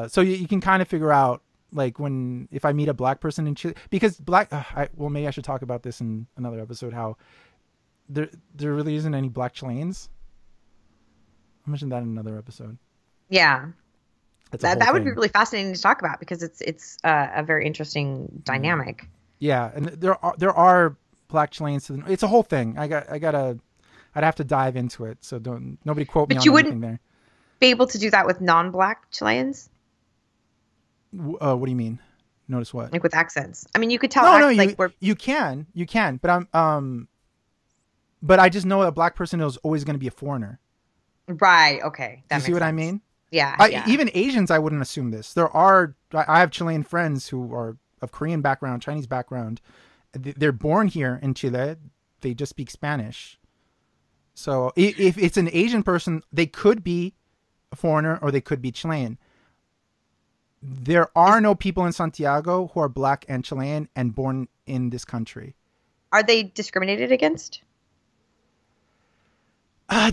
S3: So you can kind of figure out, like, if I meet a black person in Chile, because maybe I should talk about this in another episode, how there really isn't any black Chileans. I mentioned that in another episode.
S2: Yeah. That would be
S3: thing.
S2: really fascinating to talk about, because it's a very interesting dynamic.
S3: Yeah, and there are black Chileans. It's a whole thing. I'd have to dive into it. So nobody quote me on anything there.
S2: Be able to do that with non-black Chileans?
S3: What do you mean? Notice what?
S2: Like with accents. I mean, you could tell.
S3: You can, but but I just know a black person is always going to be a foreigner.
S2: Right. Okay.
S3: Do you see what I mean?
S2: Yeah.
S3: Even Asians, I wouldn't assume this. I have Chilean friends who are of Korean background, Chinese background. They're born here in Chile. They just speak Spanish. So if it's an Asian person, they could be a foreigner or they could be Chilean. There are no people in Santiago who are black and Chilean and born in this country.
S2: Are they discriminated against?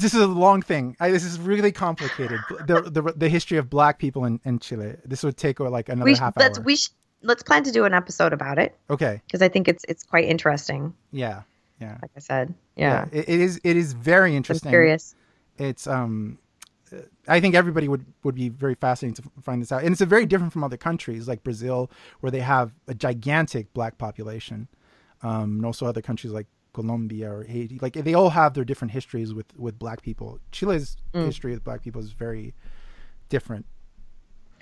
S3: This is a long thing. This is really complicated. The history of black people in Chile. This would take like another half hour.
S2: Let's plan to do an episode about it.
S3: Okay.
S2: Because I think it's quite interesting.
S3: Yeah.
S2: Like I said. Yeah.
S3: It is very interesting.
S2: I'm curious.
S3: It's I think everybody would be very fascinated to find this out. And it's very different from other countries like Brazil, where they have a gigantic black population. And also other countries like Colombia or Haiti. Like they all have their different histories with black people. Chile's history with black people is very different.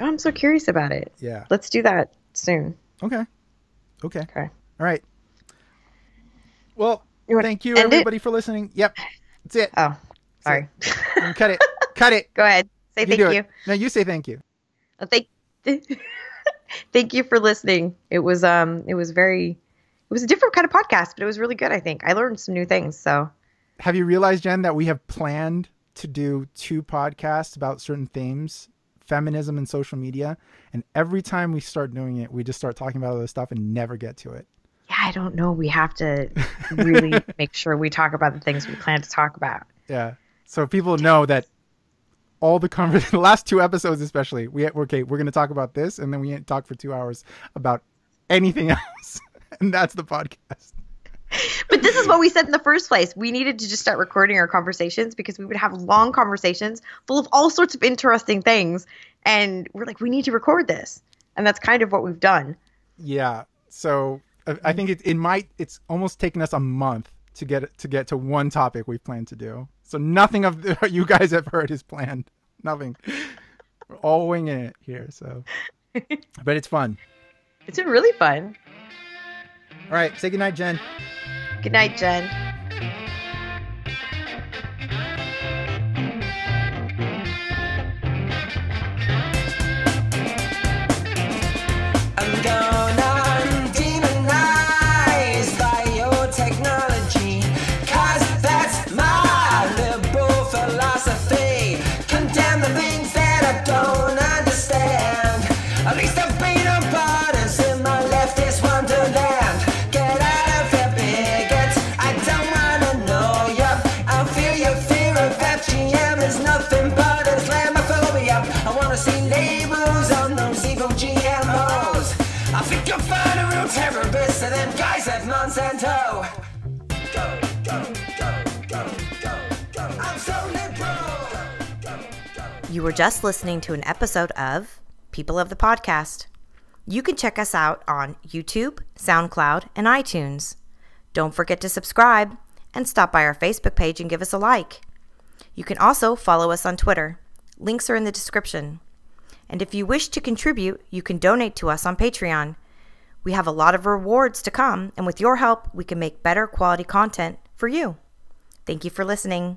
S2: Oh, I'm so curious about it.
S3: Yeah.
S2: Let's do that soon.
S3: Okay.
S2: All
S3: right. Well, thank you everybody for listening. Yep. That's it.
S2: Oh, sorry.
S3: Cut it. Cut it.
S2: Go ahead. Say thank you.
S3: No, you say thank you.
S2: Thank you for listening. It was a different kind of podcast, but it was really good, I think. I learned some new things, so.
S3: Have you realized, Jen, that we have planned to do 2 podcasts about certain themes, feminism and social media, and every time we start doing it, we just start talking about other stuff and never get to it.
S2: Yeah, I don't know. We have to really make sure we talk about the things we plan to talk about.
S3: Yeah. So people know that all the the last 2 episodes especially, we're going to talk about this, and then we talk for 2 hours about anything else. And that's the podcast.
S2: But this is what we said in the first place. We needed to just start recording our conversations because we would have long conversations full of all sorts of interesting things. And we're like, we need to record this. And that's kind of what we've done.
S3: Yeah. So I think it's almost taken us a month to get to one topic we plan to do. So nothing of what you guys have heard is planned. Nothing. We're all winging it here. So, but it's fun.
S2: It's been really fun.
S3: All right. Say goodnight, Jen.
S2: Good night, Jen.
S1: I'm gonna demonize biotechnology, 'cause that's my liberal philosophy. Condemn the things that I don't understand. At least I've been on borders in my leftist wonderland. Get out of here, bigots. I don't wanna know ya. I feel your fear of FGM is nothing but Islamophobia. I wanna see labels on those evil GMOs. I think you'll find a real terrorist and them guys at Monsanto. Go, go, go, go, go, go. I'm so liberal.
S4: You were just listening to an episode of People of the Podcast. You can check us out on YouTube, SoundCloud, and iTunes. Don't forget to subscribe and stop by our Facebook page and give us a like. You can also follow us on Twitter. Links are in the description. And if you wish to contribute, you can donate to us on Patreon. We have a lot of rewards to come, and with your help, we can make better quality content for you. Thank you for listening.